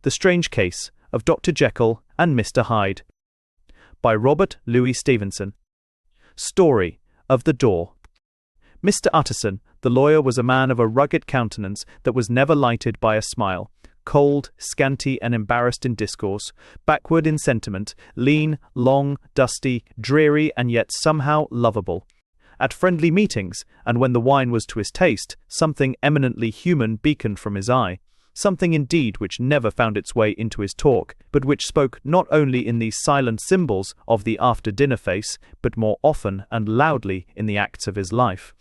The Strange Case of Dr. Jekyll and Mr. Hyde, by Robert Louis Stevenson. Story of the Door. Mr. Utterson, the lawyer, was a man of a rugged countenance that was never lighted by a smile, cold, scanty, and embarrassed in discourse, backward in sentiment, lean, long, dusty, dreary, and yet somehow lovable. At friendly meetings, and when the wine was to his taste, something eminently human beaconed from his eye, something indeed which never found its way into his talk, but which spoke not only in these silent symbols of the after-dinner face, but more often and loudly in the acts of his life.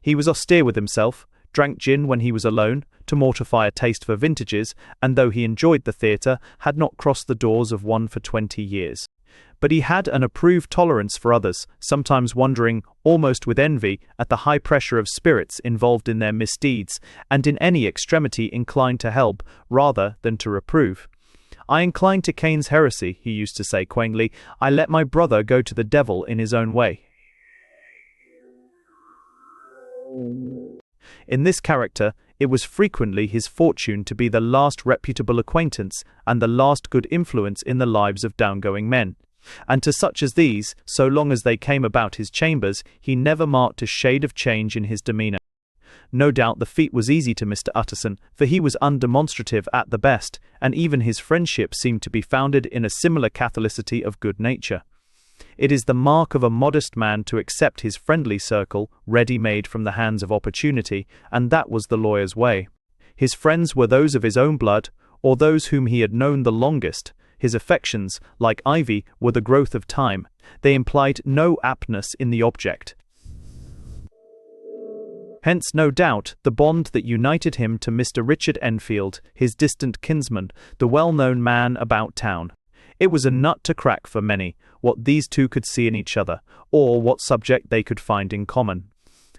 He was austere with himself, drank gin when he was alone, to mortify a taste for vintages, and though he enjoyed the theatre, had not crossed the doors of one for 20 years. But he had an approved tolerance for others, sometimes wondering, almost with envy, at the high pressure of spirits involved in their misdeeds, and in any extremity inclined to help rather than to reprove. "I incline to Cain's heresy," he used to say quaintly. "I let my brother go to the devil in his own way." In this character, it was frequently his fortune to be the last reputable acquaintance and the last good influence in the lives of downgoing men. And to such as these, so long as they came about his chambers, he never marked a shade of change in his demeanour. No doubt the feat was easy to Mr. Utterson, for he was undemonstrative at the best, and even his friendship seemed to be founded in a similar catholicity of good nature. It is the mark of a modest man to accept his friendly circle, ready-made from the hands of opportunity, and that was the lawyer's way. His friends were those of his own blood, or those whom he had known the longest. His affections, like ivy, were the growth of time. They implied no aptness in the object. Hence, no doubt, the bond that united him to Mr. Richard Enfield, his distant kinsman, the well-known man about town. It was a nut to crack for many, what these two could see in each other, or what subject they could find in common.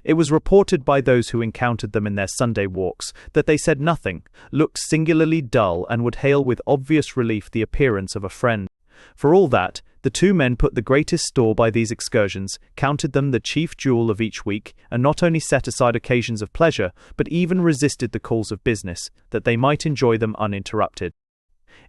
It was reported by those who encountered them in their Sunday walks that they said nothing, looked singularly dull, and would hail with obvious relief the appearance of a friend. For all that, the two men put the greatest store by these excursions, counted them the chief jewel of each week, and not only set aside occasions of pleasure, but even resisted the calls of business, that they might enjoy them uninterrupted.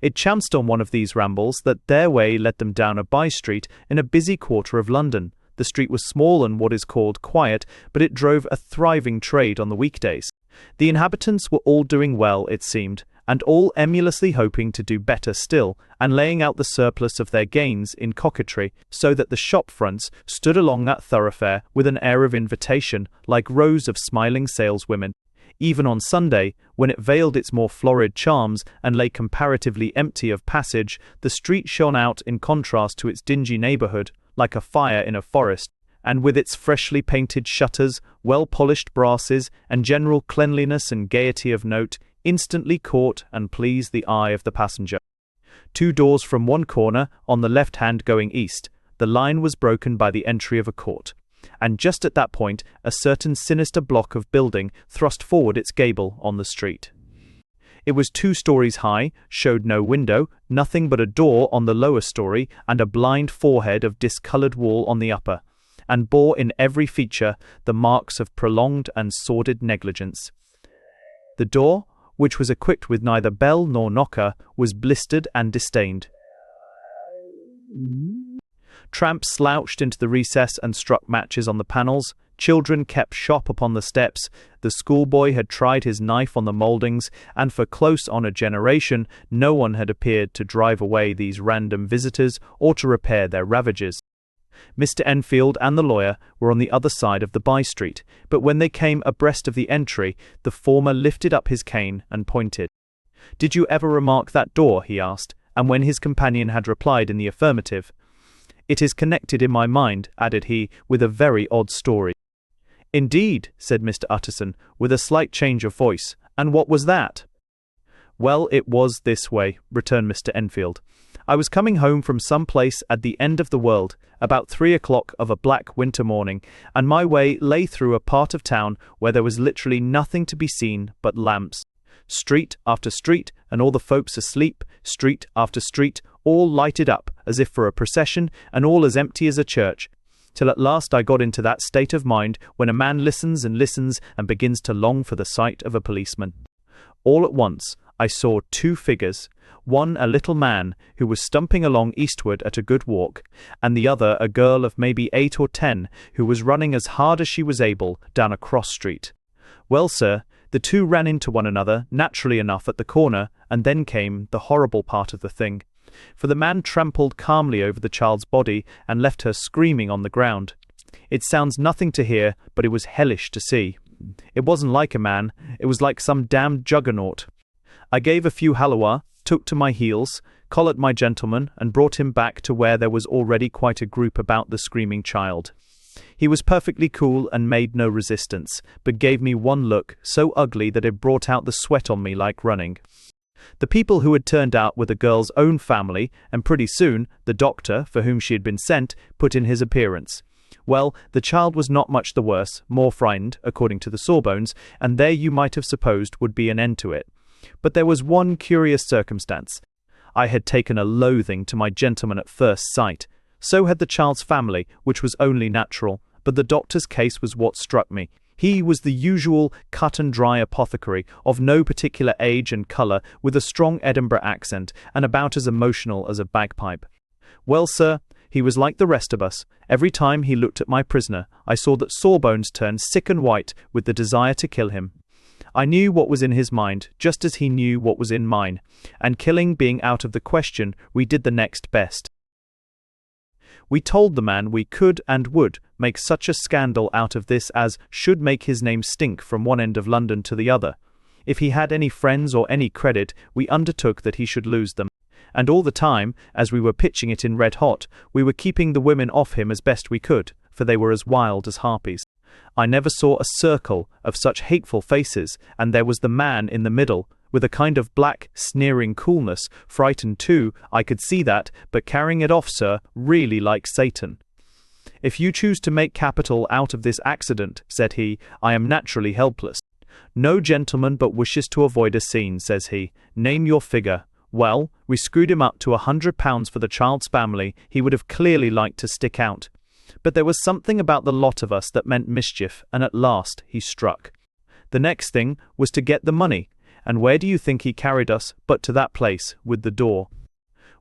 It chanced on one of these rambles that their way led them down a by-street in a busy quarter of London. The street was small and what is called quiet, but it drove a thriving trade on the weekdays. The inhabitants were all doing well, it seemed, and all emulously hoping to do better still, and laying out the surplus of their gains in coquetry, so that the shop fronts stood along that thoroughfare with an air of invitation, like rows of smiling saleswomen. Even on Sunday, when it veiled its more florid charms and lay comparatively empty of passage, the street shone out in contrast to its dingy neighbourhood, like a fire in a forest, and with its freshly painted shutters, well-polished brasses, and general cleanliness and gaiety of note, instantly caught and pleased the eye of the passenger. 2 doors from one corner, on the left hand going east, the line was broken by the entry of a court, and just at that point a certain sinister block of building thrust forward its gable on the street. It was 2 stories high, showed no window, nothing but a door on the lower story, and a blind forehead of discoloured wall on the upper, and bore in every feature the marks of prolonged and sordid negligence. The door, which was equipped with neither bell nor knocker, was blistered and distained. Tramps slouched into the recess and struck matches on the panels. Children kept shop upon the steps. The schoolboy had tried his knife on the mouldings, and for close on a generation no one had appeared to drive away these random visitors or to repair their ravages. Mr. Enfield and the lawyer were on the other side of the by-street, but when they came abreast of the entry, the former lifted up his cane and pointed. "Did you ever remark that door?" he asked, and when his companion had replied in the affirmative, "It is connected in my mind," added he, "with a very odd story." "Indeed," said Mr. Utterson, with a slight change of voice, "and what was that?" "Well, it was this way," returned Mr. Enfield. "I was coming home from some place at the end of the world, about 3 o'clock of a black winter morning, and my way lay through a part of town where there was literally nothing to be seen but lamps. Street after street, and all the folks asleep, street after street, all lighted up, as if for a procession, and all as empty as a church, till at last I got into that state of mind when a man listens and listens and begins to long for the sight of a policeman. All at once, I saw two figures, one a little man who was stumping along eastward at a good walk, and the other a girl of maybe 8 or 10 who was running as hard as she was able down a cross street. Well, sir, the two ran into one another naturally enough at the corner, and then came the horrible part of the thing. For the man trampled calmly over the child's body and left her screaming on the ground. It sounds nothing to hear, but it was hellish to see. It wasn't like a man, it was like some damned juggernaut. I gave a few halloa, took to my heels, collared my gentleman, and brought him back to where there was already quite a group about the screaming child. He was perfectly cool and made no resistance, but gave me one look so ugly that it brought out the sweat on me like running. The people who had turned out were the girl's own family, and pretty soon the doctor, for whom she had been sent, put in his appearance. Well, the child was not much the worse, more frightened, according to the sawbones, and there you might have supposed would be an end to it. But there was one curious circumstance. I had taken a loathing to my gentleman at first sight. So had the child's family, which was only natural, but the doctor's case was what struck me. He was the usual cut-and-dry apothecary, of no particular age and colour, with a strong Edinburgh accent, and about as emotional as a bagpipe. Well, sir, he was like the rest of us. Every time he looked at my prisoner, I saw that Sawbones turned sick and white with the desire to kill him. I knew what was in his mind, just as he knew what was in mine, and killing being out of the question, we did the next best. We told the man we could and would make such a scandal out of this as should make his name stink from one end of London to the other. If he had any friends or any credit, we undertook that he should lose them. And all the time, as we were pitching it in red hot, we were keeping the women off him as best we could, for they were as wild as harpies. I never saw a circle of such hateful faces, and there was the man in the middle, with a kind of black, sneering coolness, frightened too, I could see that, but carrying it off, sir, really like Satan. If you choose to make capital out of this accident, said he, I am naturally helpless. No gentleman but wishes to avoid a scene, says he. Name your figure. Well, we screwed him up to £100 for the child's family. He would have clearly liked to stick out. But there was something about the lot of us that meant mischief, and at last he struck. The next thing was to get the money, and where do you think he carried us but to that place with the door?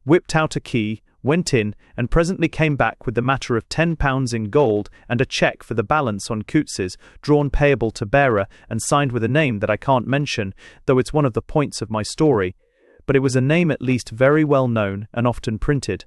Whipped out a key, went in, and presently came back with the matter of £10 in gold and a cheque for the balance on Coutts's, drawn payable to bearer and signed with a name that I can't mention, though it's one of the points of my story. But it was a name at least very well known and often printed.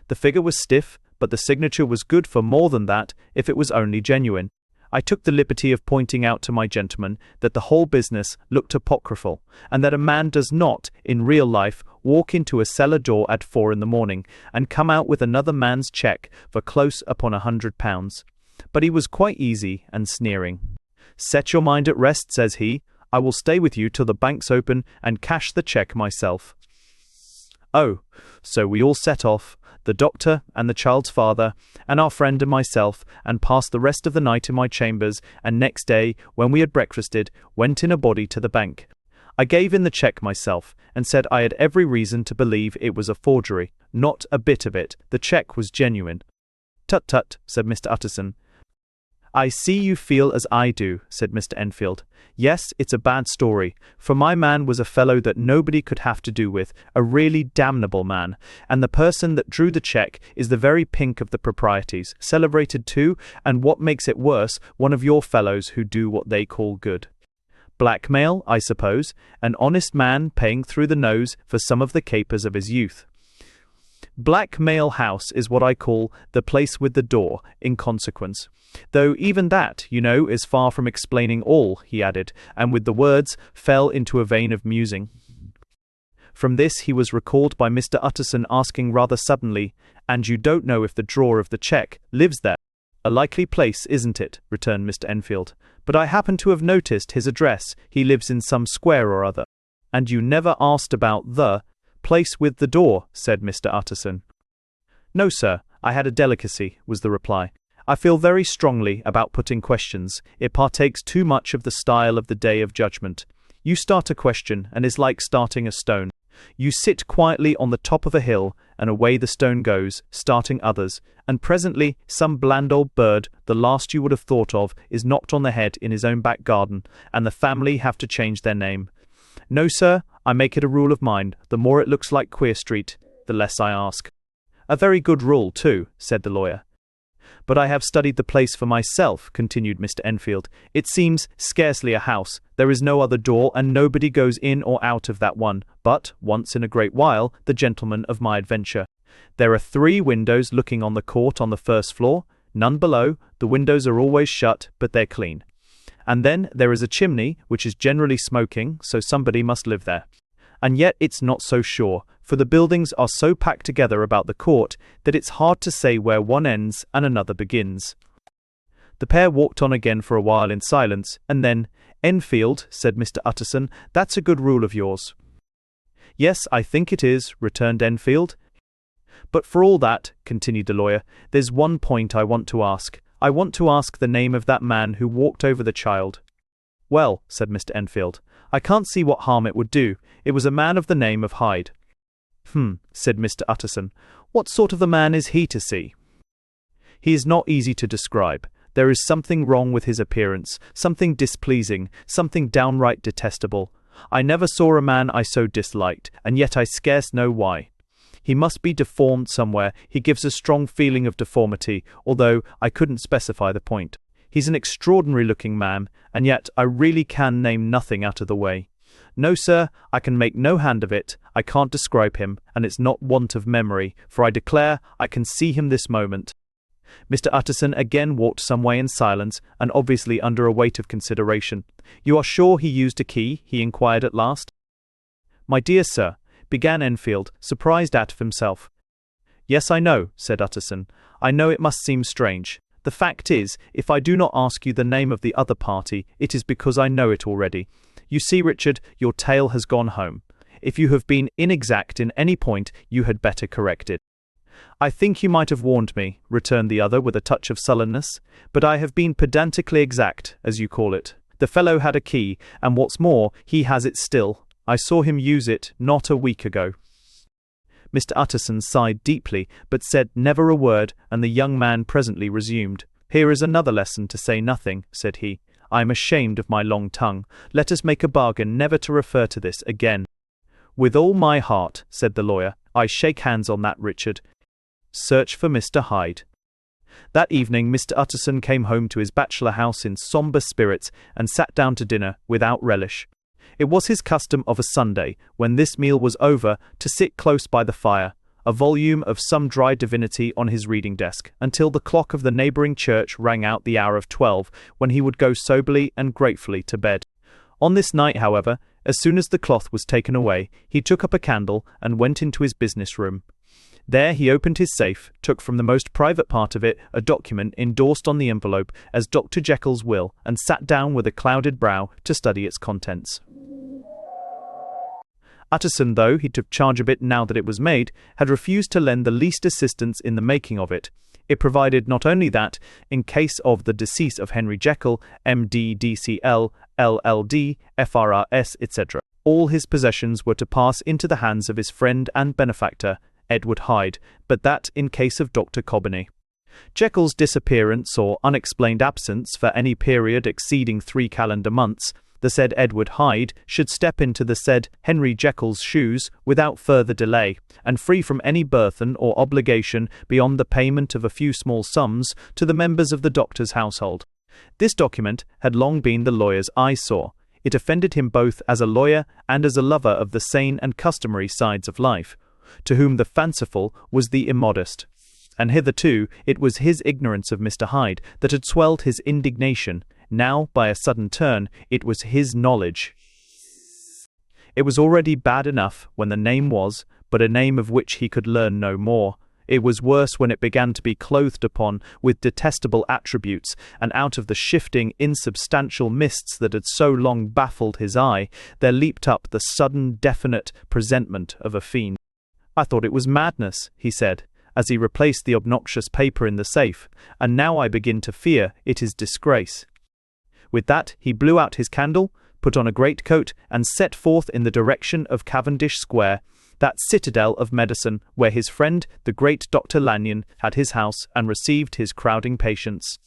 The figure was stiff, but the signature was good for more than that, if it was only genuine. I took the liberty of pointing out to my gentleman that the whole business looked apocryphal, and that a man does not, in real life, walk into a cellar door at 4 in the morning, and come out with another man's cheque for close upon £100. But he was quite easy and sneering. Set your mind at rest, says he. I will stay with you till the bank's open and cash the cheque myself. Oh, so we all set off, the doctor and the child's father, and our friend and myself, and passed the rest of the night in my chambers, and next day, when we had breakfasted, went in a body to the bank. I gave in the cheque myself, and said I had every reason to believe it was a forgery. Not a bit of it. The cheque was genuine. Tut tut, said Mr. Utterson. I see you feel as I do, said Mr. Enfield. Yes, it's a bad story, for my man was a fellow that nobody could have to do with, a really damnable man, and the person that drew the cheque is the very pink of the proprieties, celebrated too, and what makes it worse, one of your fellows who do what they call good. Blackmail, I suppose, an honest man paying through the nose for some of the capers of his youth. Blackmail House is what I call the place with the door, in consequence. Though even that, you know, is far from explaining all, he added, and with the words fell into a vein of musing. From this he was recalled by Mr. Utterson asking rather suddenly, "And you don't know if the drawer of the cheque lives there?" "A likely place, isn't it?" returned Mr. Enfield. "But I happen to have noticed his address. He lives in some square or other." "And you never asked about the place with the door," said Mr. Utterson. "No, sir, I had a delicacy," was the reply. "I feel very strongly about putting questions. It partakes too much of the style of the day of judgment. You start a question, and is like starting a stone. You sit quietly on the top of a hill, and away the stone goes, starting others, and presently some bland old bird, the last you would have thought of, is knocked on the head in his own back garden, and the family have to change their name. No, sir, I make it a rule of mine. The more it looks like Queer Street, the less I ask. A very good rule, too, said the lawyer. But I have studied the place for myself, continued Mr. Enfield. It seems scarcely a house. There is no other door, and nobody goes in or out of that one, but, once in a great while, the gentleman of my adventure. There are 3 windows looking on the court on the first floor, none below. The windows are always shut, but they're clean. And then there is a chimney, which is generally smoking, so somebody must live there. And yet it's not so sure, for the buildings are so packed together about the court that it's hard to say where one ends and another begins. The pair walked on again for a while in silence, and then, Enfield, said Mr. Utterson, that's a good rule of yours. Yes, I think it is, returned Enfield. But for all that, continued the lawyer, there's one point I want to ask. I want to ask the name of that man who walked over the child. Well, said Mr. Enfield, I can't see what harm it would do. It was a man of the name of Hyde. Said Mr. Utterson. What sort of a man is he to see? He is not easy to describe. There is something wrong with his appearance, something displeasing, something downright detestable. I never saw a man I so disliked, and yet I scarce know why. He must be deformed somewhere. He gives a strong feeling of deformity, although I couldn't specify the point. He's an extraordinary-looking man, and yet I really can name nothing out of the way. No, sir, I can make no hand of it. I can't describe him, and it's not want of memory, for I declare I can see him this moment. Mr. Utterson again walked some way in silence, and obviously under a weight of consideration. You are sure he used a key? He inquired at last. My dear sir, began Enfield, surprised out of himself. Yes, I know, said Utterson. I know it must seem strange. The fact is, if I do not ask you the name of the other party, it is because I know it already. You see, Richard, your tale has gone home. If you have been inexact in any point, you had better correct it. I think you might have warned me, returned the other with a touch of sullenness, but I have been pedantically exact, as you call it. The fellow had a key, and what's more, he has it still. I saw him use it not a week ago. Mr. Utterson sighed deeply, but said never a word, and the young man presently resumed. Here is another lesson to say nothing, said he. I am ashamed of my long tongue. Let us make a bargain never to refer to this again. With all my heart, said the lawyer. I shake hands on that, Richard. Search for Mr. Hyde. That evening Mr. Utterson came home to his bachelor house in sombre spirits and sat down to dinner without relish. It was his custom of a Sunday, when this meal was over, to sit close by the fire, a volume of some dry divinity on his reading desk, until the clock of the neighbouring church rang out the hour of 12, when he would go soberly and gratefully to bed. On this night, however, as soon as the cloth was taken away, he took up a candle and went into his business room. There he opened his safe, took from the most private part of it a document endorsed on the envelope as Dr. Jekyll's will, and sat down with a clouded brow to study its contents. Utterson, though he took charge of it now that it was made, had refused to lend the least assistance in the making of it. It provided not only that, in case of the decease of Henry Jekyll, M.D., D.C.L., L.L.D., F.R.R.S., etc., all his possessions were to pass into the hands of his friend and benefactor, Edward Hyde, but that in case of Dr. Cobbeny. Jekyll's disappearance or unexplained absence for any period exceeding 3 calendar months, the said Edward Hyde should step into the said Henry Jekyll's shoes without further delay, and free from any burthen or obligation beyond the payment of a few small sums to the members of the doctor's household. This document had long been the lawyer's eyesore. It offended him both as a lawyer and as a lover of the sane and customary sides of life, to whom the fanciful was the immodest. And hitherto it was his ignorance of Mr. Hyde that had swelled his indignation. Now, by a sudden turn, it was his knowledge. It was already bad enough when the name was but a name of which he could learn no more. It was worse when it began to be clothed upon with detestable attributes, and out of the shifting, insubstantial mists that had so long baffled his eye, there leaped up the sudden, definite presentment of a fiend. I thought it was madness, he said, as he replaced the obnoxious paper in the safe, and now I begin to fear it is disgrace. With that he blew out his candle, put on a greatcoat, and set forth in the direction of Cavendish Square, that citadel of medicine where his friend, the great Dr. Lanyon, had his house and received his crowding patients.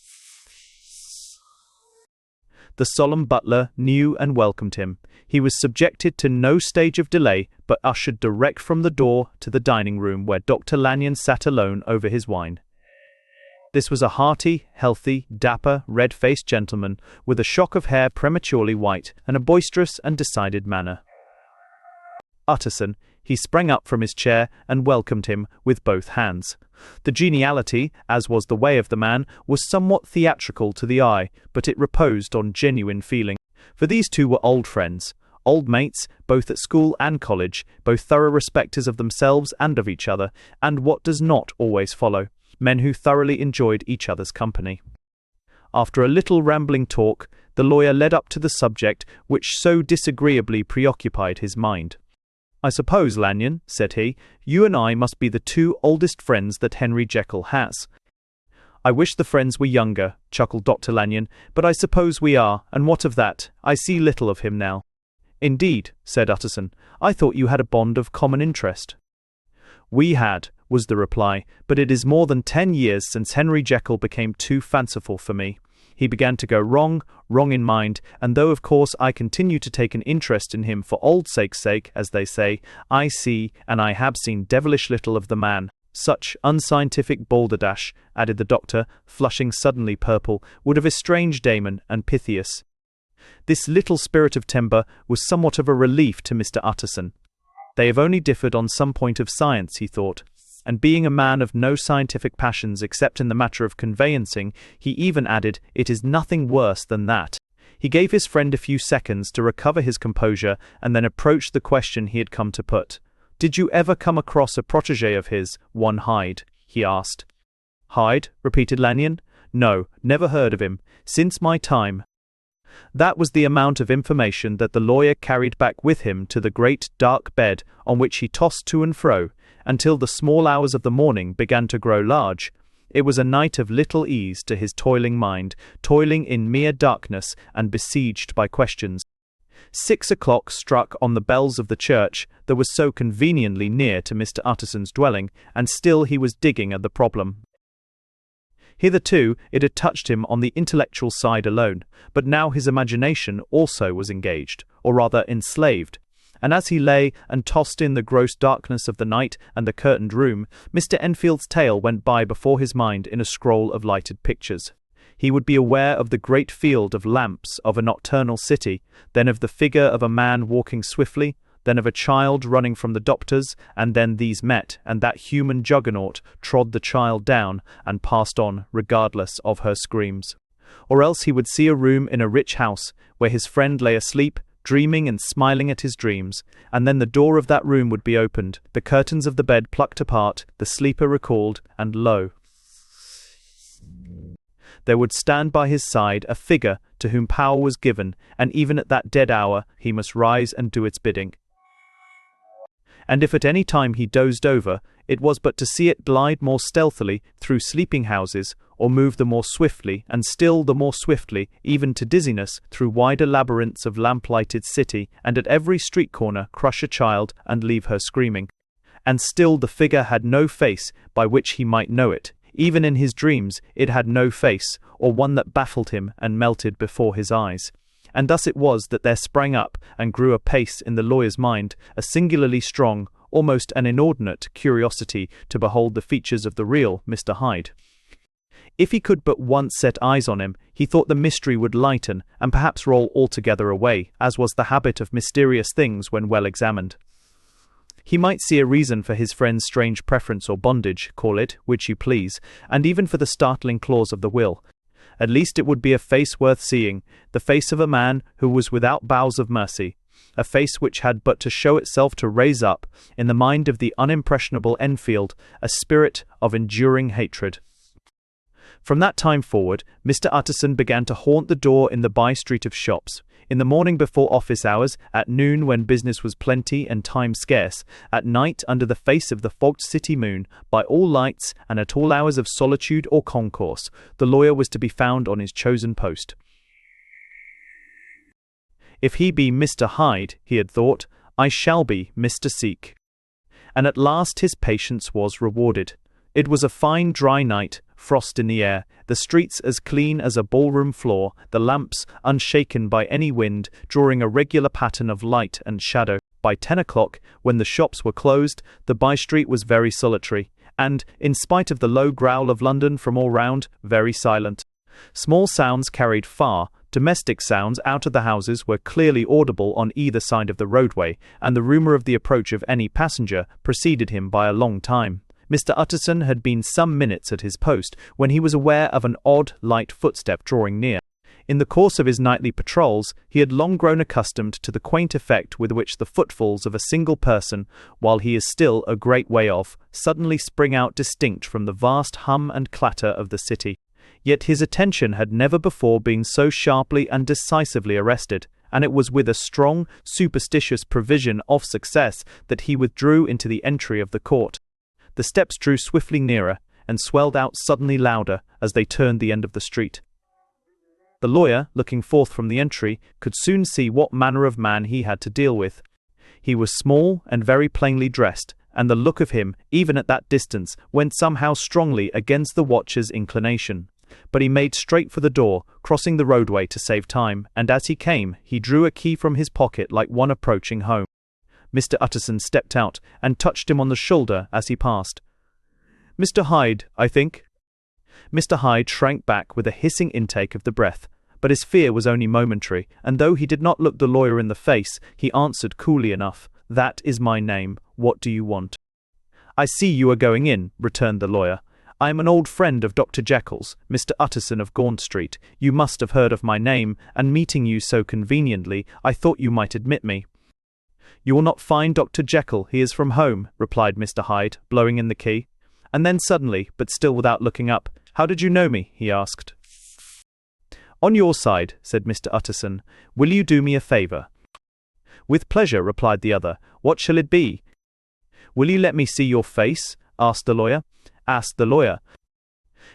The solemn butler knew and welcomed him. He was subjected to no stage of delay, but ushered direct from the door to the dining room where Dr. Lanyon sat alone over his wine. This was a hearty, healthy, dapper, red-faced gentleman with a shock of hair prematurely white and a boisterous and decided manner. Utterson, he sprang up from his chair and welcomed him with both hands. The geniality, as was the way of the man, was somewhat theatrical to the eye, but it reposed on genuine feeling. For these two were old friends, old mates, both at school and college, both thorough respecters of themselves and of each other, and what does not always follow, men who thoroughly enjoyed each other's company. After a little rambling talk, the lawyer led up to the subject which so disagreeably preoccupied his mind. "I suppose, Lanyon," said he, "you and I must be the two oldest friends that Henry Jekyll has." "I wish the friends were younger," chuckled Dr. Lanyon, "but I suppose we are, and what of that? I see little of him now." "Indeed," said Utterson, "I thought you had a bond of common interest." "We had," was the reply, "but it is more than 10 years since Henry Jekyll became too fanciful for me. He began to go wrong in mind, and though of course I continue to take an interest in him for old sake's sake, as they say, I see, and I have seen devilish little of the man. Such unscientific balderdash," added the doctor, flushing suddenly purple, "would have estranged Damon and Pythias." This little spirit of timber was somewhat of a relief to Mr. Utterson. They have only differed on some point of science, he thought, and being a man of no scientific passions except in the matter of conveyancing, he even added, "It is nothing worse than that." He gave his friend a few seconds to recover his composure, and then approached the question he had come to put. "Did you ever come across a protégé of his, one Hyde?" he asked. "Hyde?" repeated Lanyon. "No, never heard of him. Since my time." That was the amount of information that the lawyer carried back with him to the great dark bed on which he tossed to and fro, until the small hours of the morning began to grow large. It was a night of little ease to his toiling mind, toiling in mere darkness and besieged by questions. 6 o'clock struck on the bells of the church that was so conveniently near to Mr. Utterson's dwelling, and still he was digging at the problem. Hitherto it had touched him on the intellectual side alone, but now his imagination also was engaged, or rather enslaved. And as he lay and tossed in the gross darkness of the night and the curtained room, Mr. Enfield's tale went by before his mind in a scroll of lighted pictures. He would be aware of the great field of lamps of a nocturnal city, then of the figure of a man walking swiftly, then of a child running from the doctors, and then these met, and that human juggernaut trod the child down and passed on regardless of her screams. Or else he would see a room in a rich house where his friend lay asleep, dreaming and smiling at his dreams, and then the door of that room would be opened, the curtains of the bed plucked apart, the sleeper recalled, and lo! There would stand by his side a figure to whom power was given, and even at that dead hour he must rise and do its bidding. And if at any time he dozed over, it was but to see it glide more stealthily through sleeping houses, or move the more swiftly, and still the more swiftly, even to dizziness, through wider labyrinths of lamp-lighted city, and at every street corner crush a child and leave her screaming. And still the figure had no face by which he might know it. Even in his dreams it had no face, or one that baffled him and melted before his eyes. And thus it was that there sprang up and grew apace in the lawyer's mind a singularly strong, almost an inordinate curiosity to behold the features of the real Mr. Hyde. If he could but once set eyes on him, he thought the mystery would lighten and perhaps roll altogether away, as was the habit of mysterious things when well examined. He might see a reason for his friend's strange preference or bondage, call it which you please, and even for the startling clause of the will. At least it would be a face worth seeing, the face of a man who was without bowels of mercy, a face which had but to show itself to raise up, in the mind of the unimpressionable Enfield, a spirit of enduring hatred. From that time forward, Mr. Utterson began to haunt the door in the by-street of shops, in the morning before office hours, at noon when business was plenty and time scarce, at night under the face of the fogged city moon, by all lights, and at all hours of solitude or concourse, the lawyer was to be found on his chosen post. If he be Mr. Hyde, he had thought, I shall be Mr. Seek. And at last his patience was rewarded. It was a fine dry night, frost in the air, the streets as clean as a ballroom floor, the lamps, unshaken by any wind, drawing a regular pattern of light and shadow. By 10 o'clock, when the shops were closed, the by-street was very solitary, and, in spite of the low growl of London from all round, very silent. Small sounds carried far, domestic sounds out of the houses were clearly audible on either side of the roadway, and the rumour of the approach of any passenger preceded him by a long time. Mr. Utterson had been some minutes at his post when he was aware of an odd, light footstep drawing near. In the course of his nightly patrols, he had long grown accustomed to the quaint effect with which the footfalls of a single person, while he is still a great way off, suddenly spring out distinct from the vast hum and clatter of the city. Yet his attention had never before been so sharply and decisively arrested, and it was with a strong, superstitious prevision of success that he withdrew into the entry of the court. The steps drew swiftly nearer, and swelled out suddenly louder as they turned the end of the street. The lawyer, looking forth from the entry, could soon see what manner of man he had to deal with. He was small and very plainly dressed, and the look of him, even at that distance, went somehow strongly against the watcher's inclination. But he made straight for the door, crossing the roadway to save time, and as he came, he drew a key from his pocket like one approaching home. Mr. Utterson stepped out and touched him on the shoulder as he passed. "Mr. Hyde, I think?" Mr. Hyde shrank back with a hissing intake of the breath, but his fear was only momentary, and though he did not look the lawyer in the face, he answered coolly enough, "That is my name. What do you want?" "I see you are going in," returned the lawyer. "I am an old friend of Dr. Jekyll's, Mr. Utterson of Gaunt Street. You must have heard of my name, and meeting you so conveniently, I thought you might admit me." "You will not find Dr. Jekyll. He is from home," replied Mr. Hyde, blowing in the key. And then suddenly, but still without looking up, "How did you know me?" he asked. "On your side," said Mr. Utterson. "Will you do me a favour?" "With pleasure," replied the other. "What shall it be?" "Will you let me see your face?" asked the lawyer.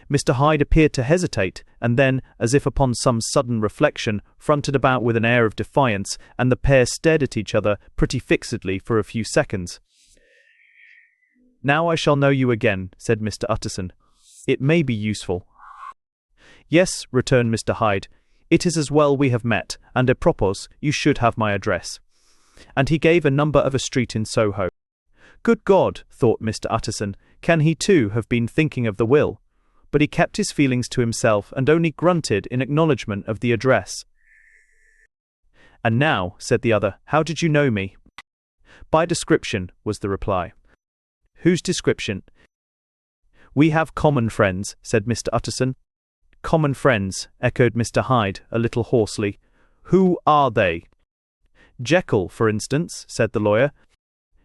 Mr. Hyde appeared to hesitate, and then, as if upon some sudden reflection, fronted about with an air of defiance, and the pair stared at each other pretty fixedly for a few seconds. "Now I shall know you again," said Mr. Utterson. "It may be useful." "Yes," returned Mr. Hyde, "it is as well we have met, and a propos, you should have my address." And he gave a number of a street in Soho. Good God, thought Mr. Utterson, can he too have been thinking of the will? But he kept his feelings to himself and only grunted in acknowledgment of the address. "And now," said the other, "how did you know me?" "By description," was the reply. "Whose description?" "We have common friends," said Mr. Utterson. "Common friends," echoed Mr. Hyde, a little hoarsely. "Who are they?" "Jekyll, for instance," said the lawyer.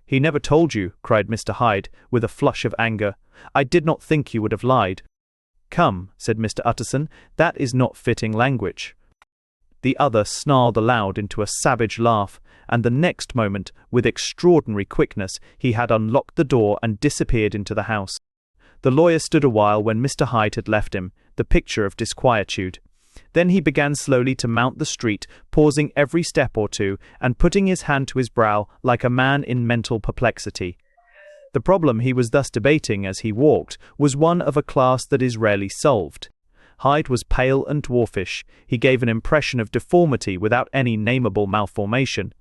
"He never told you," cried Mr. Hyde, with a flush of anger. "I did not think you would have lied." "Come," said Mr. Utterson, "that is not fitting language." The other snarled aloud into a savage laugh, and the next moment, with extraordinary quickness, he had unlocked the door and disappeared into the house. The lawyer stood a while when Mr. Hyde had left him, the picture of disquietude. Then he began slowly to mount the street, pausing every step or two, and putting his hand to his brow like a man in mental perplexity. The problem he was thus debating as he walked was one of a class that is rarely solved. Hyde was pale and dwarfish. He gave an impression of deformity without any nameable malformation.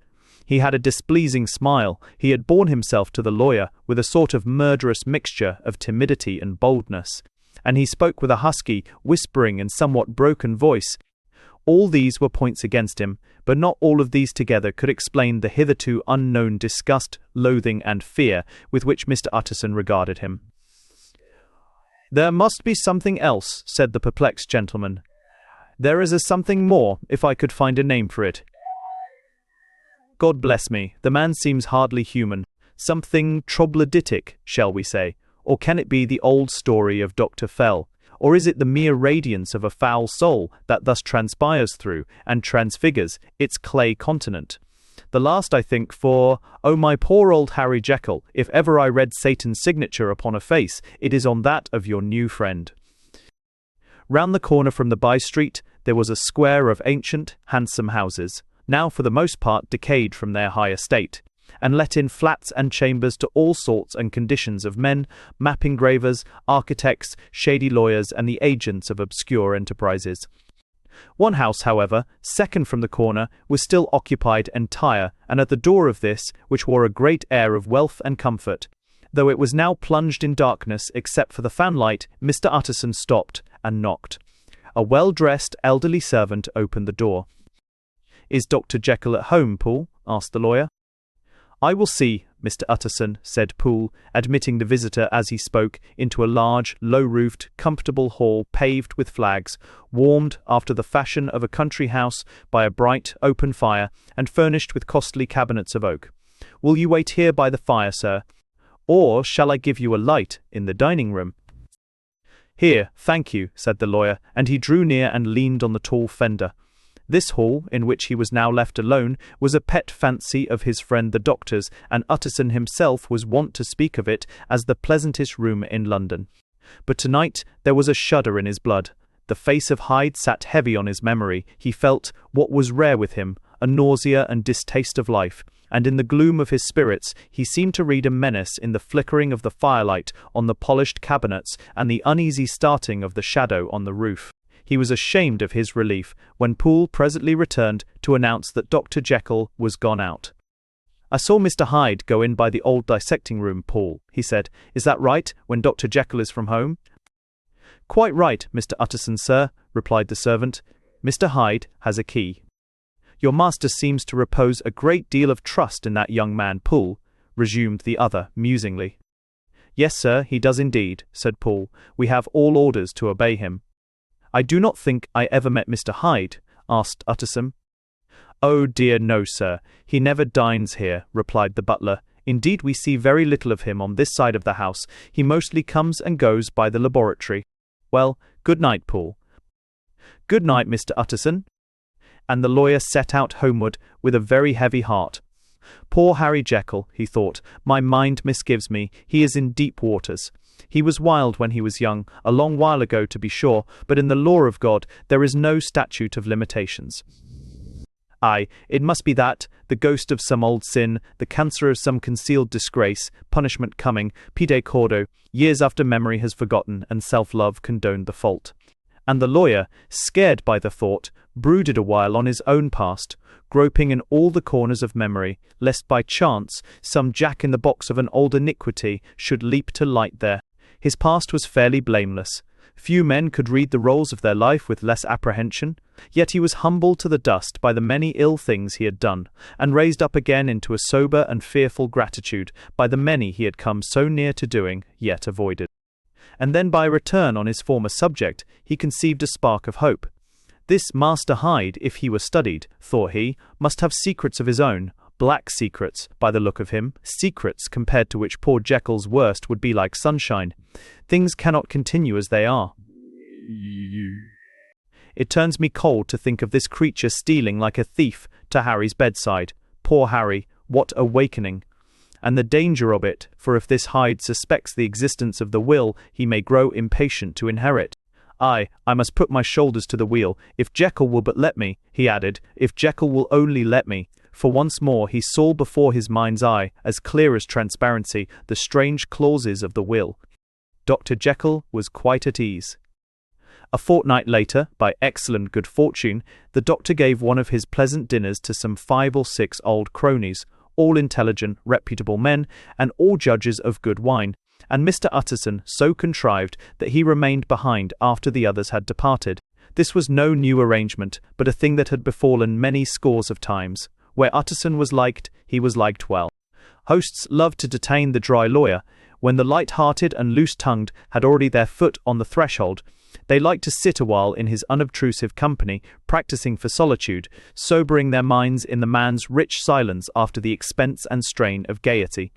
He had a displeasing smile. He had borne himself to the lawyer with a sort of murderous mixture of timidity and boldness, and he spoke with a husky, whispering and somewhat broken voice. All these were points against him, but not all of these together could explain the hitherto unknown disgust, loathing, and fear with which Mr. Utterson regarded him. "There must be something else," said the perplexed gentleman. "There is a something more, if I could find a name for it. God bless me, the man seems hardly human. Something troglodytic, shall we say? Or can it be the old story of Dr. Fell? Or is it the mere radiance of a foul soul that thus transpires through and transfigures its clay continent? The last, I think, for, oh my poor old Harry Jekyll, if ever I read Satan's signature upon a face, it is on that of your new friend." Round the corner from the by-street there was a square of ancient, handsome houses, now for the most part decayed from their high estate. and let in flats and chambers to all sorts and conditions of men, map engravers, architects, shady lawyers, and the agents of obscure enterprises. One house, however, second from the corner, was still occupied entire, and at the door of this, which wore a great air of wealth and comfort, though it was now plunged in darkness except for the fanlight, Mr. Utterson stopped and knocked. A well-dressed elderly servant opened the door. "Is Dr. Jekyll at home, Poole?" asked the lawyer. "I will see, Mr. Utterson," said Poole, admitting the visitor as he spoke into a large, low-roofed, comfortable hall paved with flags, warmed after the fashion of a country house by a bright, open fire, and furnished with costly cabinets of oak. "Will you wait here by the fire, sir? Or shall I give you a light in the dining-room?" "Here, thank you," said the lawyer, and he drew near and leaned on the tall fender. This hall, in which he was now left alone, was a pet fancy of his friend the doctor's, and Utterson himself was wont to speak of it as the pleasantest room in London. But tonight there was a shudder in his blood. The face of Hyde sat heavy on his memory. He felt, what was rare with him, a nausea and distaste of life, and in the gloom of his spirits he seemed to read a menace in the flickering of the firelight on the polished cabinets and the uneasy starting of the shadow on the roof. He was ashamed of his relief when Poole presently returned to announce that Dr. Jekyll was gone out. "I saw Mr. Hyde go in by the old dissecting-room, Poole," he said. "Is that right, when Dr. Jekyll is from home?" "Quite right, Mr. Utterson, sir," replied the servant. "Mr. Hyde has a key." "Your master seems to repose a great deal of trust in that young man, Poole," resumed the other musingly. "Yes, sir, he does indeed," said Poole. "We have all orders to obey him." "I do not think I ever met Mr. Hyde?" asked Utterson. "Oh dear, no, sir. He never dines here," replied the butler. "Indeed, we see very little of him on this side of the house. He mostly comes and goes by the laboratory. Well, good night, Poole." "Good night, Mr. Utterson." And the lawyer set out homeward with a very heavy heart. "Poor Harry Jekyll," he thought, "my mind misgives me. He is in deep waters. He was wild when he was young, a long while ago to be sure, but in the law of God there is no statute of limitations. Aye, it must be that, the ghost of some old sin, the cancer of some concealed disgrace, punishment coming, pide cordo, years after memory has forgotten and self-love condoned the fault." And the lawyer, scared by the thought, brooded a while on his own past, groping in all the corners of memory, lest by chance some jack-in-the-box of an old iniquity should leap to light there. His past was fairly blameless. Few men could read the rolls of their life with less apprehension, yet he was humbled to the dust by the many ill things he had done, and raised up again into a sober and fearful gratitude by the many he had come so near to doing, yet avoided. And then by return on his former subject, he conceived a spark of hope. This Master Hyde, if he were studied, thought he, must have secrets of his own, black secrets, by the look of him, secrets compared to which poor Jekyll's worst would be like sunshine. Things cannot continue as they are. It turns me cold to think of this creature stealing like a thief to Harry's bedside. Poor Harry, what awakening! And the danger of it, for if this Hyde suspects the existence of the will, he may grow impatient to inherit. "Aye, I must put my shoulders to the wheel, if Jekyll will but let me," he added, "if Jekyll will only let me." For once more he saw before his mind's eye, as clear as transparency, the strange clauses of the will. Dr. Jekyll was quite at ease. A fortnight later, by excellent good fortune, the doctor gave one of his pleasant dinners to some 5 or 6 old cronies, all intelligent, reputable men, and all judges of good wine, and Mr. Utterson so contrived that he remained behind after the others had departed. This was no new arrangement, but a thing that had befallen many scores of times. Where Utterson was liked, he was liked well. Hosts loved to detain the dry lawyer. When the light-hearted and loose-tongued had already their foot on the threshold, they liked to sit a while in his unobtrusive company, practising for solitude, sobering their minds in the man's rich silence after the expense and strain of gaiety.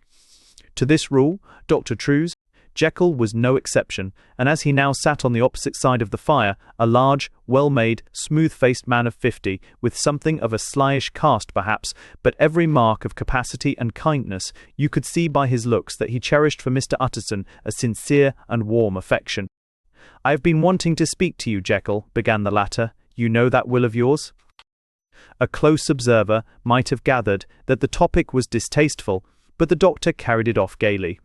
To this rule, Dr. True's, Jekyll was no exception, and as he now sat on the opposite side of the fire, a large, well-made, smooth-faced man of 50, with something of a slyish cast perhaps, but every mark of capacity and kindness, you could see by his looks that he cherished for Mr. Utterson a sincere and warm affection. "I have been wanting to speak to you, Jekyll," began the latter. "You know that will of yours?" A close observer might have gathered that the topic was distasteful, but the doctor carried it off gaily.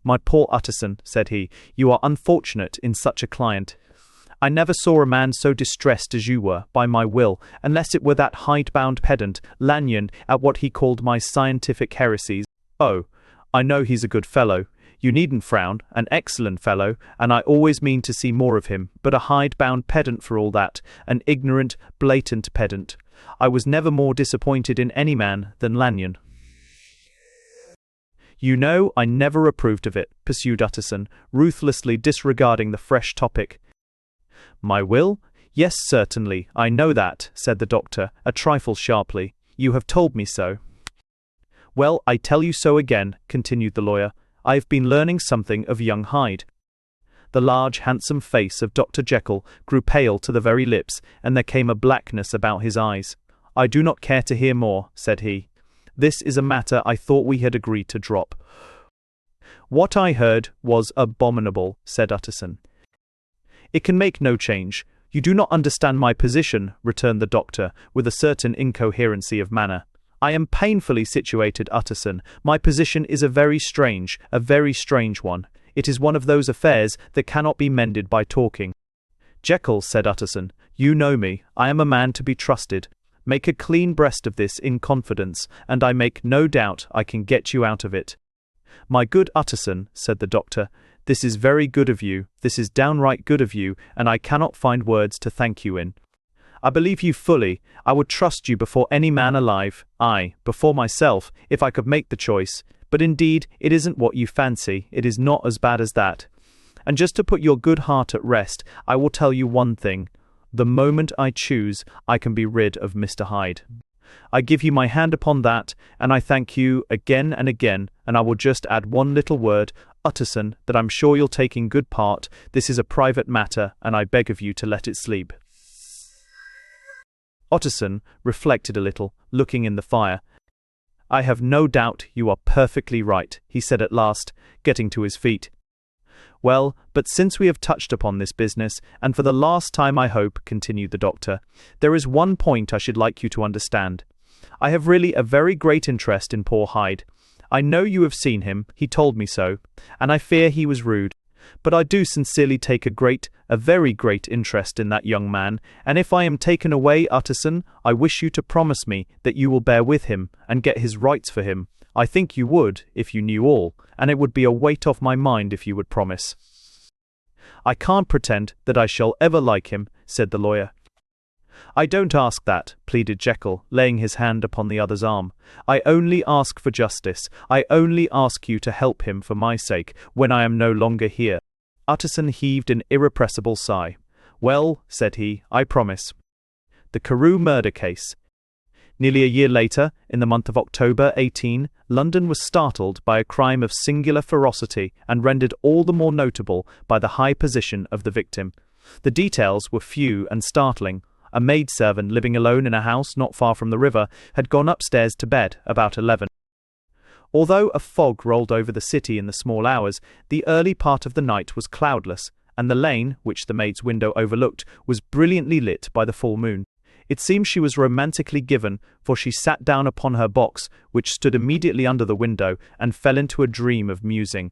"My poor Utterson," said he, "you are unfortunate in such a client. I never saw a man so distressed as you were by my will, unless it were that hide-bound pedant, Lanyon, at what he called my scientific heresies. Oh, I know he's a good fellow. You needn't frown, an excellent fellow, and I always mean to see more of him, but a hide-bound pedant for all that, an ignorant, blatant pedant. I was never more disappointed in any man than Lanyon." "You know I never approved of it," pursued Utterson, ruthlessly disregarding the fresh topic. "My will? Yes, certainly, I know that," said the doctor, a trifle sharply. "You have told me so." "Well, I tell you so again," continued the lawyer. "I have been learning something of young Hyde." The large, handsome face of Dr. Jekyll grew pale to the very lips, and there came a blackness about his eyes. "I do not care to hear more," said he. "This is a matter I thought we had agreed to drop." "What I heard was abominable," said Utterson. "It can make no change. You do not understand my position," returned the doctor, with a certain incoherency of manner. "I am painfully situated, Utterson. My position is a very strange one. It is one of those affairs that cannot be mended by talking." "Jekyll," said Utterson, "you know me. I am a man to be trusted. Make a clean breast of this in confidence, and I make no doubt I can get you out of it." "My good Utterson," said the doctor, "this is very good of you, this is downright good of you, and I cannot find words to thank you in. I believe you fully. I would trust you before any man alive, aye, before myself, if I could make the choice. But indeed, it isn't what you fancy, it is not as bad as that. And just to put your good heart at rest, I will tell you one thing. The moment I choose, I can be rid of Mr. Hyde. I give you my hand upon that, and I thank you again and again, and I will just add one little word, Utterson, that I'm sure you'll take in good part. This is a private matter, and I beg of you to let it sleep." Utterson reflected a little, looking in the fire. "I have no doubt you are perfectly right," he said at last, getting to his feet. "Well, but since we have touched upon this business, and for the last time I hope," continued the doctor, "there is one point I should like you to understand. I have really a very great interest in poor Hyde. I know you have seen him, he told me so, and I fear he was rude. But I do sincerely take a very great interest in that young man, and if I am taken away, Utterson, I wish you to promise me that you will bear with him, and get his rights for him. I think you would, if you knew all, and it would be a weight off my mind if you would promise." "I can't pretend that I shall ever like him," said the lawyer. "I don't ask that," pleaded Jekyll, laying his hand upon the other's arm. "I only ask for justice. I only ask you to help him for my sake, when I am no longer here." Utterson heaved an irrepressible sigh. "Well," said he, "I promise." The Carew murder case. Nearly a year later, in the month of October 18, London was startled by a crime of singular ferocity and rendered all the more notable by the high position of the victim. The details were few and startling. A maidservant living alone in a house not far from the river had gone upstairs to bed about 11. Although a fog rolled over the city in the small hours, the early part of the night was cloudless, and the lane, which the maid's window overlooked, was brilliantly lit by the full moon. It seemed she was romantically given, for she sat down upon her box, which stood immediately under the window, and fell into a dream of musing.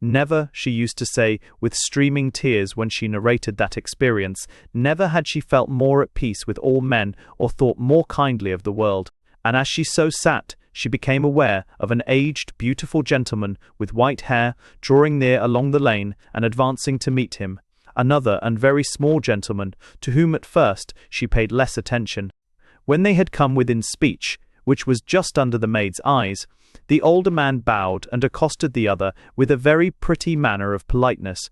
Never, she used to say, with streaming tears when she narrated that experience, never had she felt more at peace with all men or thought more kindly of the world. And as she so sat, she became aware of an aged, beautiful gentleman with white hair drawing near along the lane and advancing to meet him. Another and very small gentleman, to whom at first she paid less attention. When they had come within speech, which was just under the maid's eyes, the older man bowed and accosted the other with a very pretty manner of politeness.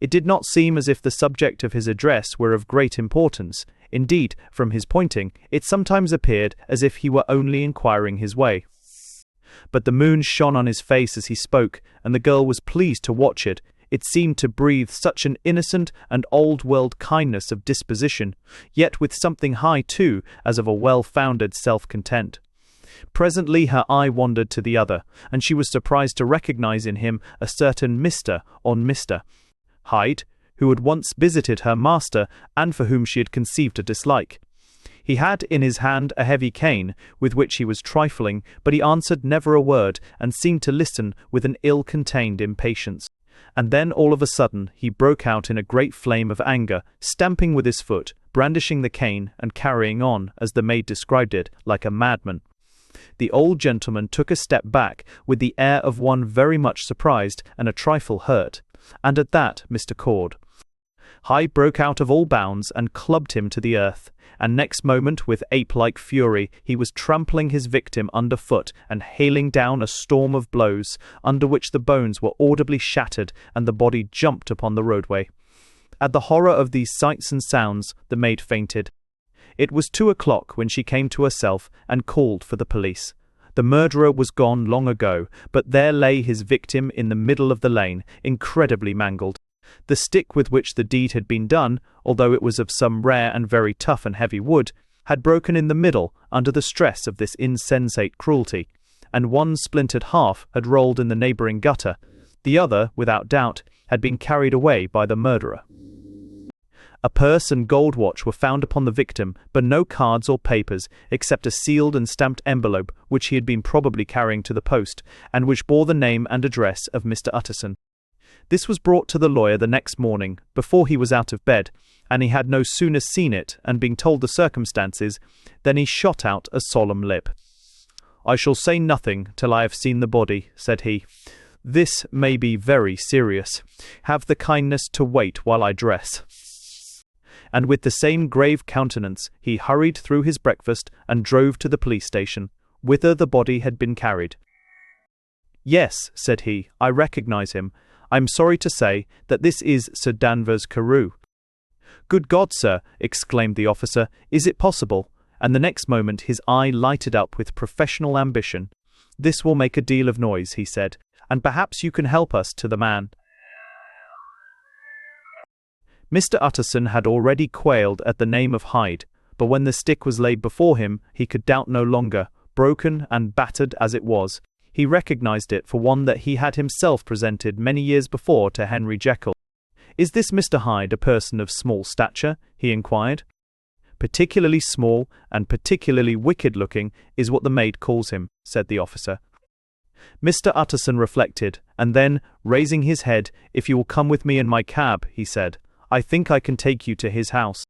It did not seem as if the subject of his address were of great importance. Indeed, from his pointing, it sometimes appeared as if he were only inquiring his way. But the moon shone on his face as he spoke, and the girl was pleased to watch it. It seemed to breathe such an innocent and old-world kindness of disposition, yet with something high too, as of a well-founded self-content. Presently her eye wandered to the other, and she was surprised to recognize in him a certain Mr. Hyde, who had once visited her master, and for whom she had conceived a dislike. He had in his hand a heavy cane, with which he was trifling, but he answered never a word, and seemed to listen with an ill-contained impatience. And then all of a sudden he broke out in a great flame of anger, stamping with his foot, brandishing the cane, and carrying on, as the maid described it, like a madman. The old gentleman took a step back, with the air of one very much surprised and a trifle hurt. And at that, Mr. Cord, Hyde broke out of all bounds and clubbed him to the earth, and next moment, with ape-like fury, he was trampling his victim underfoot and hailing down a storm of blows, under which the bones were audibly shattered and the body jumped upon the roadway. At the horror of these sights and sounds, the maid fainted. It was 2 o'clock when she came to herself and called for the police. The murderer was gone long ago, but there lay his victim in the middle of the lane, incredibly mangled. The stick with which the deed had been done, although it was of some rare and very tough and heavy wood, had broken in the middle under the stress of this insensate cruelty, and one splintered half had rolled in the neighbouring gutter. The other, without doubt, had been carried away by the murderer. A purse and gold watch were found upon the victim, but no cards or papers, except a sealed and stamped envelope which he had been probably carrying to the post, and which bore the name and address of Mr. Utterson. This was brought to the lawyer the next morning, before he was out of bed, and he had no sooner seen it, and being told the circumstances, than he shot out a solemn lip. "I shall say nothing till I have seen the body," said he. "This may be very serious. Have the kindness to wait while I dress." And with the same grave countenance, he hurried through his breakfast and drove to the police station, whither the body had been carried. "Yes," said he, "I recognize him. I'm sorry to say that this is Sir Danvers Carew." "Good God, sir!" exclaimed the officer, "is it possible?" And the next moment his eye lighted up with professional ambition. "This will make a deal of noise," he said, "and perhaps you can help us to the man." Mr. Utterson had already quailed at the name of Hyde, but when the stick was laid before him, he could doubt no longer. Broken and battered as it was, he recognized it for one that he had himself presented many years before to Henry Jekyll. "Is this Mr. Hyde a person of small stature?" he inquired. "Particularly small and particularly wicked-looking is what the maid calls him," said the officer. Mr. Utterson reflected, and then, raising his head, "If you will come with me in my cab," he said, "I think I can take you to his house."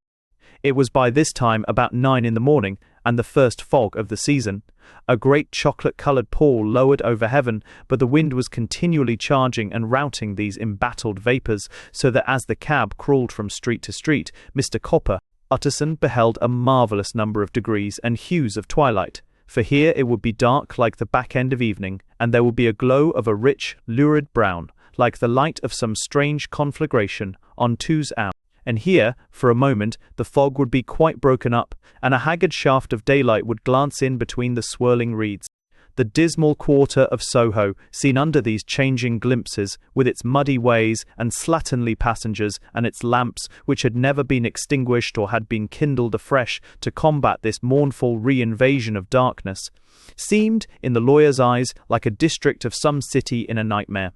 It was by this time about 9 in the morning, and the first fog of the season. A great chocolate-coloured pall lowered over heaven, but the wind was continually charging and routing these embattled vapours, so that as the cab crawled from street to street, Mr. Copper, Utterson beheld a marvellous number of degrees and hues of twilight. For here it would be dark like the back end of evening, and there would be a glow of a rich, lurid brown, like the light of some strange conflagration on 2's hour. And here, for a moment, the fog would be quite broken up, and a haggard shaft of daylight would glance in between the swirling reeds. The dismal quarter of Soho, seen under these changing glimpses, with its muddy ways and slatternly passengers, and its lamps, which had never been extinguished or had been kindled afresh to combat this mournful re-invasion of darkness, seemed, in the lawyer's eyes, like a district of some city in a nightmare.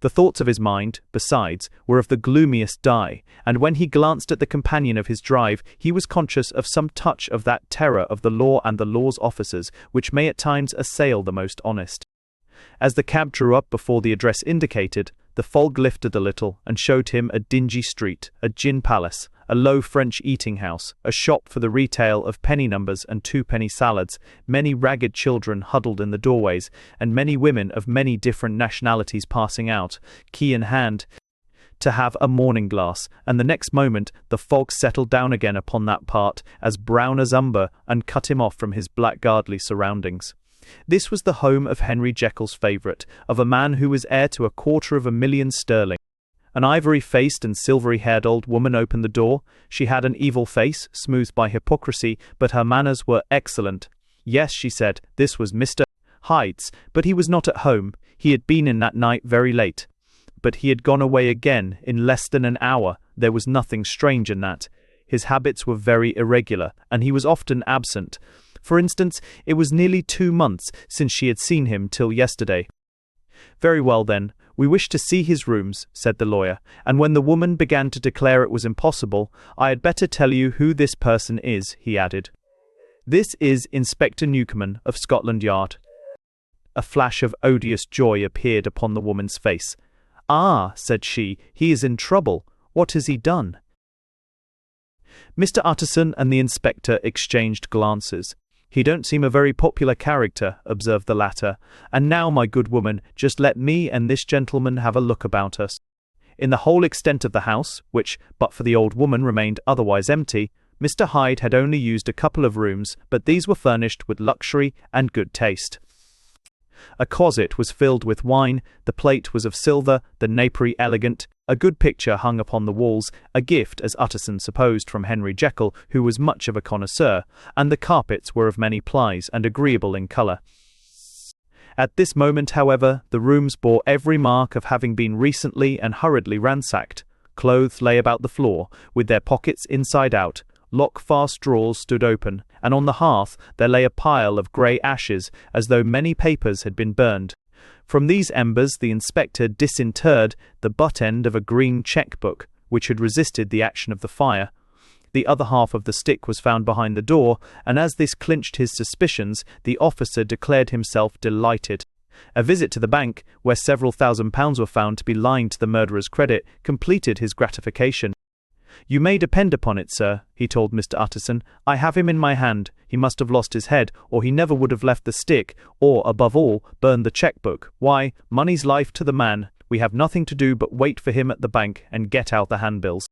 The thoughts of his mind, besides, were of the gloomiest dye, and when he glanced at the companion of his drive, he was conscious of some touch of that terror of the law and the law's officers, which may at times assail the most honest. As the cab drew up before the address indicated, the fog lifted a little and showed him a dingy street, a gin palace, a low French eating-house, a shop for the retail of penny numbers and twopenny salads, many ragged children huddled in the doorways, and many women of many different nationalities passing out, key in hand, to have a morning glass, and the next moment the fog settled down again upon that part, as brown as umber, and cut him off from his blackguardly surroundings. This was the home of Henry Jekyll's favourite, of a man who was heir to 250,000 sterling. An ivory-faced and silvery-haired old woman opened the door. She had an evil face, smoothed by hypocrisy, but her manners were excellent. Yes, she said, this was Mr. Hyde's, but he was not at home. He had been in that night very late. But he had gone away again in less than an hour. There was nothing strange in that. His habits were very irregular, and he was often absent. For instance, it was nearly 2 months since she had seen him till yesterday. "Very well, then. We wish to see his rooms," said the lawyer, and when the woman began to declare it was impossible, "I had better tell you who this person is," he added. "This is Inspector Newcomen of Scotland Yard." A flash of odious joy appeared upon the woman's face. "Ah," said she, "he is in trouble. What has he done?" Mr. Utterson and the inspector exchanged glances. "He don't seem a very popular character," observed the latter. "And now, my good woman, just let me and this gentleman have a look about us." In the whole extent of the house, which, but for the old woman, remained otherwise empty, Mr. Hyde had only used a couple of rooms, but these were furnished with luxury and good taste. A closet was filled with wine, the plate was of silver, the napery elegant, a good picture hung upon the walls, a gift, as Utterson supposed, from Henry Jekyll, who was much of a connoisseur, and the carpets were of many plies and agreeable in colour. At this moment, however, the rooms bore every mark of having been recently and hurriedly ransacked. Clothes lay about the floor, with their pockets inside out. Lock-fast drawers stood open, and on the hearth there lay a pile of grey ashes, as though many papers had been burned. From these embers the inspector disinterred the butt-end of a green cheque-book, which had resisted the action of the fire. The other half of the stick was found behind the door, and as this clinched his suspicions, the officer declared himself delighted. A visit to the bank, where several £1,000s were found to be lying to the murderer's credit, completed his gratification. "You may depend upon it, sir," he told Mr. Utterson, "I have him in my hand. He must have lost his head, or he never would have left the stick, or, above all, burned the cheque-book. Why, money's life to the man. We have nothing to do but wait for him at the bank and get out the handbills."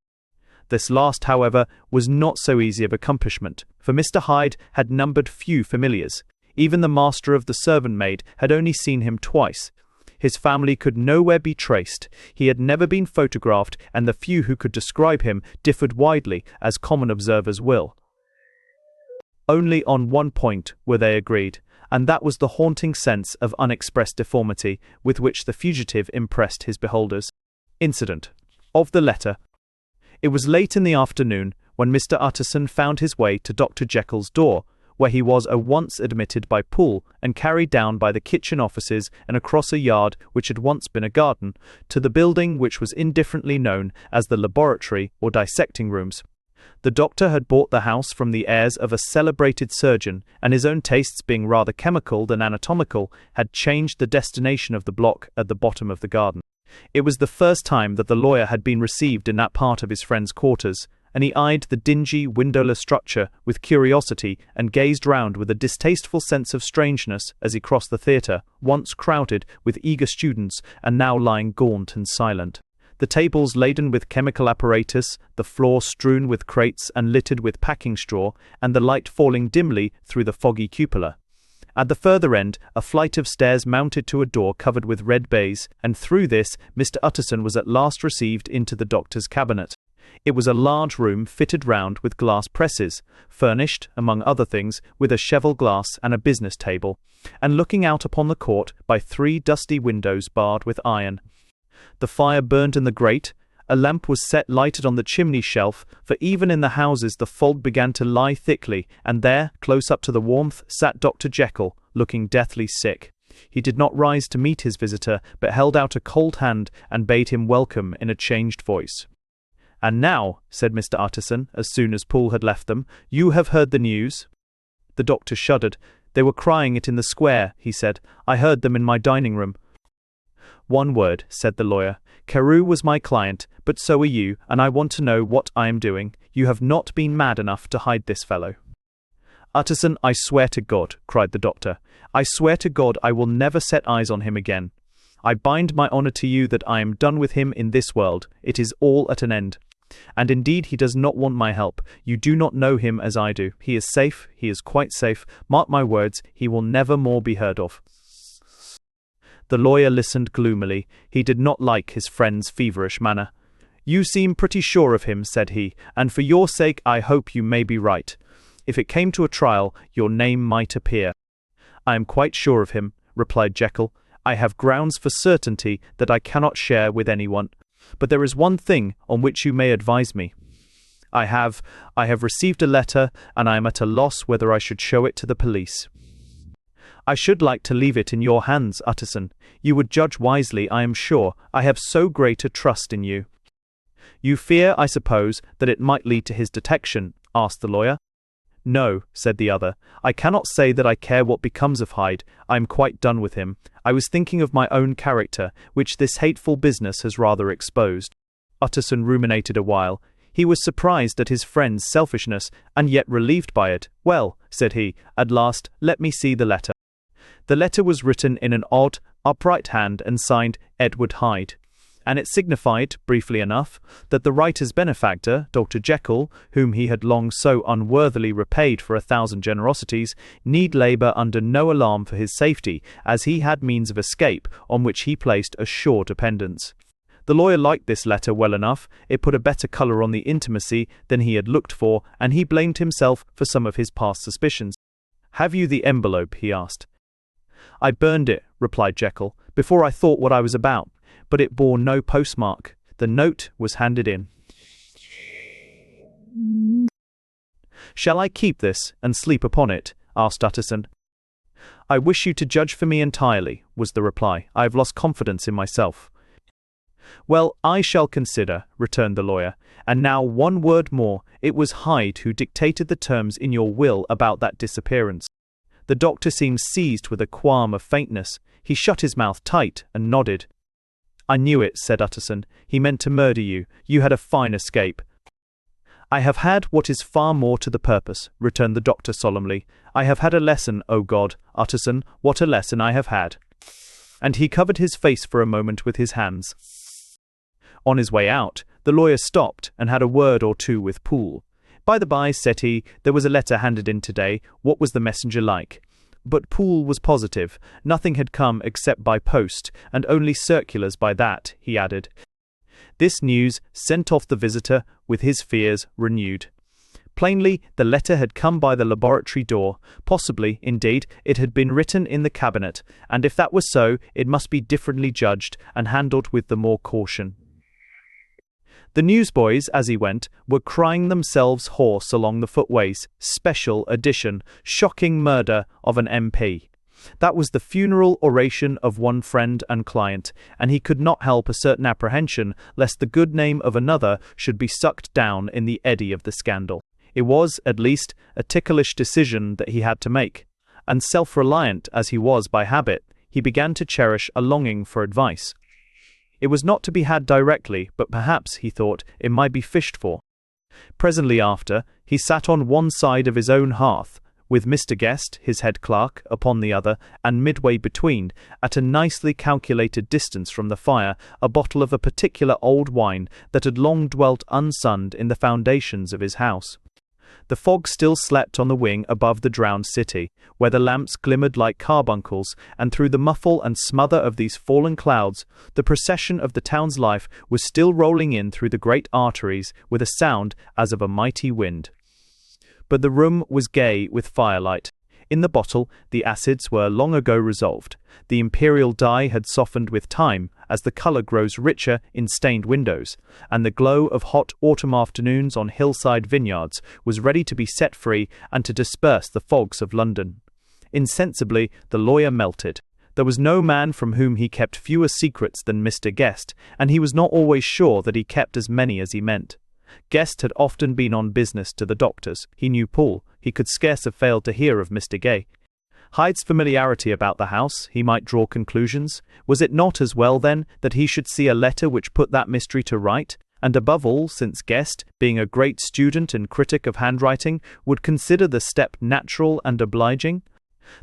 This last, however, was not so easy of accomplishment, for Mr. Hyde had numbered few familiars. Even the master of the servant-maid had only seen him twice. His family could nowhere be traced. He had never been photographed, and the few who could describe him differed widely, as common observers will. Only on one point were they agreed, and that was the haunting sense of unexpressed deformity with which the fugitive impressed his beholders. Incident of the letter. It was late in the afternoon when Mr. Utterson found his way to Dr. Jekyll's door, where he was at once admitted by pull and carried down by the kitchen offices and across a yard which had once been a garden, to the building which was indifferently known as the laboratory or dissecting rooms. The doctor had bought the house from the heirs of a celebrated surgeon, and his own tastes being rather chemical than anatomical, had changed the destination of the block at the bottom of the garden. It was the first time that the lawyer had been received in that part of his friend's quarters, and he eyed the dingy, windowless structure with curiosity and gazed round with a distasteful sense of strangeness as he crossed the theatre, once crowded with eager students and now lying gaunt and silent. The tables laden with chemical apparatus, the floor strewn with crates and littered with packing straw, and the light falling dimly through the foggy cupola. At the further end, a flight of stairs mounted to a door covered with red baize, and through this Mr. Utterson was at last received into the doctor's cabinet. It was a large room fitted round with glass presses, furnished, among other things, with a cheval-glass and a business table, and looking out upon the court by 3 dusty windows barred with iron. The fire burned in the grate, a lamp was set lighted on the chimney shelf, for even in the houses the fog began to lie thickly, and there, close up to the warmth, sat Dr. Jekyll, looking deathly sick. He did not rise to meet his visitor, but held out a cold hand and bade him welcome in a changed voice. "And now," said Mr. Utterson, as soon as Poole had left them, "you have heard the news?" The doctor shuddered. "They were crying it in the square," he said. "I heard them in my dining-room." "One word," said the lawyer. "Carew was my client, but so are you, and I want to know what I am doing. You have not been mad enough to hide this fellow." "Utterson, I swear to God," cried the doctor. "I swear to God I will never set eyes on him again. I bind my honour to you that I am done with him in this world. It is all at an end. And indeed he does not want my help. You do not know him as I do. He is safe, he is quite safe. Mark my words, he will never more be heard of." The lawyer listened gloomily. He did not like his friend's feverish manner. "You seem pretty sure of him," said he, "and for your sake I hope you may be right. If it came to a trial, your name might appear." "I am quite sure of him," replied Jekyll. "I have grounds for certainty that I cannot share with anyone. But there is one thing on which you may advise me. I have received a letter, and I am at a loss whether I should show it to the police." "I should like to leave it in your hands, Utterson. You would judge wisely, I am sure. I have so great a trust in you." "You fear, I suppose, that it might lead to his detection?" asked the lawyer. "No," said the other. "I cannot say that I care what becomes of Hyde. I am quite done with him. I was thinking of my own character, which this hateful business has rather exposed." Utterson ruminated a while. He was surprised at his friend's selfishness, and yet relieved by it. "Well," said he, at last, "let me see the letter." The letter was written in an odd, upright hand and signed Edward Hyde, and it signified, briefly enough, that the writer's benefactor, Dr. Jekyll, whom he had long so unworthily repaid for 1,000 generosities, need labour under no alarm for his safety, as he had means of escape on which he placed a sure dependence. The lawyer liked this letter well enough. It put a better colour on the intimacy than he had looked for, and he blamed himself for some of his past suspicions. "Have you the envelope?" he asked. "I burned it," replied Jekyll, "before I thought what I was about, but it bore no postmark. The note was handed in." "Shall I keep this and sleep upon it?" asked Utterson. "I wish you to judge for me entirely," was the reply. "I have lost confidence in myself." "Well, I shall consider," returned the lawyer. "And now one word more. It was Hyde who dictated the terms in your will about that disappearance." The doctor seemed seized with a qualm of faintness. He shut his mouth tight and nodded. "I knew it," said Utterson. "He meant to murder you. You had a fine escape." "I have had what is far more to the purpose," returned the doctor solemnly. "I have had a lesson, O God, Utterson, what a lesson I have had." And he covered his face for a moment with his hands. On his way out, the lawyer stopped and had a word or two with Poole. "By the by," said he, "there was a letter handed in today. What was the messenger like?" But Poole was positive. Nothing had come except by post, and only circulars by that, he added. This news sent off the visitor with his fears renewed. Plainly, the letter had come by the laboratory door. Possibly, indeed, it had been written in the cabinet, and if that was so, it must be differently judged and handled with the more caution. The newsboys, as he went, were crying themselves hoarse along the footways. Special edition, shocking murder of an MP. That was the funeral oration of one friend and client, and he could not help a certain apprehension lest the good name of another should be sucked down in the eddy of the scandal. It was, at least, a ticklish decision that he had to make, and self-reliant as he was by habit, he began to cherish a longing for advice. It was not to be had directly, but perhaps, he thought, it might be fished for. Presently after, he sat on one side of his own hearth, with Mr. Guest, his head clerk, upon the other, and midway between, at a nicely calculated distance from the fire, a bottle of a particular old wine that had long dwelt unsunned in the foundations of his house. The fog still slept on the wing above the drowned city, where the lamps glimmered like carbuncles, and through the muffle and smother of these fallen clouds, the procession of the town's life was still rolling in through the great arteries with a sound as of a mighty wind. But the room was gay with firelight. In the bottle, the acids were long ago resolved. The imperial dye had softened with time, as the colour grows richer in stained windows, and the glow of hot autumn afternoons on hillside vineyards was ready to be set free and to disperse the fogs of London. Insensibly, the lawyer melted. There was no man from whom he kept fewer secrets than Mr. Guest, and he was not always sure that he kept as many as he meant. Guest had often been on business to the doctors. He knew Poole. He could scarce have failed to hear of Mr. Gay. Hyde's familiarity about the house, he might draw conclusions. Was it not as well, then, that he should see a letter which put that mystery to right? And above all, since Guest, being a great student and critic of handwriting, would consider the step natural and obliging?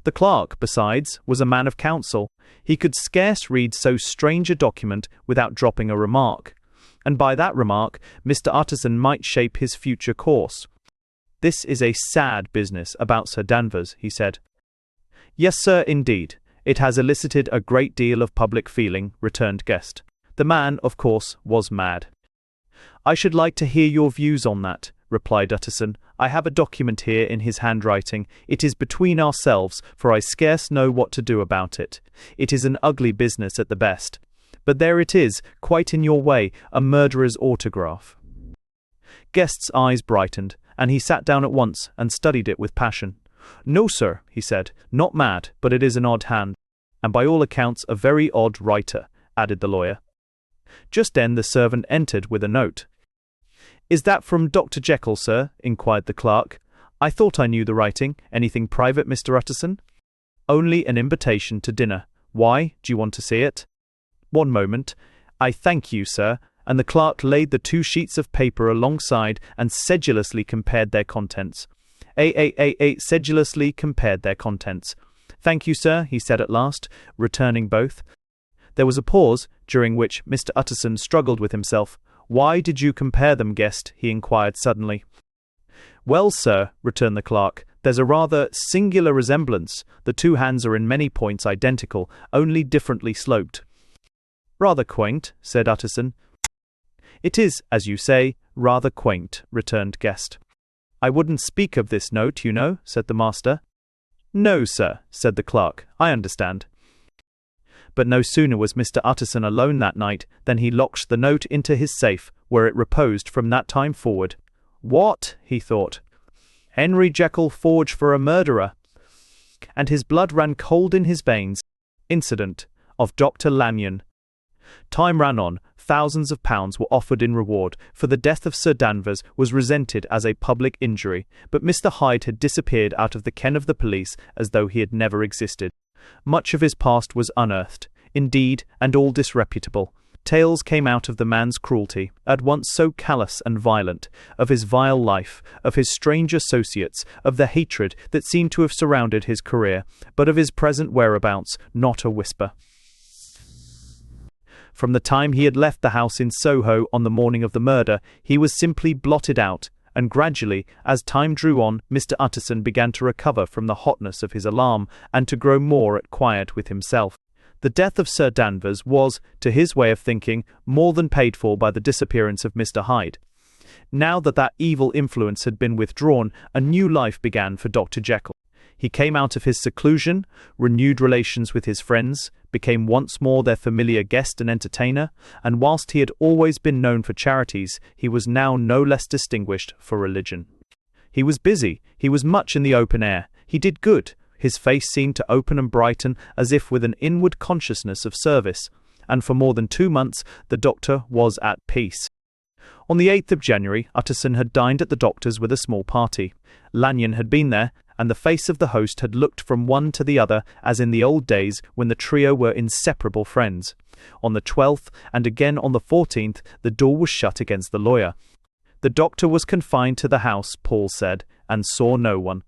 The clerk, besides, was a man of counsel. He could scarce read so strange a document without dropping a remark. And by that remark, Mr. Utterson might shape his future course. "This is a sad business about Sir Danvers," he said. "Yes, sir, indeed. It has elicited a great deal of public feeling," returned Guest. "The man, of course, was mad." "I should like to hear your views on that," replied Utterson. "I have a document here in his handwriting. It is between ourselves, for I scarce know what to do about it. It is an ugly business at the best. But there it is, quite in your way, a murderer's autograph." Guest's eyes brightened, and he sat down at once and studied it with passion. "No, sir," he said, "not mad, but it is an odd hand, and by all accounts a very odd writer," added the lawyer. Just then the servant entered with a note. "Is that from Dr. Jekyll, sir?" inquired the clerk. "I thought I knew the writing. Anything private, Mr. Utterson?" "Only an invitation to dinner. Why? Do you want to see it?" "One moment. I thank you, sir." And the clerk laid the 2 sheets of paper alongside and sedulously compared their contents. Sedulously compared their contents. "Thank you, sir," he said at last, returning both. There was a pause, during which Mr. Utterson struggled with himself. "Why did you compare them, guest?" he inquired suddenly. "Well, sir," returned the clerk, "there's a rather singular resemblance. The 2 hands are in many points identical, only differently sloped." "Rather quaint," said Utterson. "It is, as you say, rather quaint," returned Guest. "I wouldn't speak of this note, you know," said the master. "No, sir," said the clerk, "I understand." But no sooner was Mr. Utterson alone that night than he locked the note into his safe, where it reposed from that time forward. "What?" he thought. "Henry Jekyll forged for a murderer!" And his blood ran cold in his veins. Incident of Dr. Lanyon. Time ran on. Thousands of pounds were offered in reward, for the death of Sir Danvers was resented as a public injury, but Mr. Hyde had disappeared out of the ken of the police as though he had never existed. Much of his past was unearthed, indeed, and all disreputable. Tales came out of the man's cruelty, at once so callous and violent, of his vile life, of his strange associates, of the hatred that seemed to have surrounded his career, but of his present whereabouts not a whisper. From the time he had left the house in Soho on the morning of the murder, he was simply blotted out, and gradually, as time drew on, Mr. Utterson began to recover from the hotness of his alarm, and to grow more at quiet with himself. The death of Sir Danvers was, to his way of thinking, more than paid for by the disappearance of Mr. Hyde. Now that that evil influence had been withdrawn, a new life began for Dr. Jekyll. He came out of his seclusion, renewed relations with his friends, became once more their familiar guest and entertainer, and whilst he had always been known for charities, he was now no less distinguished for religion. He was busy, he was much in the open air, he did good, his face seemed to open and brighten as if with an inward consciousness of service, and for more than 2 months the doctor was at peace. On the 8th of January, Utterson had dined at the doctor's with a small party. Lanyon had been there, and the face of the host had looked from one to the other as in the old days when the trio were inseparable friends. On the 12th, and again on the 14th, the door was shut against the lawyer. The doctor was confined to the house, Paul said, and saw no one.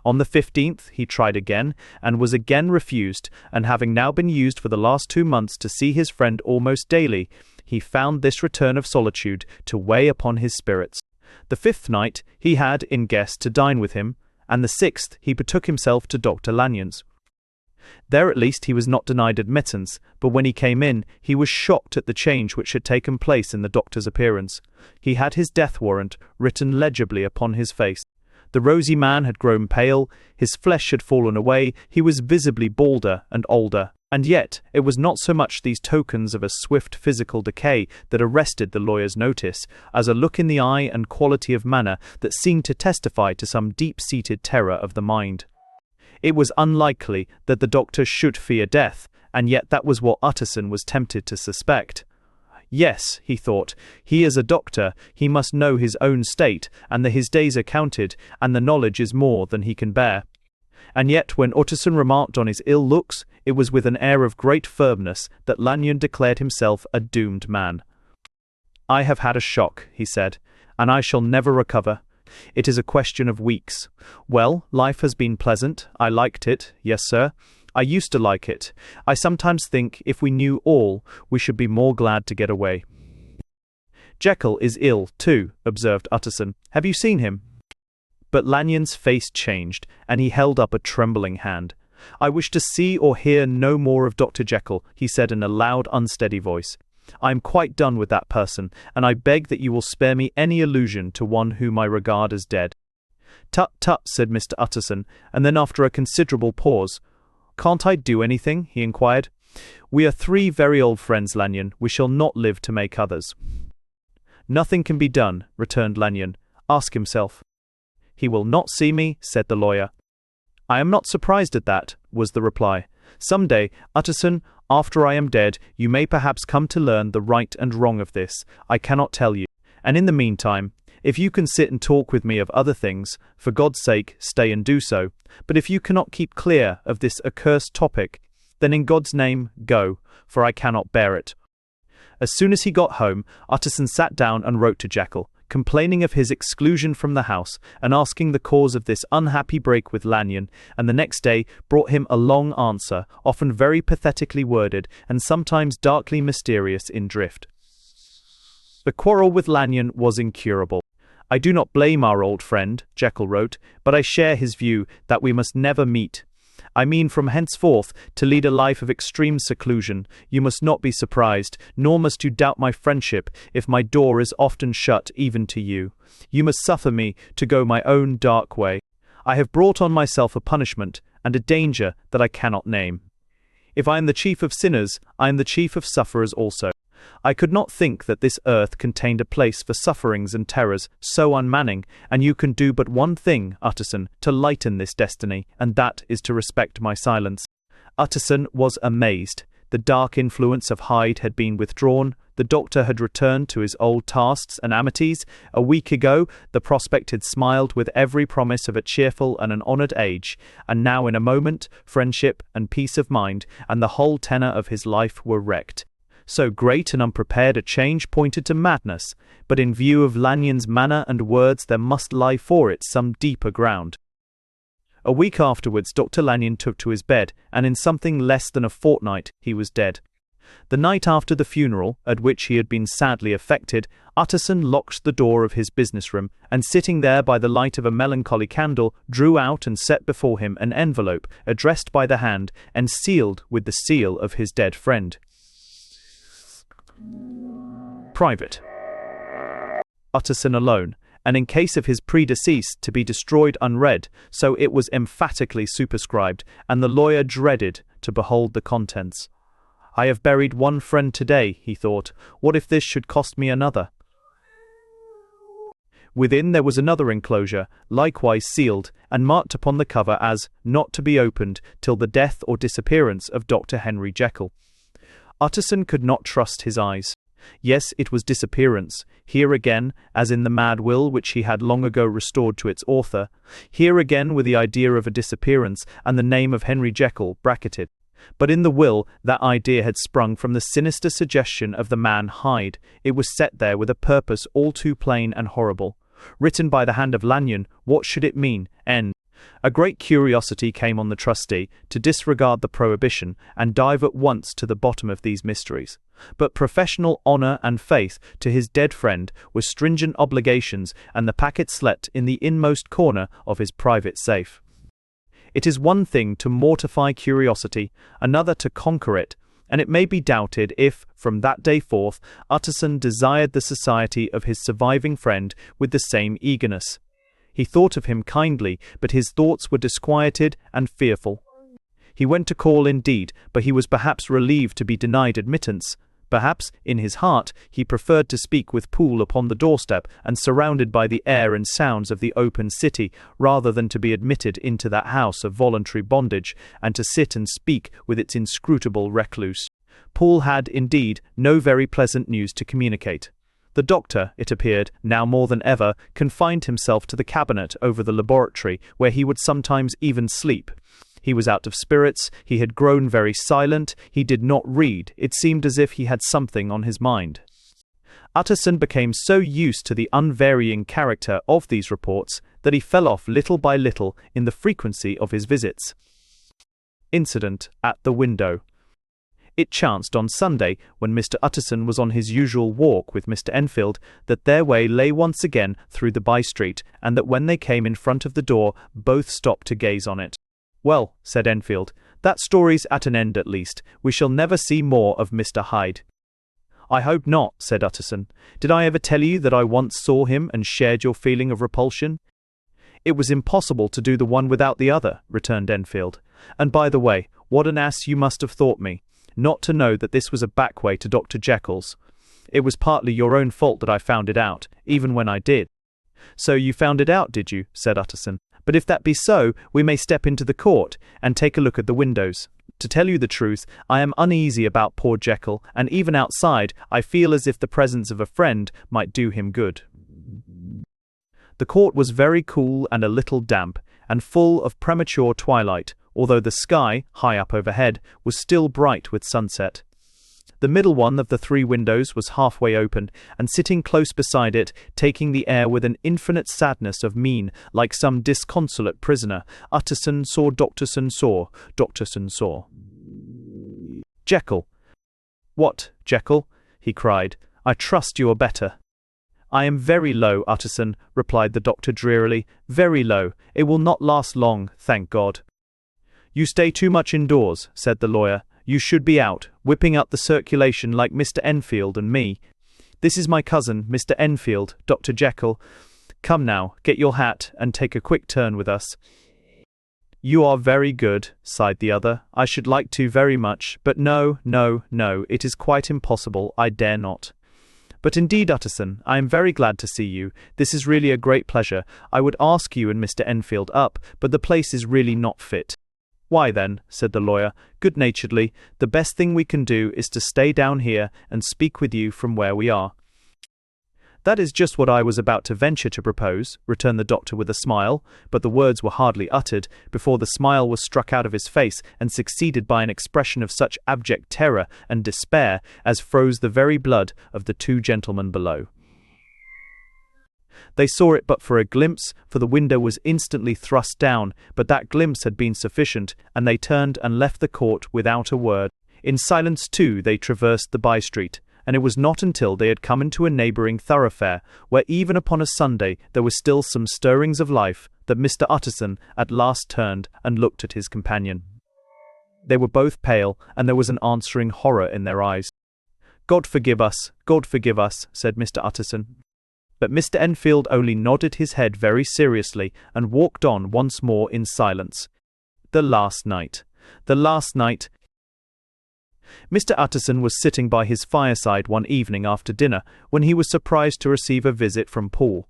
On the 15th, he tried again, and was again refused, and having now been used for the last 2 months to see his friend almost daily, he found this return of solitude to weigh upon his spirits. The 5th night he had in guest to dine with him, and the 6th he betook himself to Dr. Lanyon's. There at least he was not denied admittance, but when he came in, he was shocked at the change which had taken place in the doctor's appearance. He had his death warrant written legibly upon his face. The rosy man had grown pale, his flesh had fallen away, he was visibly balder and older, and yet it was not so much these tokens of a swift physical decay that arrested the lawyer's notice, as a look in the eye and quality of manner that seemed to testify to some deep-seated terror of the mind. It was unlikely that the doctor should fear death, and yet that was what Utterson was tempted to suspect. Yes, he thought, he is a doctor, he must know his own state, and that his days are counted, and the knowledge is more than he can bear. And yet when Utterson remarked on his ill looks, it was with an air of great firmness that Lanyon declared himself a doomed man. "I have had a shock," he said, "and I shall never recover. It is a question of weeks. Well, life has been pleasant. I liked it. Yes, sir. I used to like it. I sometimes think if we knew all, we should be more glad to get away." "Jekyll is ill, too," observed Utterson. "Have you seen him?" But Lanyon's face changed, and he held up a trembling hand. "I wish to see or hear no more of Dr. Jekyll," he said in a loud, unsteady voice. "I am quite done with that person, and I beg that you will spare me any allusion to one whom I regard as dead." "Tut, tut," said Mr. Utterson, and then after a considerable pause, "Can't I do anything?" he inquired. "We are 3 very old friends, Lanyon. We shall not live to make others." "Nothing can be done," returned Lanyon. "Ask himself." "He will not see me," said the lawyer. "I am not surprised at that," was the reply. "Some day, Utterson, after I am dead, you may perhaps come to learn the right and wrong of this. I cannot tell you. And in the meantime, If you can sit and talk with me of other things, for God's sake, stay and do so. But if you cannot keep clear of this accursed topic, then in God's name, go, for I cannot bear it." As soon as he got home, Utterson sat down and wrote to Jekyll, complaining of his exclusion from the house and asking the cause of this unhappy break with Lanyon, and the next day brought him a long answer, often very pathetically worded and sometimes darkly mysterious in drift. The quarrel with Lanyon was incurable. "I do not blame our old friend," Jekyll wrote, "but I share his view that we must never meet. I mean from henceforth to lead a life of extreme seclusion. You must not be surprised, nor must you doubt my friendship, if my door is often shut even to you. You must suffer me to go my own dark way. I have brought on myself a punishment and a danger that I cannot name. If I am the chief of sinners, I am the chief of sufferers also. I could not think that this earth contained a place for sufferings and terrors so unmanning, and you can do but one thing, Utterson, to lighten this destiny, and that is to respect my silence." Utterson was amazed. The dark influence of Hyde had been withdrawn. The doctor had returned to his old tasks and amities. A week ago, the prospect had smiled with every promise of a cheerful and an honoured age, and now in a moment, friendship and peace of mind, and the whole tenor of his life were wrecked. So great and unprepared a change pointed to madness, but in view of Lanyon's manner and words there must lie for it some deeper ground. A week afterwards Dr. Lanyon took to his bed, and in something less than a fortnight he was dead. The night after the funeral, at which he had been sadly affected, Utterson locked the door of his business room, and sitting there by the light of a melancholy candle, drew out and set before him an envelope, addressed by the hand, and sealed with the seal of his dead friend. Private. Utterson alone, and in case of his predeceased to be destroyed unread, so it was emphatically superscribed, and the lawyer dreaded to behold the contents. "I have buried one friend today," he thought. "What if this should cost me another?" Within there was another enclosure, likewise sealed, and marked upon the cover as "not to be opened till the death or disappearance of Dr. Henry Jekyll." Utterson could not trust his eyes. Yes, it was disappearance. Here again, as in the mad will which he had long ago restored to its author, here again were the idea of a disappearance and the name of Henry Jekyll bracketed. But in the will, that idea had sprung from the sinister suggestion of the man Hyde. It was set there with a purpose all too plain and horrible. Written by the hand of Lanyon, what should it mean? N. A great curiosity came on the trustee to disregard the prohibition and dive at once to the bottom of these mysteries. But professional honour and faith to his dead friend were stringent obligations, and the packet slept in the inmost corner of his private safe. It is one thing to mortify curiosity, another to conquer it, and it may be doubted if, from that day forth, Utterson desired the society of his surviving friend with the same eagerness. He thought of him kindly, but his thoughts were disquieted and fearful. He went to call indeed, but he was perhaps relieved to be denied admittance. Perhaps, in his heart, he preferred to speak with Poole upon the doorstep and surrounded by the air and sounds of the open city, rather than to be admitted into that house of voluntary bondage, and to sit and speak with its inscrutable recluse. Poole had, indeed, no very pleasant news to communicate. The doctor, it appeared, now more than ever, confined himself to the cabinet over the laboratory, where he would sometimes even sleep. He was out of spirits, he had grown very silent, he did not read, it seemed as if he had something on his mind. Utterson became so used to the unvarying character of these reports that he fell off little by little in the frequency of his visits. Incident at the window. It chanced on Sunday, when Mr. Utterson was on his usual walk with Mr. Enfield, that their way lay once again through the by-street, and that when they came in front of the door, both stopped to gaze on it. "Well," said Enfield, "that story's at an end at least. We shall never see more of Mr. Hyde." "I hope not," said Utterson. "Did I ever tell you that I once saw him and shared your feeling of repulsion?" "It was impossible to do the one without the other," returned Enfield. "And by the way, what an ass you must have thought me, not to know that this was a back way to Dr. Jekyll's. It was partly your own fault that I found it out, even when I did." "So you found it out, did you?" said Utterson. "But if that be so, we may step into the court, and take a look at the windows. To tell you the truth, I am uneasy about poor Jekyll, and even outside, I feel as if the presence of a friend might do him good." The court was very cool and a little damp, and full of premature twilight, although the sky, high up overhead, was still bright with sunset. The middle one of the 3 windows was halfway open, and sitting close beside it, taking the air with an infinite sadness of mien, like some disconsolate prisoner, Utterson saw Doctorson saw, Doctorson saw. "Jekyll." "What, Jekyll?" he cried. "I trust you are better." "I am very low, Utterson," replied the doctor drearily. "Very low. It will not last long, thank God." "You stay too much indoors," said the lawyer. "You should be out, whipping up the circulation like Mr. Enfield and me. This is my cousin, Mr. Enfield, Dr. Jekyll. Come now, get your hat, and take a quick turn with us." "You are very good," sighed the other. "I should like to very much, but no, it is quite impossible. I dare not." "But indeed, Utterson, I am very glad to see you. This is really a great pleasure. I would ask you and Mr. Enfield up, but the place is really not fit." "Why then," said the lawyer, good-naturedly, "the best thing we can do is to stay down here and speak with you from where we are." "That is just what I was about to venture to propose," returned the doctor with a smile, but the words were hardly uttered before the smile was struck out of his face and succeeded by an expression of such abject terror and despair as froze the very blood of the 2 gentlemen below. They saw it but for a glimpse, for the window was instantly thrust down, but that glimpse had been sufficient, and they turned and left the court without a word. In silence too they traversed the by-street, and it was not until they had come into a neighbouring thoroughfare, where even upon a Sunday there were still some stirrings of life, that Mr. Utterson at last turned and looked at his companion. They were both pale, and there was an answering horror in their eyes. God forgive us," said Mr. Utterson. But Mr. Enfield only nodded his head very seriously and walked on once more in silence. The last night. Mr. Utterson was sitting by his fireside one evening after dinner when he was surprised to receive a visit from Poole.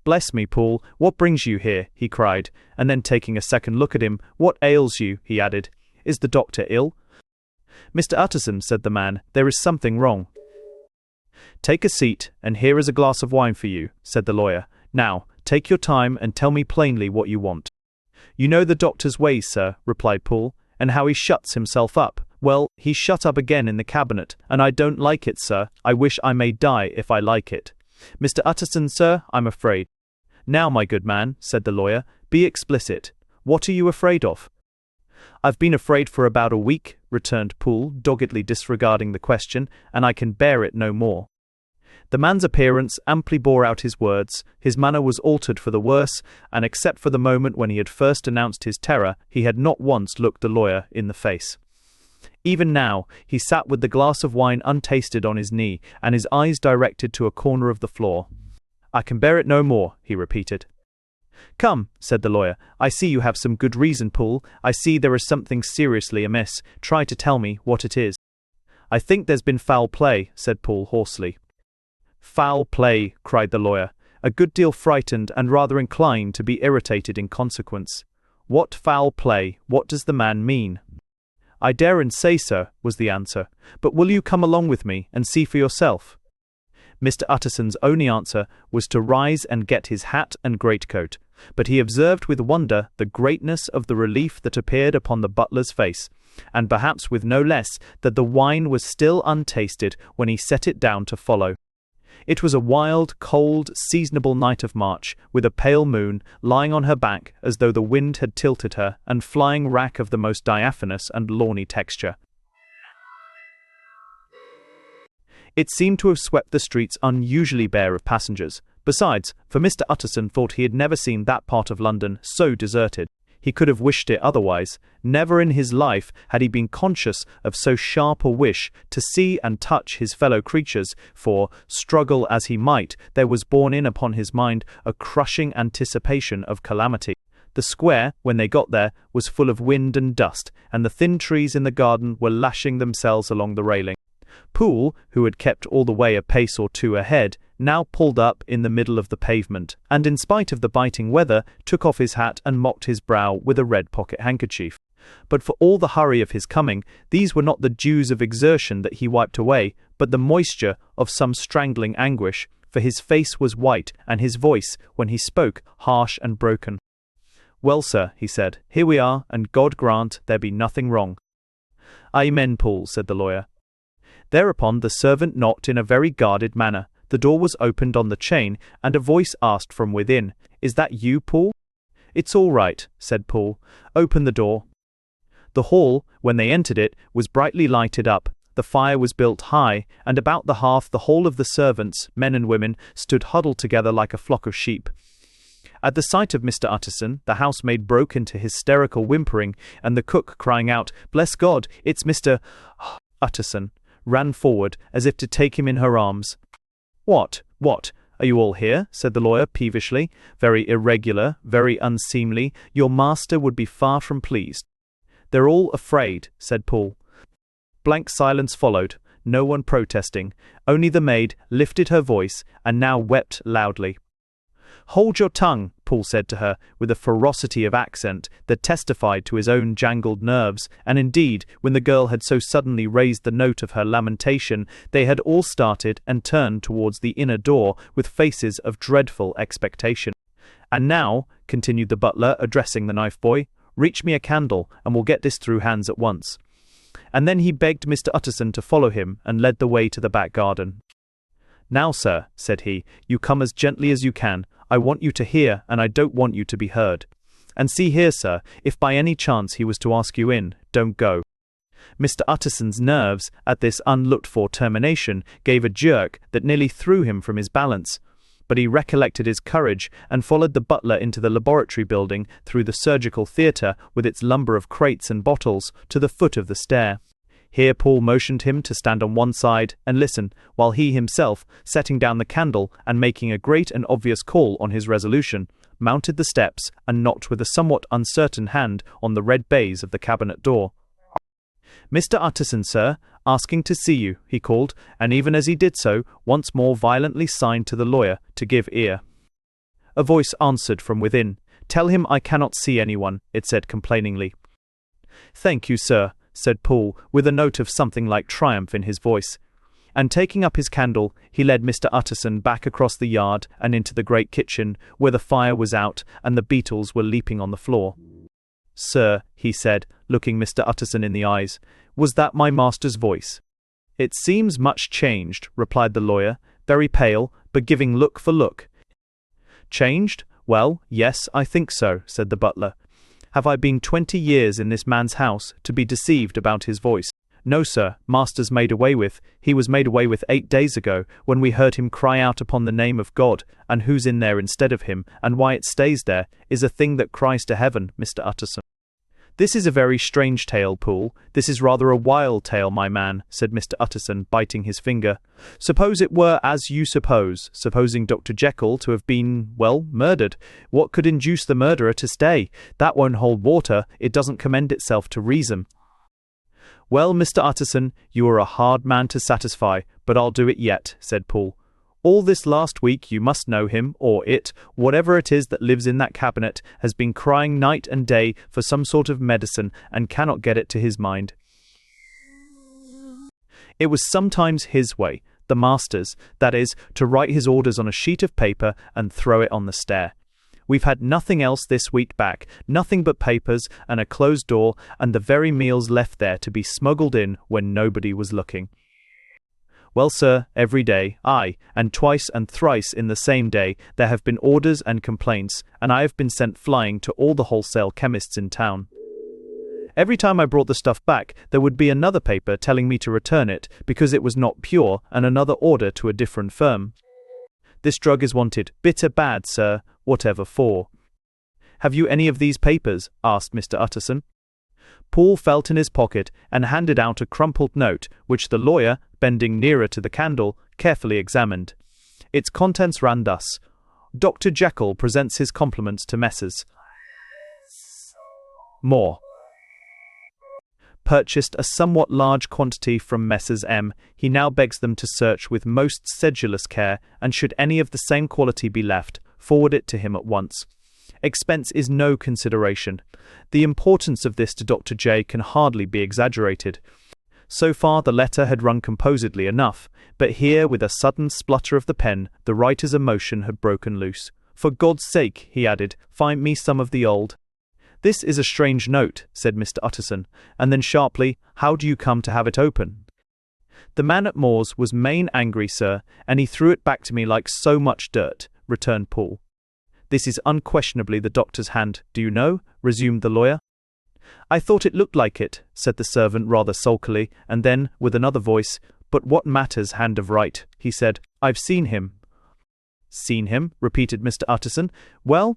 "Bless me, Poole, what brings you here?" he cried, and then taking a second look at him, "What ails you?" he added. "Is the doctor ill?" "Mr. Utterson," said the man, "there is something wrong." "Take a seat, and here is a glass of wine for you," said the lawyer. "Now, take your time and tell me plainly what you want." "You know the doctor's ways, sir," replied Poole, "and how he shuts himself up. Well, he's shut up again in the cabinet, and I don't like it, sir. I wish I may die if I like it. Mr. Utterson, sir, I'm afraid." "Now, my good man," said the lawyer, "be explicit. What are you afraid of?" "I've been afraid for about a week," returned Poole, doggedly disregarding the question, "and I can bear it no more." The man's appearance amply bore out his words. His manner was altered for the worse, and except for the moment when he had first announced his terror, he had not once looked the lawyer in the face. Even now, he sat with the glass of wine untasted on his knee, and his eyes directed to a corner of the floor. "I can bear it no more," he repeated. "Come," said the lawyer, "I see you have some good reason, Poole. I see there is something seriously amiss. Try to tell me what it is." "I think there's been foul play," said Poole hoarsely. "Foul play," cried the lawyer, a good deal frightened and rather inclined to be irritated in consequence. "What foul play? What does the man mean?" "I daren't say, sir," was the answer, "but will you come along with me and see for yourself?" Mr. Utterson's only answer was to rise and get his hat and greatcoat, but he observed with wonder the greatness of the relief that appeared upon the butler's face, and perhaps with no less that the wine was still untasted when he set it down to follow. It was a wild, cold, seasonable night of March, with a pale moon lying on her back as though the wind had tilted her, and flying rack of the most diaphanous and lawny texture. It seemed to have swept the streets unusually bare of passengers. Besides, for Mr. Utterson thought he had never seen that part of London so deserted. He could have wished it otherwise. Never in his life had he been conscious of so sharp a wish to see and touch his fellow creatures, for, struggle as he might, there was borne in upon his mind a crushing anticipation of calamity. The square, when they got there, was full of wind and dust, and the thin trees in the garden were lashing themselves along the railing. Poole, who had kept all the way a pace or two ahead, now pulled up in the middle of the pavement, and in spite of the biting weather, took off his hat and mopped his brow with a red pocket-handkerchief. But for all the hurry of his coming, these were not the dews of exertion that he wiped away, but the moisture of some strangling anguish, for his face was white and his voice, when he spoke, harsh and broken. "Well, sir," he said, "here we are, and God grant there be nothing wrong." "Amen, Poole," said the lawyer. Thereupon the servant knocked in a very guarded manner. The door was opened on the chain, and a voice asked from within, "Is that you, Poole?" "It's all right," said Poole. "Open the door." The hall, when they entered it, was brightly lighted up. The fire was built high, and about the hearth the whole of the servants, men and women, stood huddled together like a flock of sheep. At the sight of Mr. Utterson, the housemaid broke into hysterical whimpering, and the cook, crying out, "Bless God, it's Mr. Utterson," ran forward, as if to take him in her arms. What, are you all here?" said the lawyer peevishly. "Very irregular, very unseemly. Your master would be far from pleased." "They're all afraid," said Poole. Blank silence followed, no one protesting. Only the maid lifted her voice, and now wept loudly. "Hold your tongue," Poole said to her, with a ferocity of accent that testified to his own jangled nerves, and indeed, when the girl had so suddenly raised the note of her lamentation, they had all started and turned towards the inner door with faces of dreadful expectation. "And now," continued the butler, addressing the knife boy, "reach me a candle, and we'll get this through hands at once." And then he begged Mr. Utterson to follow him, and led the way to the back garden. "Now, sir," said he, "you come as gently as you can. I want you to hear, and I don't want you to be heard. And see here, sir, if by any chance he was to ask you in, don't go." Mr. Utterson's nerves, at this unlooked-for termination, gave a jerk that nearly threw him from his balance. But he recollected his courage, and followed the butler into the laboratory building, through the surgical theatre, with its lumber of crates and bottles, to the foot of the stair. Here Poole motioned him to stand on one side and listen, while he himself, setting down the candle and making a great and obvious call on his resolution, mounted the steps and knocked with a somewhat uncertain hand on the red baize of the cabinet door. "Mr. Utterson, sir, asking to see you," he called, and even as he did so, once more violently signed to the lawyer to give ear. A voice answered from within. "Tell him I cannot see anyone," it said complainingly. "Thank you, sir," said Poole, with a note of something like triumph in his voice. And taking up his candle, he led Mr. Utterson back across the yard and into the great kitchen, where the fire was out and the beetles were leaping on the floor. "Sir," he said, looking Mr. Utterson in the eyes, "was that my master's voice?" "It seems much changed," replied the lawyer, very pale, but giving look for look. "Changed? Well, yes, I think so," said the butler. "Have I been 20 years in this man's house to be deceived about his voice? No, sir, master's made away with. He was made away with 8 days ago, when we heard him cry out upon the name of God, and who's in there instead of him, and why it stays there, is a thing that cries to heaven, Mr. Utterson." "This is a very strange tale, Poole. This is rather a wild tale, my man," said Mr. Utterson, biting his finger. "Suppose it were as you suppose, supposing Dr. Jekyll to have been, well, murdered. What could induce the murderer to stay? That won't hold water. It doesn't commend itself to reason." "Well, Mr. Utterson, you are a hard man to satisfy, but I'll do it yet," said Poole. "All this last week you must know him, or it, whatever it is that lives in that cabinet, has been crying night and day for some sort of medicine, and cannot get it to his mind. It was sometimes his way, the master's, that is, to write his orders on a sheet of paper and throw it on the stair. We've had nothing else this week back, nothing but papers and a closed door, and the very meals left there to be smuggled in when nobody was looking. Well, sir, every day, aye, and twice and thrice in the same day, there have been orders and complaints, and I have been sent flying to all the wholesale chemists in town. Every time I brought the stuff back, there would be another paper telling me to return it, because it was not pure, and another order to a different firm. This drug is wanted, bitter bad, sir, whatever for." "Have you any of these papers?" asked Mr. Utterson. Poole felt in his pocket and handed out a crumpled note, which the lawyer, bending nearer to the candle, carefully examined. Its contents ran thus: "Dr. Jekyll presents his compliments to Messrs. More. Purchased a somewhat large quantity from Messrs. M. He now begs them to search with most sedulous care, and should any of the same quality be left, forward it to him at once. Expense is no consideration. The importance of this to Dr. J can hardly be exaggerated. So far the letter had run composedly enough, but here, with a sudden splutter of the pen, the writer's emotion had broken loose. "For God's sake," he added, "find me some of the old—" "This is a strange note," said Mr. Utterson, and then sharply, "How do you come to have it open?" "The man at Moore's was main angry, sir, and he threw it back to me like so much dirt," returned Poole. "This is unquestionably the doctor's hand, do you know?" resumed the lawyer. "I thought it looked like it," said the servant rather sulkily, and then, with another voice, "But what matters hand of right?" he said. "I've seen him." "Seen him?" repeated Mr. Utterson. "Well,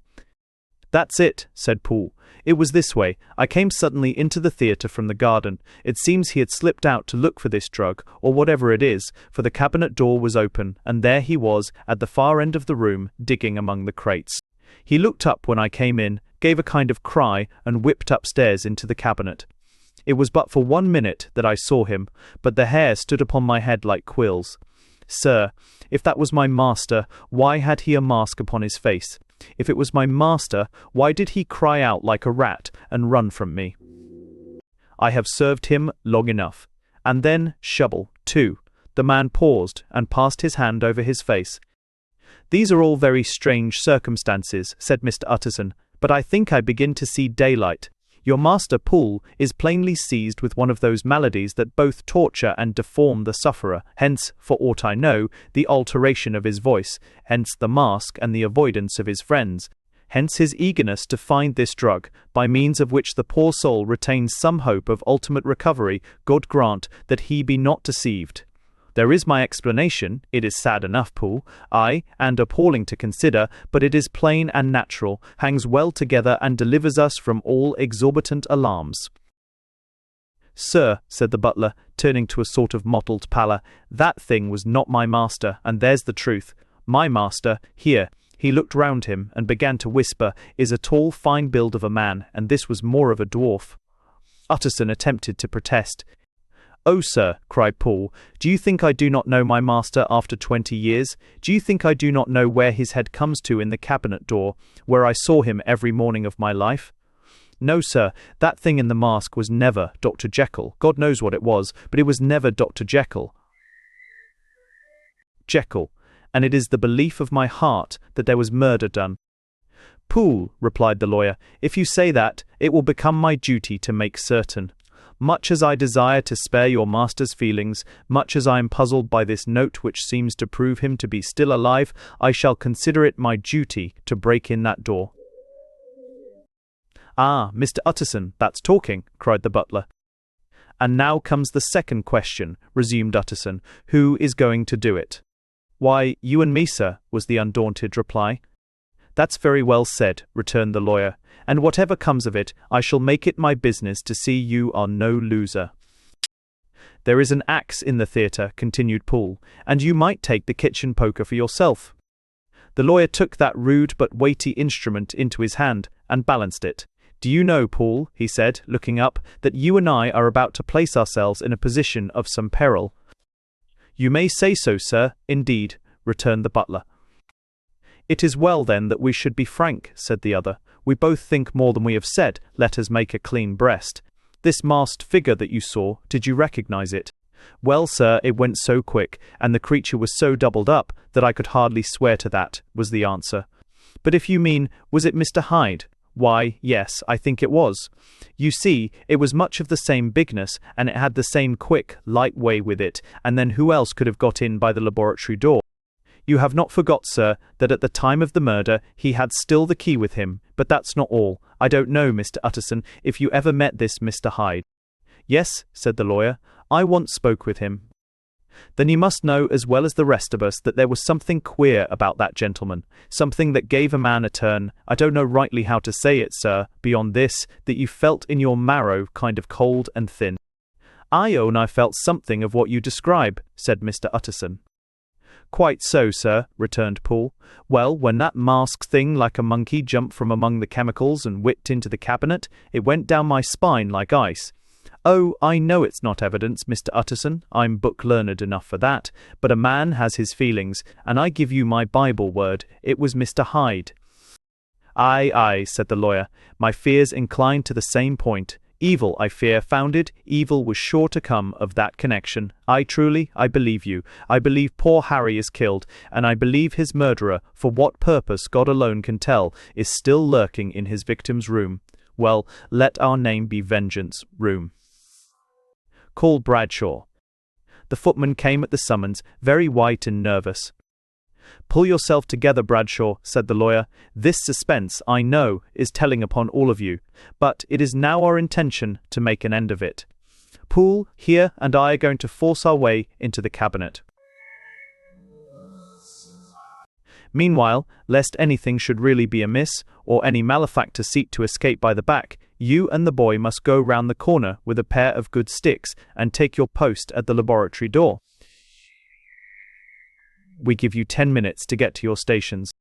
that's it," said Poole. "It was this way. I came suddenly into the theatre from the garden. It seems he had slipped out to look for this drug, or whatever it is, for the cabinet door was open, and there he was, at the far end of the room, digging among the crates. He looked up when I came in, gave a kind of cry, and whipped upstairs into the cabinet. It was but for 1 minute that I saw him, but the hair stood upon my head like quills. Sir, if that was my master, why had he a mask upon his face? If it was my master, why did he cry out like a rat and run from me? I have served him long enough. And then Shubble, too." The man paused and passed his hand over his face. "These are all very strange circumstances," said Mr. Utterson, "but I think I begin to see daylight. Your master Poole is plainly seized with one of those maladies that both torture and deform the sufferer, hence, for aught I know, the alteration of his voice, hence the mask and the avoidance of his friends, hence his eagerness to find this drug, by means of which the poor soul retains some hope of ultimate recovery. God grant that he be not deceived. There is my explanation. It is sad enough, Poole, ay, and appalling to consider, but it is plain and natural, hangs well together, and delivers us from all exorbitant alarms." "Sir," said the butler, turning to a sort of mottled pallor, "that thing was not my master, and there's the truth. My master, here," he looked round him and began to whisper, "is a tall, fine build of a man, and this was more of a dwarf." Utterson attempted to protest. "Oh, sir," cried Poole, "do you think I do not know my master after 20 years? Do you think I do not know where his head comes to in the cabinet door, where I saw him every morning of my life? No, sir, that thing in the mask was never Dr. Jekyll. God knows what it was, but it was never Dr. Jekyll. And it is the belief of my heart that there was murder done." "Poole," replied the lawyer, "if you say that, it will become my duty to make certain. Much as I desire to spare your master's feelings, much as I am puzzled by this note which seems to prove him to be still alive, I shall consider it my duty to break in that door." "Ah, Mr. Utterson, that's talking," cried the butler. "And now comes the second question," resumed Utterson. "Who is going to do it?" "Why, you and me, sir," was the undaunted reply. "That's very well said," returned the lawyer, "and whatever comes of it, I shall make it my business to see you are no loser." "There is an axe in the theatre," continued Poole, "and you might take the kitchen poker for yourself." The lawyer took that rude but weighty instrument into his hand, and balanced it. "Do you know, Poole," he said, looking up, "that you and I are about to place ourselves in a position of some peril?" "You may say so, sir, indeed," returned the butler. "It is well, then, that we should be frank," said the other. "We both think more than we have said. Let us make a clean breast. This masked figure that you saw, did you recognize it?" "Well, sir, it went so quick, and the creature was so doubled up, that I could hardly swear to that," was the answer. "But if you mean, was it Mr. Hyde? Why, yes, I think it was. You see, it was much of the same bigness, and it had the same quick, light way with it, and then who else could have got in by the laboratory door? You have not forgot, sir, that at the time of the murder he had still the key with him, but that's not all. I don't know, Mr. Utterson, if you ever met this Mr. Hyde." "Yes," said the lawyer, "I once spoke with him." "Then you must know as well as the rest of us that there was something queer about that gentleman, something that gave a man a turn, I don't know rightly how to say it, sir, beyond this, that you felt in your marrow kind of cold and thin." "I own I felt something of what you describe," said Mr. Utterson. "Quite so, sir," returned Poole. "Well, when that masked thing like a monkey jumped from among the chemicals and whipped into the cabinet, it went down my spine like ice. Oh, I know it's not evidence, Mr. Utterson, I'm book-learned enough for that, but a man has his feelings, and I give you my Bible word, it was Mr. Hyde." "Aye, aye," said the lawyer, "my fears incline to the same point. Evil, I fear, founded, evil was sure to come of that connection. I believe you. I believe poor Harry is killed, and I believe his murderer, for what purpose God alone can tell, is still lurking in his victim's room. Well, let our name be Vengeance Room. Call Bradshaw. The footman came at the summons, very white and nervous. Pull yourself together, Bradshaw, said the lawyer. This suspense, I know, is telling upon all of you, but it is now our intention to make an end of it. Poole, here, and I are going to force our way into the cabinet. Meanwhile, lest anything should really be amiss, or any malefactor seek to escape by the back, you and the boy must go round the corner with a pair of good sticks and take your post at the laboratory door. We give you 10 minutes to get to your stations.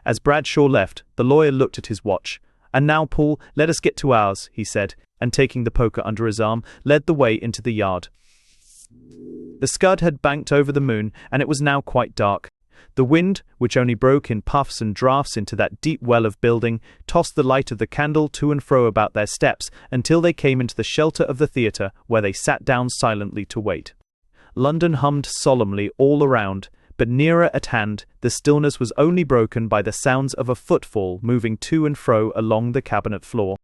As Bradshaw left, the lawyer looked at his watch. And now, Poole, let us get to ours, he said, and taking the poker under his arm, led the way into the yard. The scud had banked over the moon, and it was now quite dark. The wind, which only broke in puffs and draughts into that deep well of building, tossed the light of the candle to and fro about their steps until they came into the shelter of the theatre, where they sat down silently to wait. London hummed solemnly all around, but nearer at hand the stillness was only broken by the sounds of a footfall moving to and fro along the cabinet floor.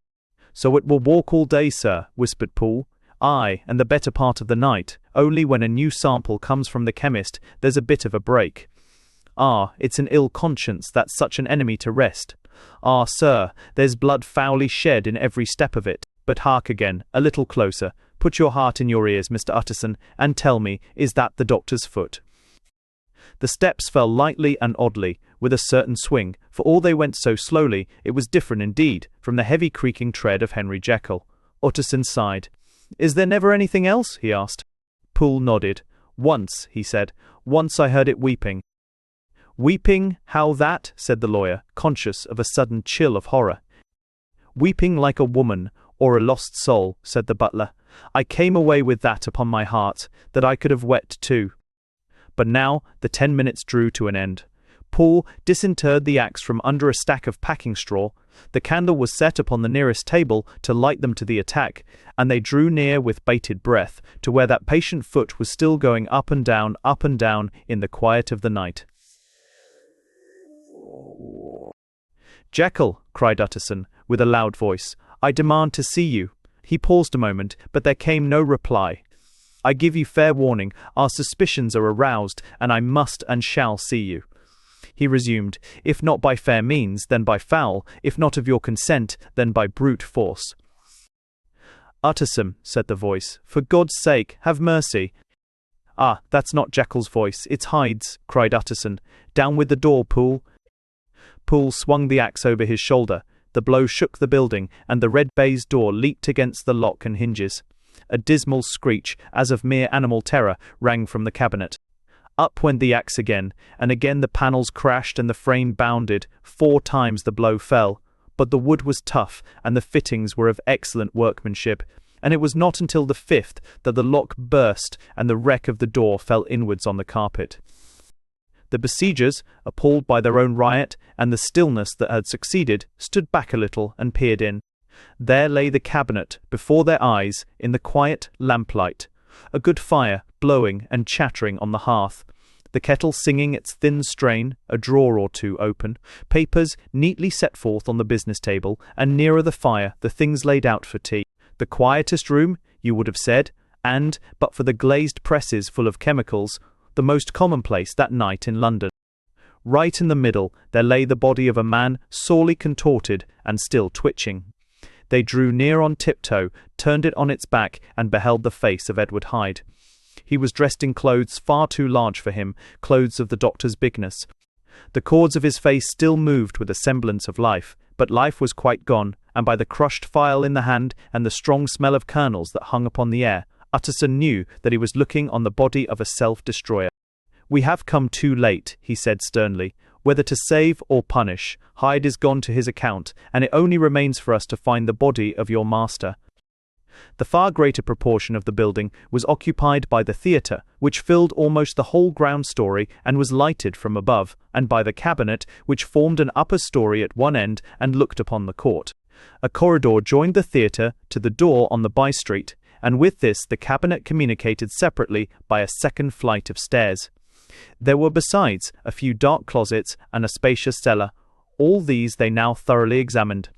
"So it will walk all day, sir," whispered Poole. "Aye, and the better part of the night. Only when a new sample comes from the chemist, there's a bit of a break. Ah, it's an ill conscience that's such an enemy to rest. Ah, sir, there's blood foully shed in every step of it. But hark again, a little closer. Put your heart in your ears, Mr. Utterson, and tell me, is that the doctor's foot?" The steps fell lightly and oddly, with a certain swing. For all they went so slowly, it was different indeed from the heavy creaking tread of Henry Jekyll. Utterson sighed. "Is there never anything else?" he asked. Poole nodded. "Once," he said. "Once I heard it weeping." "Weeping? How that?" said the lawyer, conscious of a sudden chill of horror. "Weeping like a woman, or a lost soul," said the butler. "I came away with that upon my heart, that I could have wept too." But now the 10 minutes drew to an end. Poole disinterred the axe from under a stack of packing straw. The candle was set upon the nearest table to light them to the attack, and they drew near with bated breath to where that patient foot was still going up and down in the quiet of the night. "Jekyll," cried Utterson, with a loud voice, "I demand to see you." He paused a moment, but there came no reply. "I give you fair warning, our suspicions are aroused, and I must and shall see you." He resumed, "If not by fair means, then by foul, if not of your consent, then by brute force." "Utterson," said the voice, "for God's sake, have mercy." "Ah, that's not Jekyll's voice, it's Hyde's," cried Utterson. "Down with the door, Poole." Poole swung the axe over his shoulder. The blow shook the building, and the red baize door leaped against the lock and hinges. A dismal screech, as of mere animal terror, rang from the cabinet. Up went the axe again, and again the panels crashed and the frame bounded. 4 times the blow fell. But the wood was tough, and the fittings were of excellent workmanship, and it was not until the 5th that the lock burst and the wreck of the door fell inwards on the carpet. The besiegers, appalled by their own riot and the stillness that had succeeded, stood back a little and peered in. There lay the cabinet before their eyes in the quiet lamplight, a good fire blowing and chattering on the hearth, the kettle singing its thin strain, a drawer or two open, papers neatly set forth on the business table, and nearer the fire the things laid out for tea. The quietest room, you would have said, and, but for the glazed presses full of chemicals, the most commonplace that night in London. Right in the middle there lay the body of a man sorely contorted and still twitching. They drew near on tiptoe, turned it on its back, and beheld the face of Edward Hyde. He was dressed in clothes far too large for him, clothes of the doctor's bigness. The cords of his face still moved with a semblance of life, but life was quite gone, and by the crushed phial in the hand and the strong smell of kernels that hung upon the air, Utterson knew that he was looking on the body of a self-destroyer. "We have come too late," he said sternly. "Whether to save or punish, Hyde is gone to his account, and it only remains for us to find the body of your master." The far greater proportion of the building was occupied by the theatre, which filled almost the whole ground story and was lighted from above, and by the cabinet, which formed an upper story at one end and looked upon the court. A corridor joined the theatre to the door on the by-street, and with this the cabinet communicated separately by a second flight of stairs. There were besides a few dark closets and a spacious cellar. All these they now thoroughly examined.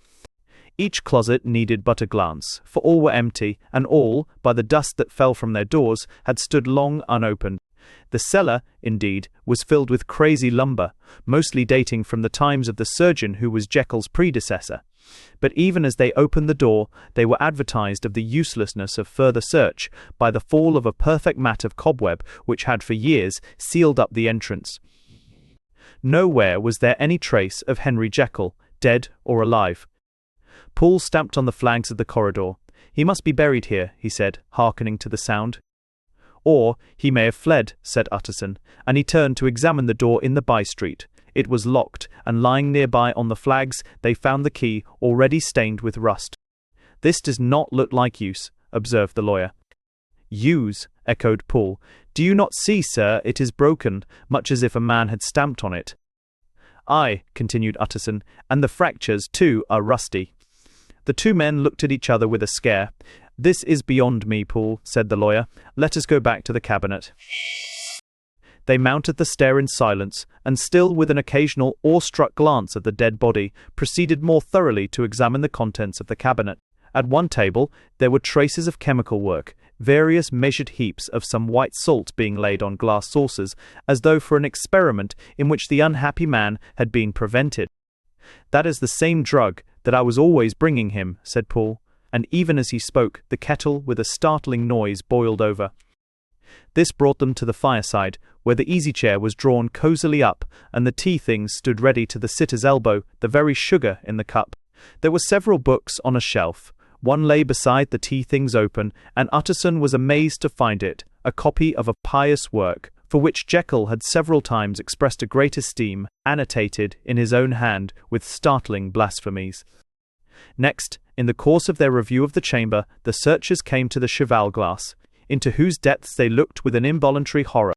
Each closet needed but a glance, for all were empty, and all, by the dust that fell from their doors, had stood long unopened. The cellar, indeed, was filled with crazy lumber, mostly dating from the times of the surgeon who was Jekyll's predecessor. But even as they opened the door, they were advertised of the uselessness of further search by the fall of a perfect mat of cobweb which had for years sealed up the entrance. Nowhere was there any trace of Henry Jekyll, dead or alive. Poole stamped on the flags of the corridor. "He must be buried here," he said, hearkening to the sound. "Or he may have fled," said Utterson, and he turned to examine the door in the by-street. It was locked, and lying nearby on the flags they found the key already stained with rust. "This does not look like use," observed the lawyer. "Use," echoed Poole. "Do you not see, sir, it is broken, much as if a man had stamped on it?" "Aye," continued Utterson, "and the fractures, too, are rusty." The two men looked at each other with a scare. "This is beyond me, Poole," said the lawyer. "Let us go back to the cabinet." They mounted the stair in silence, and still with an occasional awe-struck glance at the dead body, proceeded more thoroughly to examine the contents of the cabinet. At one table there were traces of chemical work, various measured heaps of some white salt being laid on glass saucers, as though for an experiment in which the unhappy man had been prevented. "That is the same drug that I was always bringing him," said Poole, and even as he spoke, the kettle with a startling noise boiled over. This brought them to the fireside, where the easy-chair was drawn cosily up, and the tea-things stood ready to the sitter's elbow, the very sugar in the cup. There were several books on a shelf. One lay beside the tea-things open, and Utterson was amazed to find it, a copy of a pious work, for which Jekyll had several times expressed a great esteem, annotated in his own hand with startling blasphemies. Next, in the course of their review of the chamber, the searchers came to the cheval glass, into whose depths they looked with an involuntary horror.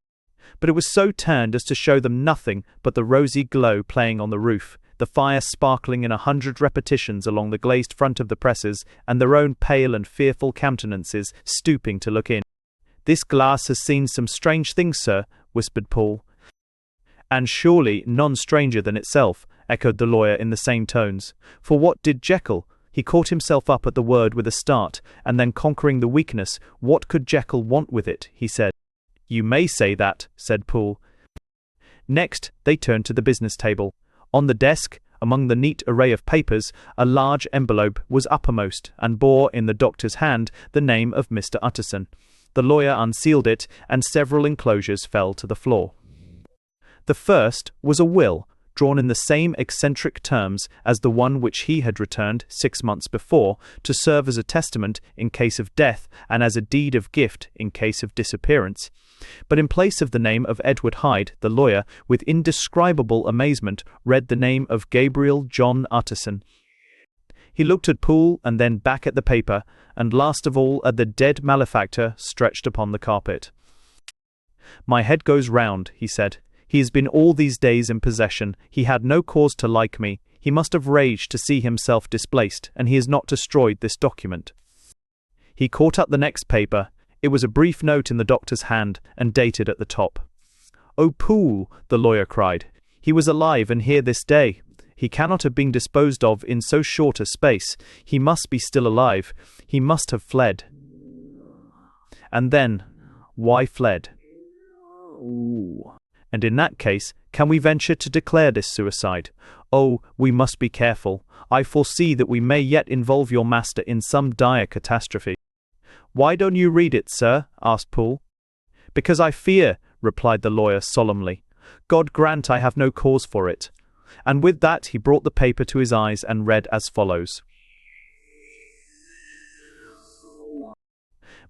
But it was so turned as to show them nothing but the rosy glow playing on the roof, the fire sparkling in 100 repetitions along the glazed front of the presses, and their own pale and fearful countenances stooping to look in. "This glass has seen some strange things, sir," whispered Poole. "And surely none stranger than itself," echoed the lawyer in the same tones. "For what did Jekyll—" He caught himself up at the word with a start, and then conquering the weakness, "What could Jekyll want with it?" he said. "You may say that," said Poole. Next they turned to the business table. On the desk, among the neat array of papers, a large envelope was uppermost, and bore in the doctor's hand the name of Mr. Utterson. The lawyer unsealed it, and several enclosures fell to the floor. The first was a will, drawn in the same eccentric terms as the one which he had returned 6 months before, to serve as a testament in case of death and as a deed of gift in case of disappearance. But in place of the name of Edward Hyde, the lawyer, with indescribable amazement, read the name of Gabriel John Utterson. He looked at Poole and then back at the paper, and last of all at the dead malefactor stretched upon the carpet. "My head goes round," he said. "He has been all these days in possession. He had no cause to like me. He must have raged to see himself displaced, and he has not destroyed this document." He caught up the next paper. It was a brief note in the doctor's hand, and dated at the top. "Oh, Poole," the lawyer cried. "He was alive and here this day. He cannot have been disposed of in so short a space. He must be still alive. He must have fled." And then, why fled? And in that case, can we venture to declare this suicide? Oh, we must be careful. I foresee that we may yet involve your master in some dire catastrophe. "Why don't you read it, sir?" asked Poole. "Because I fear," replied the lawyer solemnly. "God grant I have no cause for it." And with that he brought the paper to his eyes and read as follows.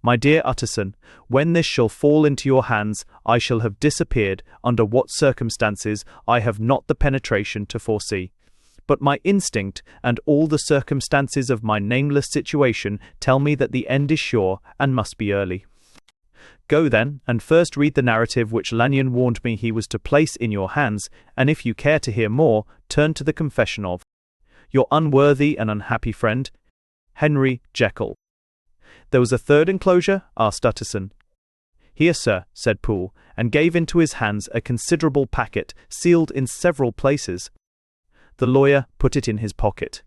"My dear Utterson, when this shall fall into your hands, I shall have disappeared, under what circumstances I have not the penetration to foresee. But my instinct and all the circumstances of my nameless situation tell me that the end is sure and must be early. Go then, and first read the narrative which Lanyon warned me he was to place in your hands, and if you care to hear more, turn to the confession of Your unworthy and unhappy friend, Henry Jekyll. There was a third enclosure? Asked Utterson. Here, sir, said Poole, and gave into his hands a considerable packet, sealed in several places. The lawyer put it in his pocket.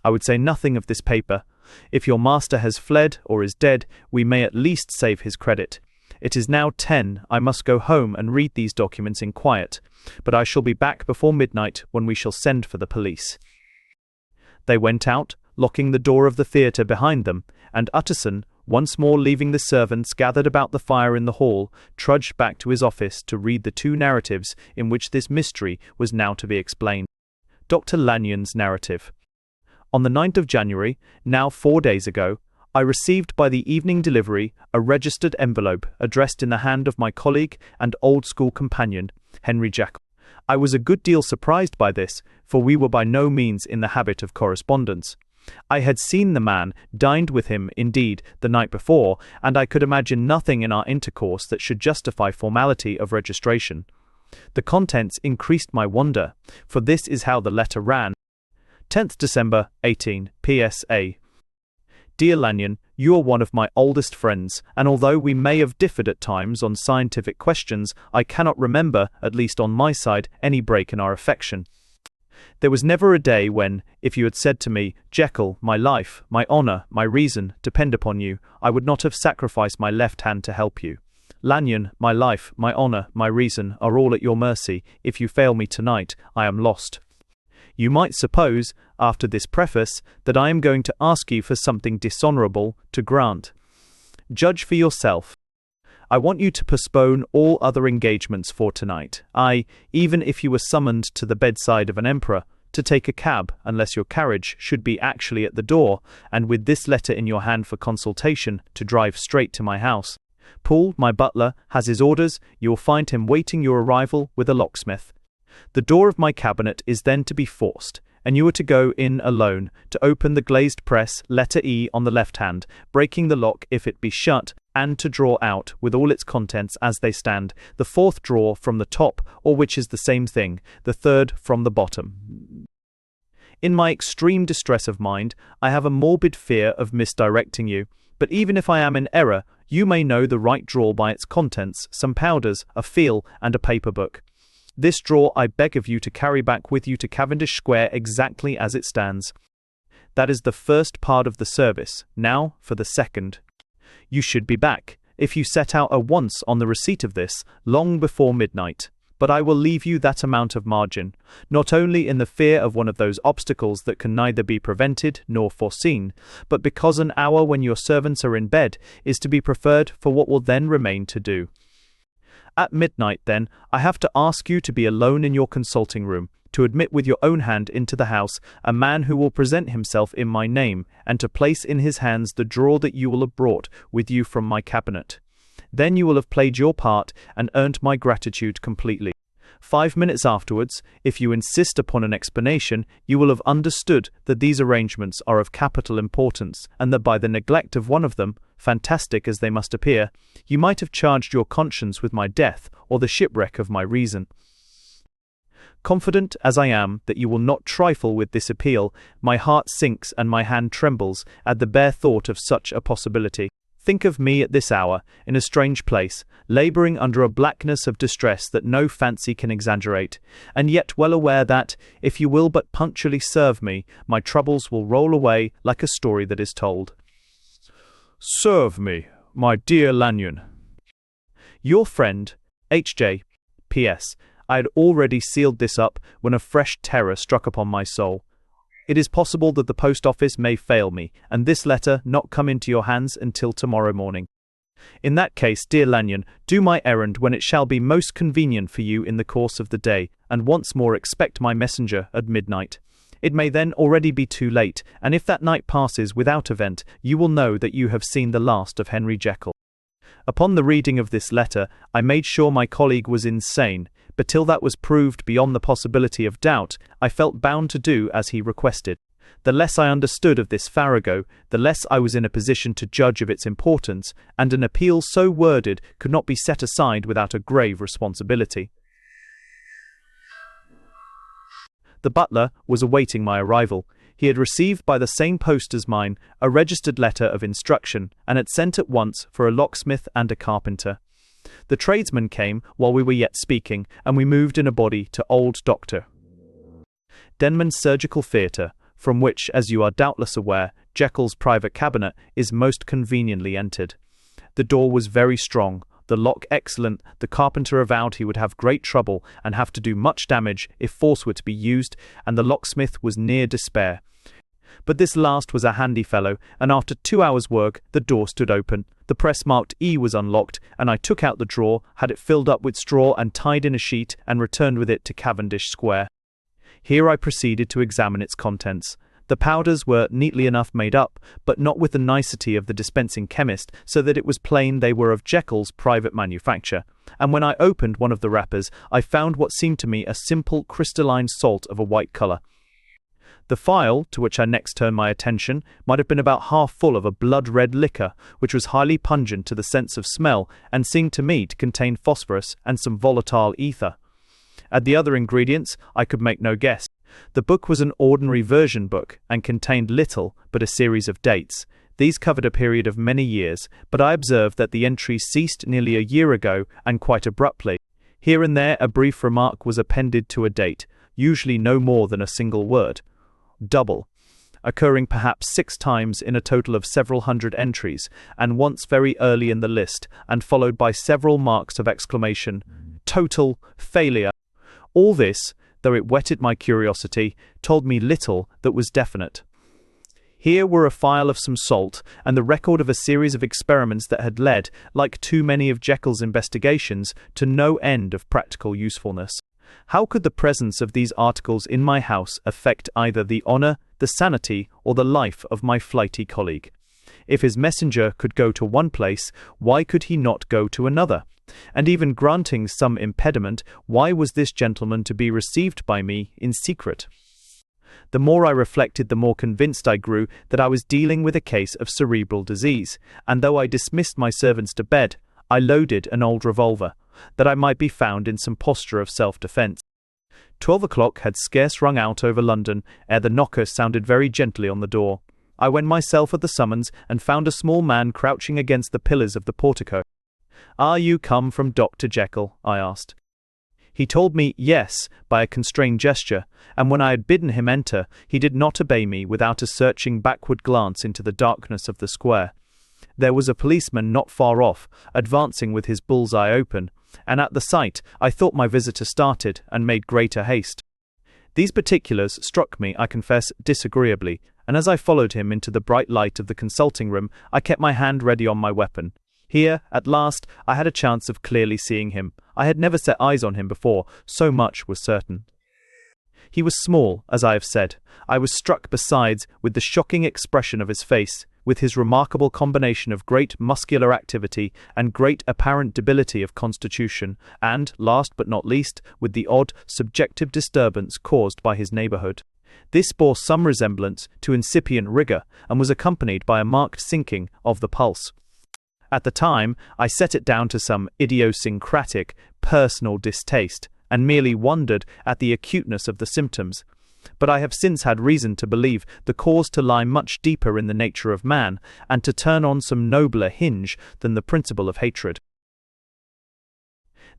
I would say nothing of this paper. If your master has fled or is dead, we may at least save his credit. It is now 10. I must go home and read these documents in quiet, but I shall be back before midnight, when we shall send for the police. They went out, locking the door of the theatre behind them, and Utterson, once more leaving the servants gathered about the fire in the hall, trudged back to his office to read the two narratives in which this mystery was now to be explained. Dr. Lanyon's narrative. On the 9th of January, now 4 days ago, I received by the evening delivery a registered envelope addressed in the hand of my colleague and old-school companion, Henry Jekyll. I was a good deal surprised by this, for we were by no means in the habit of correspondence. I had seen the man, dined with him, indeed, the night before, and I could imagine nothing in our intercourse that should justify formality of registration. The contents increased my wonder, for this is how the letter ran. 10th December, 18, P.S.A. Dear Lanyon, you are one of my oldest friends, and although we may have differed at times on scientific questions, I cannot remember, at least on my side, any break in our affection. There was never a day when, if you had said to me, Jekyll, my life, my honour, my reason, depend upon you, I would not have sacrificed my left hand to help you. Lanyon, my life, my honour, my reason, are all at your mercy. If you fail me tonight, I am lost. You might suppose, after this preface, that I am going to ask you for something dishonourable to grant. Judge for yourself. I want you to postpone all other engagements for tonight. Even if you were summoned to the bedside of an emperor, to take a cab, unless your carriage should be actually at the door, and with this letter in your hand for consultation, to drive straight to my house. Poole, my butler, has his orders. You will find him waiting your arrival with a locksmith. The door of my cabinet is then to be forced, and you are to go in alone, to open the glazed press, letter E on the left hand, breaking the lock if it be shut, and to draw out, with all its contents as they stand, the fourth drawer from the top, or which is the same thing, the third from the bottom. In my extreme distress of mind, I have a morbid fear of misdirecting you, but even if I am in error, you may know the right drawer by its contents, some powders, a feel, and a paper book. This drawer I beg of you to carry back with you to Cavendish Square exactly as it stands. That is the first part of the service. Now for the second. You should be back, if you set out at once on the receipt of this, long before midnight. But I will leave you that amount of margin, not only in the fear of one of those obstacles that can neither be prevented nor foreseen, but because an hour when your servants are in bed is to be preferred for what will then remain to do. At midnight, then, I have to ask you to be alone in your consulting room, to admit with your own hand into the house a man who will present himself in my name, and to place in his hands the drawer that you will have brought with you from my cabinet. Then you will have played your part and earned my gratitude completely. 5 minutes afterwards, if you insist upon an explanation, you will have understood that these arrangements are of capital importance, and that by the neglect of one of them, fantastic as they must appear, you might have charged your conscience with my death or the shipwreck of my reason. Confident as I am that you will not trifle with this appeal, my heart sinks and my hand trembles at the bare thought of such a possibility. Think of me at this hour, in a strange place, labouring under a blackness of distress that no fancy can exaggerate, and yet well aware that, if you will but punctually serve me, my troubles will roll away like a story that is told. Serve me, my dear Lanyon. Your friend, H.J. P.S. I had already sealed this up when a fresh terror struck upon my soul. It is possible that the post office may fail me, and this letter not come into your hands until tomorrow morning. In that case, dear Lanyon, do my errand when it shall be most convenient for you in the course of the day, and once more expect my messenger at midnight. It may then already be too late, and if that night passes without event, you will know that you have seen the last of Henry Jekyll. Upon the reading of this letter, I made sure my colleague was insane, but till that was proved beyond the possibility of doubt, I felt bound to do as he requested. The less I understood of this farrago, the less I was in a position to judge of its importance, and an appeal so worded could not be set aside without a grave responsibility. The butler was awaiting my arrival. He had received by the same post as mine a registered letter of instruction, and had sent at once for a locksmith and a carpenter. The tradesman came while we were yet speaking, and we moved in a body to old Dr. Denman's surgical theatre, from which, as you are doubtless aware, Jekyll's private cabinet is most conveniently entered. The door was very strong, the lock excellent. The carpenter avowed he would have great trouble and have to do much damage if force were to be used, and the locksmith was near despair. But this last was a handy fellow, and after 2 hours' work the door stood open. The press marked E was unlocked, and I took out the drawer, had it filled up with straw and tied in a sheet, and returned with it to Cavendish Square. Here I proceeded to examine its contents. The powders were neatly enough made up, but not with the nicety of the dispensing chemist, so that it was plain they were of Jekyll's private manufacture. And when I opened one of the wrappers, I found what seemed to me a simple crystalline salt of a white colour. The phial, to which I next turned my attention, might have been about half full of a blood-red liquor, which was highly pungent to the sense of smell, and seemed to me to contain phosphorus and some volatile ether. At the other ingredients I could make no guess. The book was an ordinary version book, and contained little but a series of dates. These covered a period of many years, but I observed that the entries ceased nearly a year ago, and quite abruptly. Here and there a brief remark was appended to a date, usually no more than a single word. Double, occurring perhaps 6 times in a total of several hundred entries, and once very early in the list, and followed by several marks of exclamation. Total failure. All this, though it whetted my curiosity, told me little that was definite. Here were a phial of some salt, and the record of a series of experiments that had led, like too many of Jekyll's investigations, to no end of practical usefulness. How could the presence of these articles in my house affect either the honour, the sanity, or the life of my flighty colleague? If his messenger could go to one place, why could he not go to another? And even granting some impediment, why was this gentleman to be received by me in secret? The more I reflected, the more convinced I grew that I was dealing with a case of cerebral disease, and though I dismissed my servants to bed, I loaded an old revolver, that I might be found in some posture of self-defence. 12 o'clock had scarce rung out over London ere the knocker sounded very gently on the door. I went myself at the summons, and found a small man crouching against the pillars of the portico. "Are you come from Dr. Jekyll?" I asked. He told me yes by a constrained gesture, and when I had bidden him enter, he did not obey me without a searching backward glance into the darkness of the square. There was a policeman not far off, advancing with his bull's-eye open, and at the sight I thought my visitor started and made greater haste. These particulars struck me, I confess, disagreeably, and as I followed him into the bright light of the consulting room, I kept my hand ready on my weapon. Here, at last, I had a chance of clearly seeing him. I had never set eyes on him before, so much was certain. He was small, as I have said. I was struck, besides, with the shocking expression of his face, with his remarkable combination of great muscular activity and great apparent debility of constitution, and, last but not least, with the odd, subjective disturbance caused by his neighbourhood. This bore some resemblance to incipient rigour, and was accompanied by a marked sinking of the pulse. At the time, I set it down to some idiosyncratic, personal distaste, and merely wondered at the acuteness of the symptoms. But I have since had reason to believe the cause to lie much deeper in the nature of man, and to turn on some nobler hinge than the principle of hatred.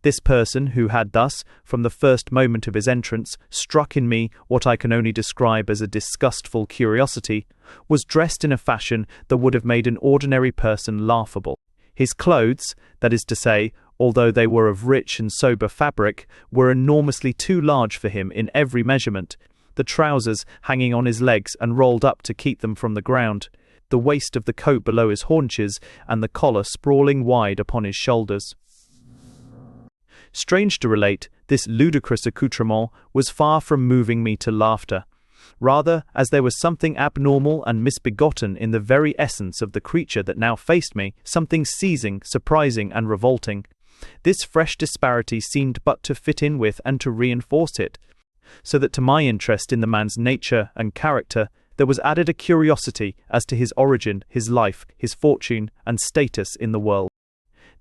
This person, who had thus, from the first moment of his entrance, struck in me what I can only describe as a disgustful curiosity, was dressed in a fashion that would have made an ordinary person laughable. His clothes, that is to say, although they were of rich and sober fabric, were enormously too large for him in every measurement, the trousers hanging on his legs and rolled up to keep them from the ground, the waist of the coat below his haunches, and the collar sprawling wide upon his shoulders. Strange to relate, this ludicrous accoutrement was far from moving me to laughter. Rather, as there was something abnormal and misbegotten in the very essence of the creature that now faced me, something seizing, surprising, and revolting. This fresh disparity seemed but to fit in with and to reinforce it, so that to my interest in the man's nature and character there was added a curiosity as to his origin, his life, his fortune, and status in the world.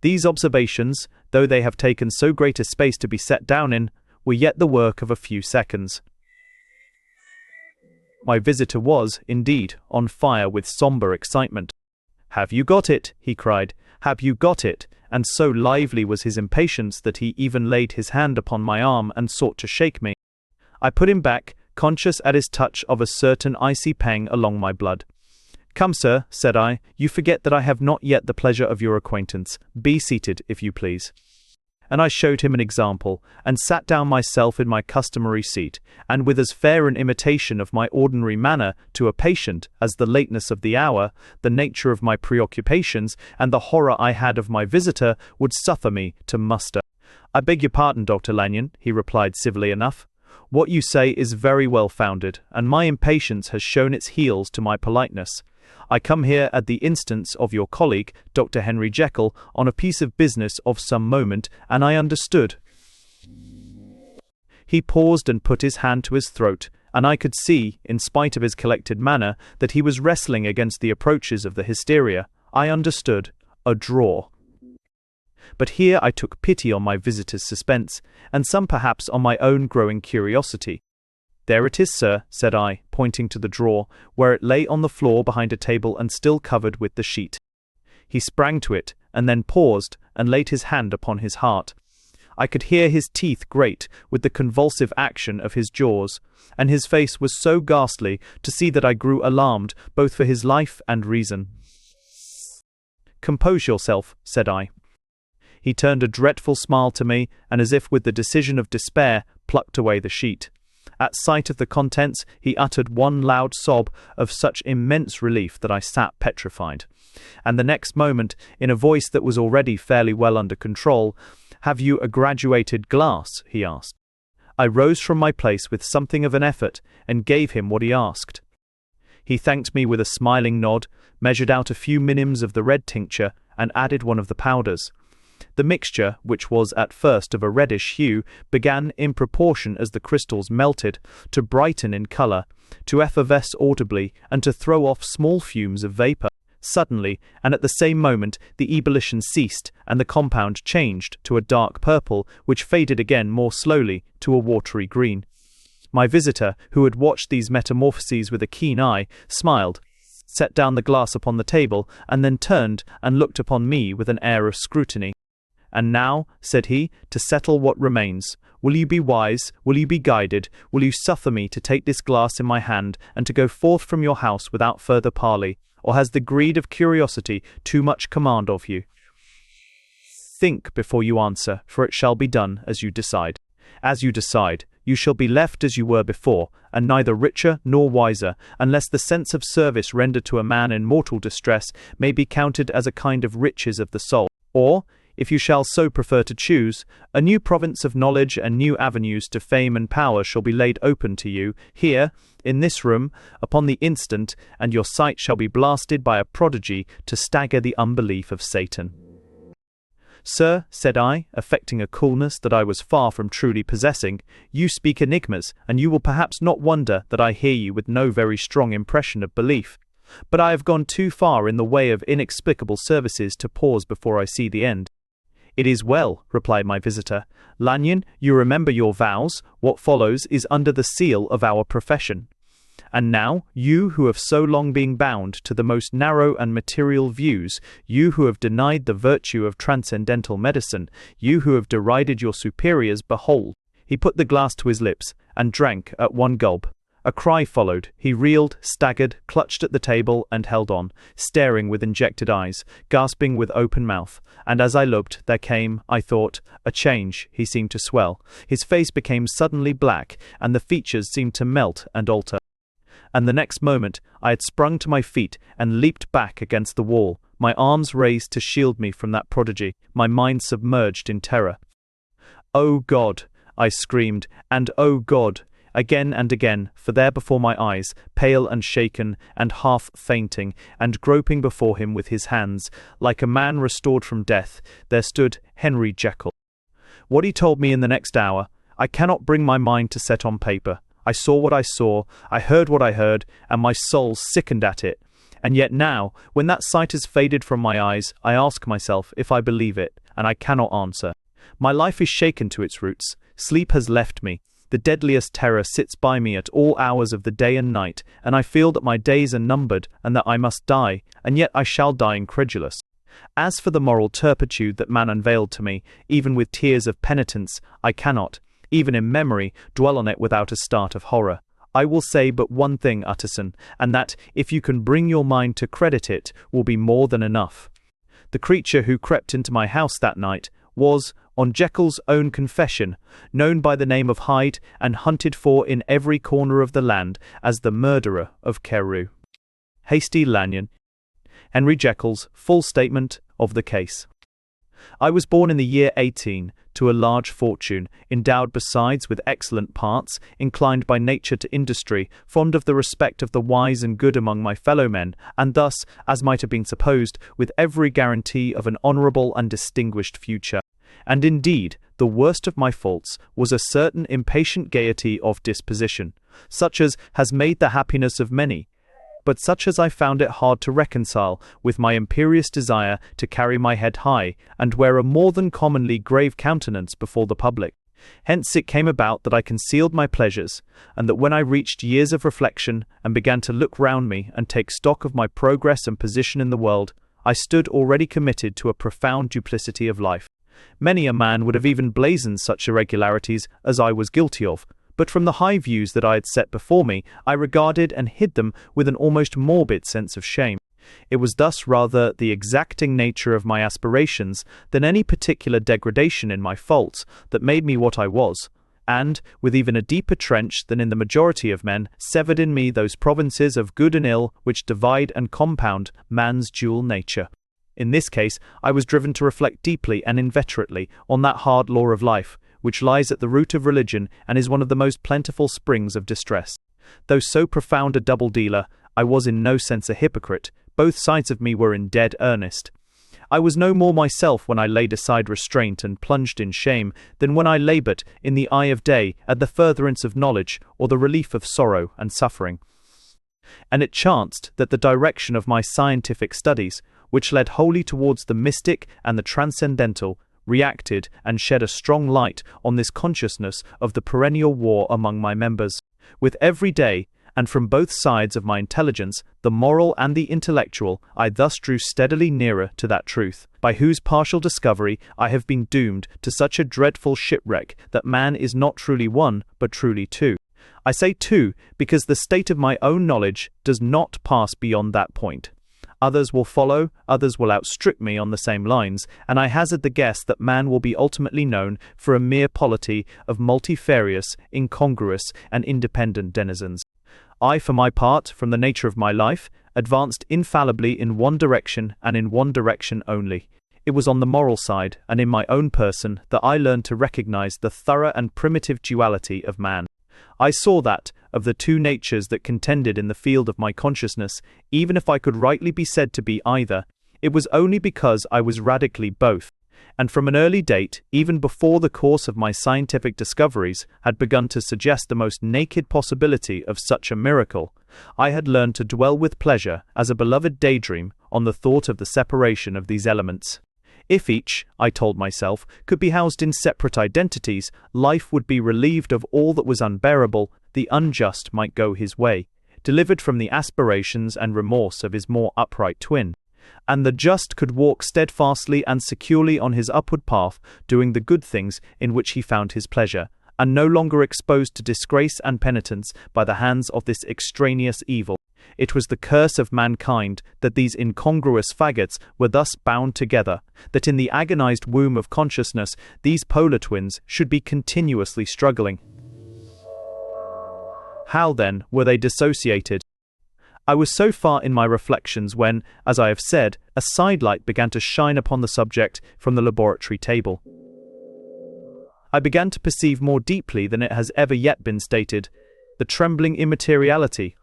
These observations, though they have taken so great a space to be set down in, were yet the work of a few seconds. My visitor was, indeed, on fire with somber excitement. "Have you got it?" he cried. "Have you got it?" And so lively was his impatience that he even laid his hand upon my arm and sought to shake me. I put him back, conscious at his touch of a certain icy pang along my blood. "Come, sir," said I, "you forget that I have not yet the pleasure of your acquaintance. Be seated, if you please." And I showed him an example, and sat down myself in my customary seat, and with as fair an imitation of my ordinary manner to a patient as the lateness of the hour, the nature of my preoccupations, and the horror I had of my visitor would suffer me to muster. "I beg your pardon, Dr. Lanyon," he replied civilly enough. "What you say is very well founded, and my impatience has shown its heels to my politeness. I come here at the instance of your colleague, Dr. Henry Jekyll, on a piece of business of some moment, and I understood." He paused and put his hand to his throat, and I could see, in spite of his collected manner, that he was wrestling against the approaches of the hysteria. I understood. A draw. But here I took pity on my visitor's suspense, and some perhaps on my own growing curiosity. "There it is, sir," said I, pointing to the drawer, where it lay on the floor behind a table and still covered with the sheet. He sprang to it, and then paused, and laid his hand upon his heart. I could hear his teeth grate with the convulsive action of his jaws, and his face was so ghastly to see that I grew alarmed both for his life and reason. "Compose yourself," said I. He turned a dreadful smile to me, and as if with the decision of despair, plucked away the sheet. At sight of the contents, he uttered one loud sob of such immense relief that I sat petrified. And the next moment, in a voice that was already fairly well under control, "Have you a graduated glass?" he asked. I rose from my place with something of an effort, and gave him what he asked. He thanked me with a smiling nod, measured out a few minims of the red tincture, and added one of the powders. The mixture, which was at first of a reddish hue, began, in proportion as the crystals melted, to brighten in colour, to effervesce audibly, and to throw off small fumes of vapour. Suddenly, and at the same moment, the ebullition ceased, and the compound changed to a dark purple, which faded again more slowly to a watery green. My visitor, who had watched these metamorphoses with a keen eye, smiled, set down the glass upon the table, and then turned and looked upon me with an air of scrutiny. "And now," said he, "to settle what remains. Will you be wise? Will you be guided? Will you suffer me to take this glass in my hand, and to go forth from your house without further parley? Or has the greed of curiosity too much command of you? Think before you answer, for it shall be done as you decide. As you decide, you shall be left as you were before, and neither richer nor wiser, unless the sense of service rendered to a man in mortal distress may be counted as a kind of riches of the soul. Or, if you shall so prefer to choose, a new province of knowledge and new avenues to fame and power shall be laid open to you, here, in this room, upon the instant, and your sight shall be blasted by a prodigy to stagger the unbelief of Satan." "Sir," said I, affecting a coolness that I was far from truly possessing, "you speak enigmas, and you will perhaps not wonder that I hear you with no very strong impression of belief. But I have gone too far in the way of inexplicable services to pause before I see the end." "It is well," replied my visitor. "Lanyon, you remember your vows. What follows is under the seal of our profession. And now, you who have so long been bound to the most narrow and material views, you who have denied the virtue of transcendental medicine, you who have derided your superiors, behold." He put the glass to his lips, and drank at one gulp. A cry followed. He reeled, staggered, clutched at the table, and held on, staring with injected eyes, gasping with open mouth. And as I looked, there came, I thought, a change. He seemed to swell. His face became suddenly black, and the features seemed to melt and alter. And the next moment, I had sprung to my feet and leaped back against the wall, my arms raised to shield me from that prodigy, my mind submerged in terror. "Oh God!" I screamed, and "Oh God!" again and again, for there before my eyes, pale and shaken, and half fainting, and groping before him with his hands, like a man restored from death, there stood Henry Jekyll. What he told me in the next hour, I cannot bring my mind to set on paper. I saw what I saw, I heard what I heard, and my soul sickened at it. And yet now, when that sight has faded from my eyes, I ask myself if I believe it, and I cannot answer. My life is shaken to its roots. Sleep has left me. The deadliest terror sits by me at all hours of the day and night, and I feel that my days are numbered and that I must die, and yet I shall die incredulous. As for the moral turpitude that man unveiled to me, even with tears of penitence, I cannot, even in memory, dwell on it without a start of horror. I will say but one thing, Utterson, and that, if you can bring your mind to credit it, will be more than enough. The creature who crept into my house that night was, on Jekyll's own confession, known by the name of Hyde and hunted for in every corner of the land as the murderer of Carew. Hasty Lanyon. Henry Jekyll's full statement of the case. I was born in the year 18 to a large fortune, endowed besides with excellent parts, inclined by nature to industry, fond of the respect of the wise and good among my fellow men, and thus, as might have been supposed, with every guarantee of an honourable and distinguished future. And indeed, the worst of my faults was a certain impatient gaiety of disposition, such as has made the happiness of many, but such as I found it hard to reconcile with my imperious desire to carry my head high, and wear a more than commonly grave countenance before the public. Hence it came about that I concealed my pleasures, and that when I reached years of reflection, and began to look round me and take stock of my progress and position in the world, I stood already committed to a profound duplicity of life. Many a man would have even blazoned such irregularities as I was guilty of, but from the high views that I had set before me, I regarded and hid them with an almost morbid sense of shame. It was thus rather the exacting nature of my aspirations than any particular degradation in my faults that made me what I was, and, with even a deeper trench than in the majority of men, severed in me those provinces of good and ill which divide and compound man's dual nature. In this case, I was driven to reflect deeply and inveterately on that hard law of life, which lies at the root of religion and is one of the most plentiful springs of distress. Though so profound a double-dealer, I was in no sense a hypocrite. Both sides of me were in dead earnest. I was no more myself when I laid aside restraint and plunged in shame than when I laboured in the eye of day at the furtherance of knowledge or the relief of sorrow and suffering. And it chanced that the direction of my scientific studies, which led wholly towards the mystic and the transcendental, reacted and shed a strong light on this consciousness of the perennial war among my members. With every day, and from both sides of my intelligence, the moral and the intellectual, I thus drew steadily nearer to that truth, by whose partial discovery I have been doomed to such a dreadful shipwreck that man is not truly one, but truly two. I say two, because the state of my own knowledge does not pass beyond that point. Others will follow, others will outstrip me on the same lines, and I hazard the guess that man will be ultimately known for a mere polity of multifarious, incongruous, and independent denizens. I, for my part, from the nature of my life, advanced infallibly in one direction and in one direction only. It was on the moral side, and in my own person, that I learned to recognize the thorough and primitive duality of man. I saw that, of the two natures that contended in the field of my consciousness, even if I could rightly be said to be either, it was only because I was radically both, and from an early date, even before the course of my scientific discoveries had begun to suggest the most naked possibility of such a miracle, I had learned to dwell with pleasure, as a beloved daydream, on the thought of the separation of these elements. If each, I told myself, could be housed in separate identities, life would be relieved of all that was unbearable, the unjust might go his way, delivered from the aspirations and remorse of his more upright twin, and the just could walk steadfastly and securely on his upward path, doing the good things in which he found his pleasure, and no longer exposed to disgrace and penitence by the hands of this extraneous evil. It was the curse of mankind that these incongruous faggots were thus bound together, that in the agonized womb of consciousness these polar twins should be continuously struggling. How, then, were they dissociated? I was so far in my reflections when, as I have said, a sidelight began to shine upon the subject from the laboratory table. I began to perceive more deeply than it has ever yet been stated, the trembling immateriality,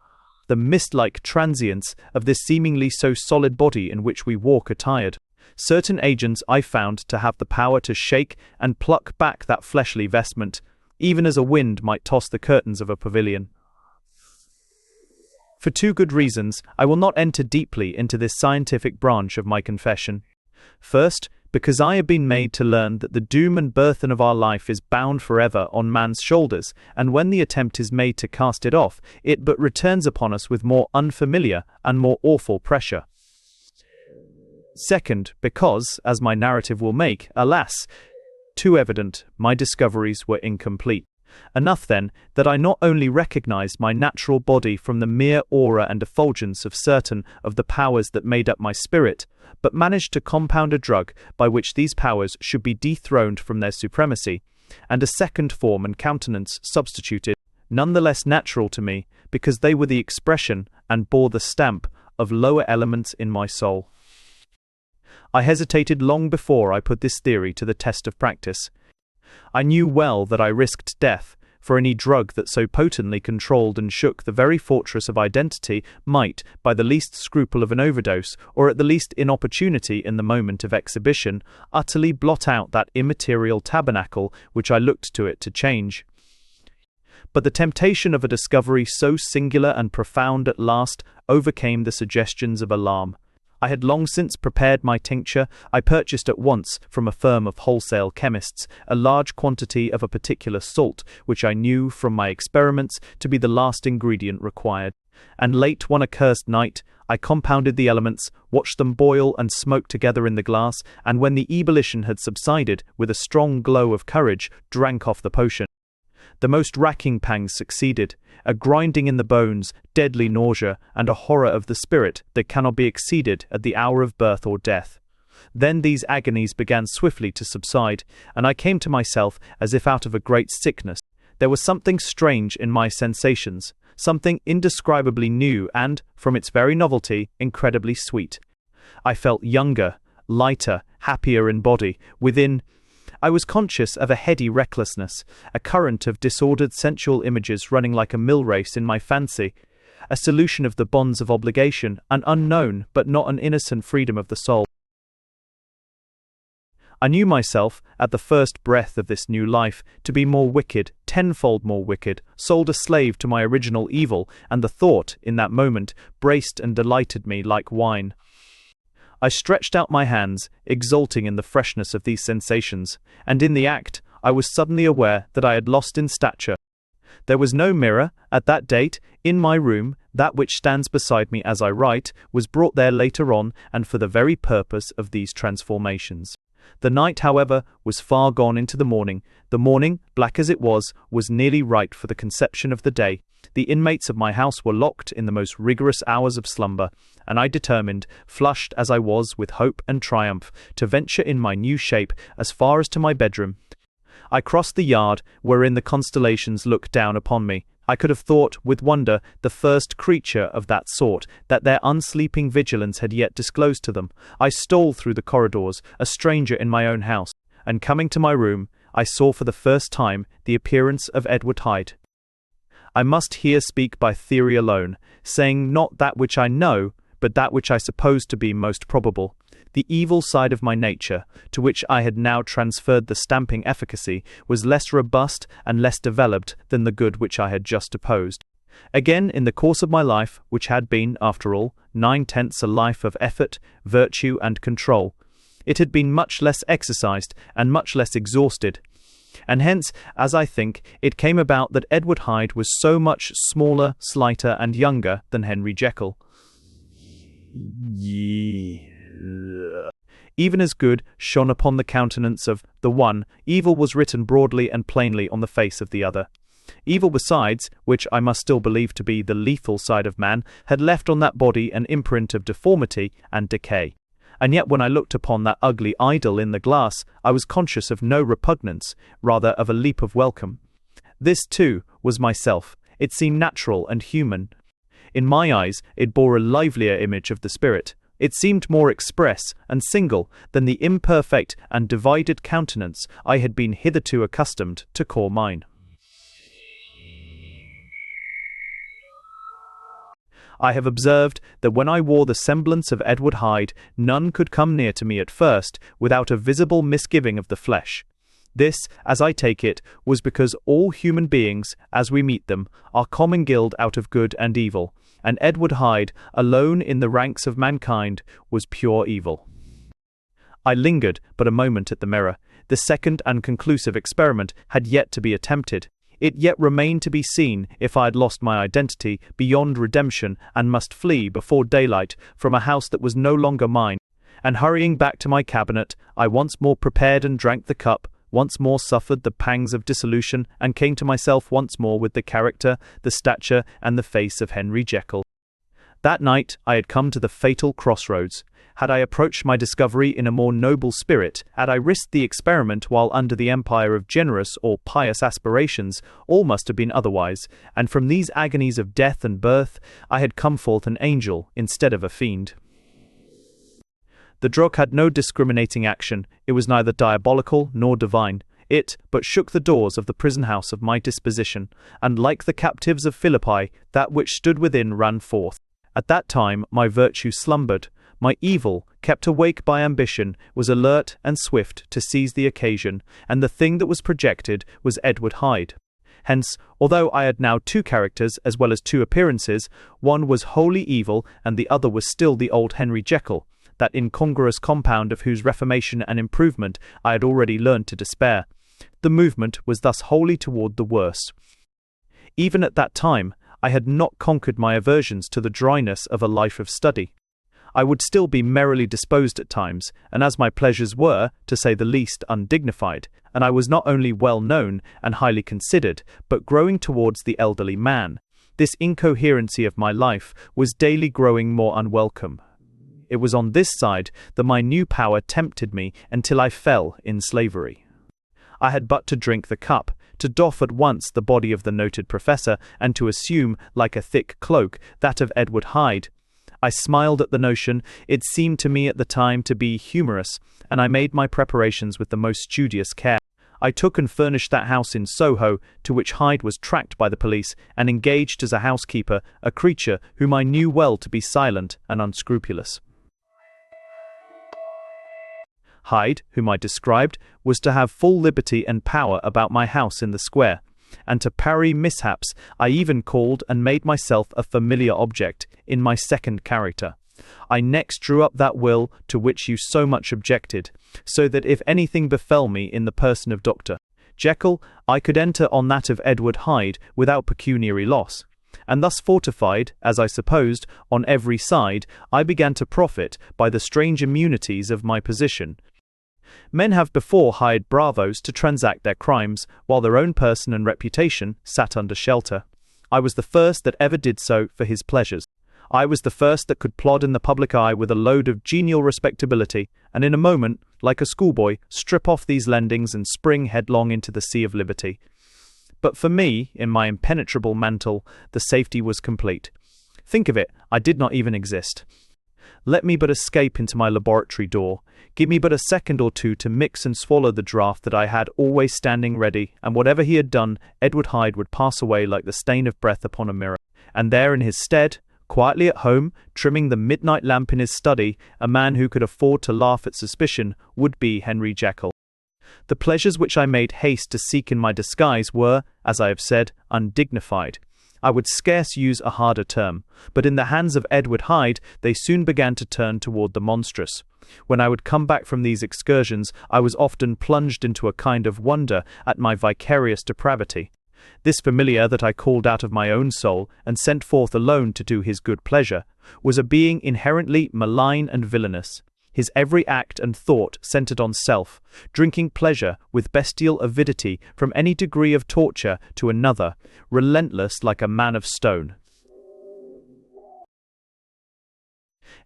the mist-like transience of this seemingly so solid body in which we walk attired. Certain agents I found to have the power to shake and pluck back that fleshly vestment, even as a wind might toss the curtains of a pavilion. For two good reasons, I will not enter deeply into this scientific branch of my confession. First, because I have been made to learn that the doom and burthen of our life is bound forever on man's shoulders, and when the attempt is made to cast it off, it but returns upon us with more unfamiliar and more awful pressure. Second, because, as my narrative will make, alas, too evident, my discoveries were incomplete. Enough, then, that I not only recognized my natural body from the mere aura and effulgence of certain of the powers that made up my spirit, but managed to compound a drug by which these powers should be dethroned from their supremacy, and a second form and countenance substituted, none the less natural to me, because they were the expression and bore the stamp of lower elements in my soul. I hesitated long before I put this theory to the test of practice. I knew well that I risked death, for any drug that so potently controlled and shook the very fortress of identity might, by the least scruple of an overdose, or at the least inopportunity in the moment of exhibition, utterly blot out that immaterial tabernacle which I looked to it to change. But the temptation of a discovery so singular and profound at last overcame the suggestions of alarm. I had long since prepared my tincture. I purchased at once from a firm of wholesale chemists a large quantity of a particular salt, which I knew from my experiments to be the last ingredient required. And late one accursed night, I compounded the elements, watched them boil and smoke together in the glass, and when the ebullition had subsided, with a strong glow of courage, drank off the potion. The most racking pangs succeeded, a grinding in the bones, deadly nausea, and a horror of the spirit that cannot be exceeded at the hour of birth or death. Then these agonies began swiftly to subside, and I came to myself as if out of a great sickness. There was something strange in my sensations, something indescribably new and, from its very novelty, incredibly sweet. I felt younger, lighter, happier in body. Within, I was conscious of a heady recklessness, a current of disordered sensual images running like a mill race in my fancy, a solution of the bonds of obligation, an unknown but not an innocent freedom of the soul. I knew myself, at the first breath of this new life, to be more wicked, tenfold more wicked, sold a slave to my original evil, and the thought, in that moment, braced and delighted me like wine. I stretched out my hands, exulting in the freshness of these sensations, and in the act, I was suddenly aware that I had lost in stature. There was no mirror, at that date, in my room. That which stands beside me as I write was brought there later on, and for the very purpose of these transformations. The night, however, was far gone into the morning. The morning, black as it was nearly right for the conception of the day. The inmates of my house were locked in the most rigorous hours of slumber, and I determined, flushed as I was with hope and triumph, to venture in my new shape as far as to my bedroom. I crossed the yard, wherein the constellations looked down upon me. I could have thought, with wonder, the first creature of that sort, that their unsleeping vigilance had yet disclosed to them. I stole through the corridors, a stranger in my own house, and coming to my room, I saw for the first time the appearance of Edward Hyde. I must here speak by theory alone, saying not that which I know, but that which I suppose to be most probable. The evil side of my nature, to which I had now transferred the stamping efficacy, was less robust and less developed than the good which I had just opposed. Again, in the course of my life, which had been, after all, 9/10 a life of effort, virtue, and control, it had been much less exercised and much less exhausted. And hence, as I think, it came about that Edward Hyde was so much smaller, slighter, and younger than Henry Jekyll. Even as good shone upon the countenance of the one, evil was written broadly and plainly on the face of the other. Evil besides, which I must still believe to be the lethal side of man, had left on that body an imprint of deformity and decay. And yet when I looked upon that ugly idol in the glass, I was conscious of no repugnance, rather of a leap of welcome. This, too, was myself. It seemed natural and human. In my eyes, it bore a livelier image of the spirit. It seemed more express and single than the imperfect and divided countenance I had been hitherto accustomed to call mine. I have observed that when I wore the semblance of Edward Hyde, none could come near to me at first without a visible misgiving of the flesh. This, as I take it, was because all human beings, as we meet them, are commingled out of good and evil, and Edward Hyde, alone in the ranks of mankind, was pure evil. I lingered but a moment at the mirror. The second and conclusive experiment had yet to be attempted. It yet remained to be seen if I had lost my identity beyond redemption and must flee before daylight from a house that was no longer mine. And hurrying back to my cabinet, I once more prepared and drank the cup, once more suffered the pangs of dissolution, and came to myself once more with the character, the stature, and the face of Henry Jekyll. That night I had come to the fatal crossroads. Had I approached my discovery in a more noble spirit, had I risked the experiment while under the empire of generous or pious aspirations, all must have been otherwise, and from these agonies of death and birth I had come forth an angel instead of a fiend. The drug had no discriminating action. It was neither diabolical nor divine. It but shook the doors of the prison house of my disposition, and like the captives of Philippi, that which stood within ran forth. At that time my virtue slumbered. My evil, kept awake by ambition, was alert and swift to seize the occasion, and the thing that was projected was Edward Hyde. Hence, although I had now two characters as well as two appearances, one was wholly evil and the other was still the old Henry Jekyll, that incongruous compound of whose reformation and improvement I had already learned to despair. The movement was thus wholly toward the worse. Even at that time, I had not conquered my aversions to the dryness of a life of study. I would still be merrily disposed at times, and as my pleasures were, to say the least, undignified, and I was not only well known and highly considered, but growing towards the elderly man, this incoherency of my life was daily growing more unwelcome. It was on this side that my new power tempted me until I fell in slavery. I had but to drink the cup, to doff at once the body of the noted professor, and to assume, like a thick cloak, that of Edward Hyde. I smiled at the notion. It seemed to me at the time to be humorous, and I made my preparations with the most studious care. I took and furnished that house in Soho, to which Hyde was tracked by the police, and engaged as a housekeeper a creature whom I knew well to be silent and unscrupulous. Hyde, whom I described, was to have full liberty and power about my house in the square, and to parry mishaps I even called and made myself a familiar object in my second character. I next drew up that will to which you so much objected, so that if anything befell me in the person of Dr. Jekyll, I could enter on that of Edward Hyde without pecuniary loss. And thus fortified, as I supposed, on every side, I began to profit by the strange immunities of my position. Men have before hired bravos to transact their crimes, while their own person and reputation sat under shelter. I was the first that ever did so for his pleasures. I was the first that could plod in the public eye with a load of genial respectability, and in a moment, like a schoolboy, strip off these lendings and spring headlong into the sea of liberty. But for me, in my impenetrable mantle, the safety was complete. Think of it, I did not even exist. Let me but escape into my laboratory door. Give me but a second or two to mix and swallow the draught that I had always standing ready, and whatever he had done, Edward Hyde would pass away like the stain of breath upon a mirror. And there in his stead, quietly at home, trimming the midnight lamp in his study, a man who could afford to laugh at suspicion, would be Henry Jekyll. The pleasures which I made haste to seek in my disguise were, as I have said, undignified. I would scarce use a harder term, but in the hands of Edward Hyde they soon began to turn toward the monstrous. When I would come back from these excursions, I was often plunged into a kind of wonder at my vicarious depravity. This familiar that I called out of my own soul, and sent forth alone to do his good pleasure, was a being inherently malign and villainous. His every act and thought centered on self, drinking pleasure with bestial avidity from any degree of torture to another, relentless like a man of stone.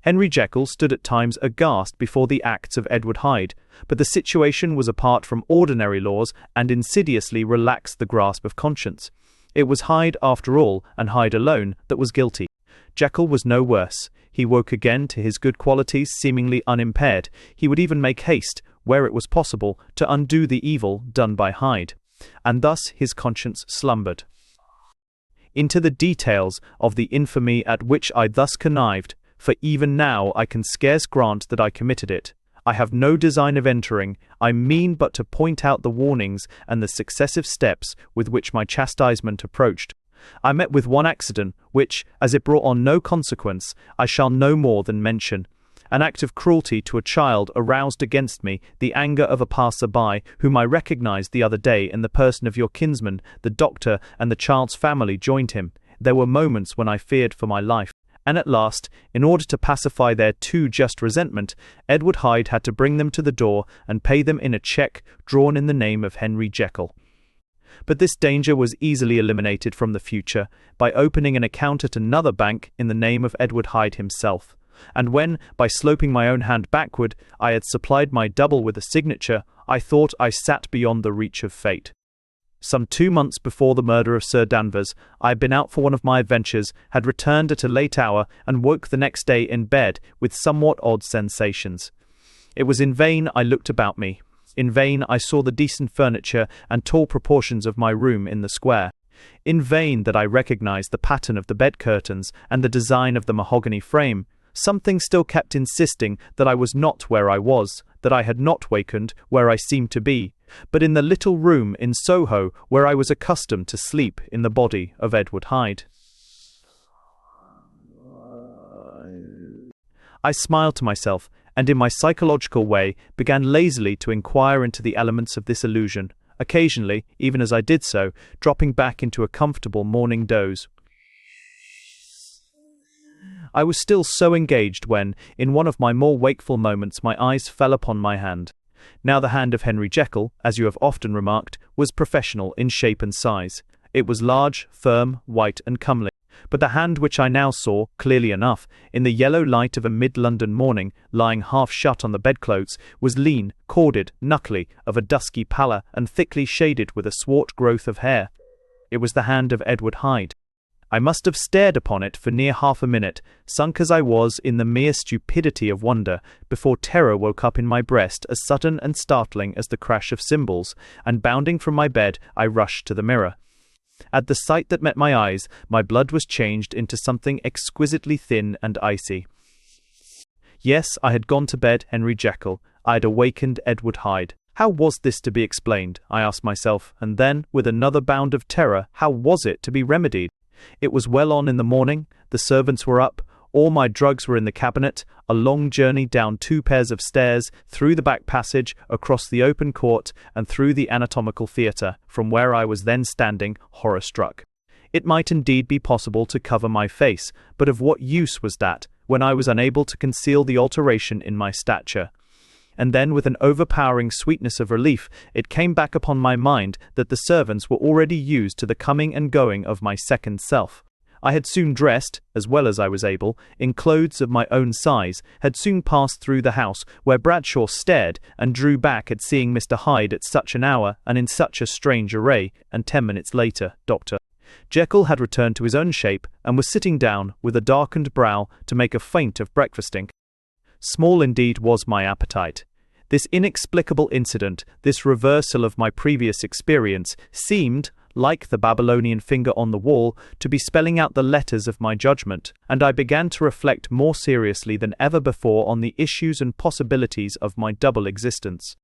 Henry Jekyll stood at times aghast before the acts of Edward Hyde, but the situation was apart from ordinary laws and insidiously relaxed the grasp of conscience. It was Hyde, after all, and Hyde alone, that was guilty. Jekyll was no worse. He woke again to his good qualities seemingly unimpaired. He would even make haste, where it was possible, to undo the evil done by Hyde. And thus his conscience slumbered. Into the details of the infamy at which I thus connived, for even now I can scarce grant that I committed it, I have no design of entering. I mean but to point out the warnings and the successive steps with which my chastisement approached. I met with one accident, which, as it brought on no consequence, I shall no more than mention. An act of cruelty to a child aroused against me the anger of a passer-by whom I recognized the other day in the person of your kinsman, the doctor, and the child's family joined him. There were moments when I feared for my life. And at last, in order to pacify their too just resentment, Edward Hyde had to bring them to the door and pay them in a cheque drawn in the name of Henry Jekyll. But this danger was easily eliminated from the future by opening an account at another bank in the name of Edward Hyde himself. And when, by sloping my own hand backward, I had supplied my double with a signature, I thought I sat beyond the reach of fate. Some 2 months before the murder of Sir Danvers, I had been out for one of my adventures, had returned at a late hour, and woke the next day in bed with somewhat odd sensations. It was in vain I looked about me. In vain I saw the decent furniture and tall proportions of my room in the square. In vain that I recognized the pattern of the bed curtains and the design of the mahogany frame. Something still kept insisting that I was not where I was, that I had not wakened where I seemed to be, but in the little room in Soho where I was accustomed to sleep in the body of Edward Hyde. I smiled to myself, and in my psychological way began lazily to inquire into the elements of this illusion, occasionally, even as I did so, dropping back into a comfortable morning doze. I was still so engaged when, in one of my more wakeful moments, my eyes fell upon my hand. Now the hand of Henry Jekyll, as you have often remarked, was professional in shape and size. It was large, firm, white, and comely. But the hand which I now saw, clearly enough, in the yellow light of a mid-London morning, lying half shut on the bedclothes, was lean, corded, knuckly, of a dusky pallor, and thickly shaded with a swart growth of hair. It was the hand of Edward Hyde. I must have stared upon it for near half a minute, sunk as I was in the mere stupidity of wonder, before terror woke up in my breast as sudden and startling as the crash of cymbals, and bounding from my bed, I rushed to the mirror. At the sight that met my eyes, my blood was changed into something exquisitely thin and icy. Yes, I had gone to bed Henry Jekyll. I had awakened Edward Hyde. How was this to be explained? I asked myself, and then, with another bound of terror, how was it to be remedied? It was well on in the morning, the servants were up, all my drugs were in the cabinet, a long journey down 2 pairs of stairs, through the back passage, across the open court, and through the anatomical theatre, from where I was then standing, horror-struck. It might indeed be possible to cover my face, but of what use was that, when I was unable to conceal the alteration in my stature? And then, with an overpowering sweetness of relief, it came back upon my mind that the servants were already used to the coming and going of my second self. I had soon dressed, as well as I was able, in clothes of my own size, had soon passed through the house, where Bradshaw stared and drew back at seeing Mr. Hyde at such an hour and in such a strange array, and 10 minutes later, Dr. Jekyll had returned to his own shape, and was sitting down, with a darkened brow, to make a feint of breakfasting. Small indeed was my appetite. This inexplicable incident, this reversal of my previous experience, seemed, like the Babylonian finger on the wall, to be spelling out the letters of my judgment, and I began to reflect more seriously than ever before on the issues and possibilities of my double existence.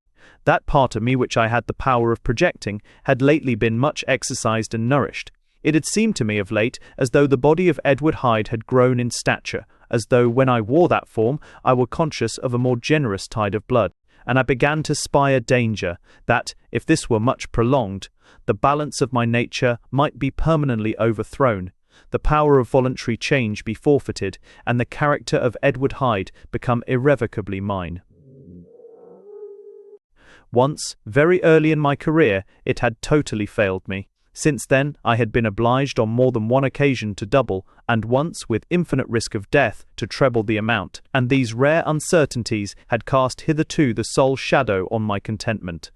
That part of me which I had the power of projecting had lately been much exercised and nourished. It had seemed to me of late as though the body of Edward Hyde had grown in stature, as though when I wore that form I were conscious of a more generous tide of blood, and I began to spy a danger that, if this were much prolonged, the balance of my nature might be permanently overthrown, the power of voluntary change be forfeited, and the character of Edward Hyde become irrevocably mine. Once, very early in my career, it had totally failed me. Since then, I had been obliged on more than one occasion to double, and once, with infinite risk of death, to treble the amount, and these rare uncertainties had cast hitherto the sole shadow on my contentment.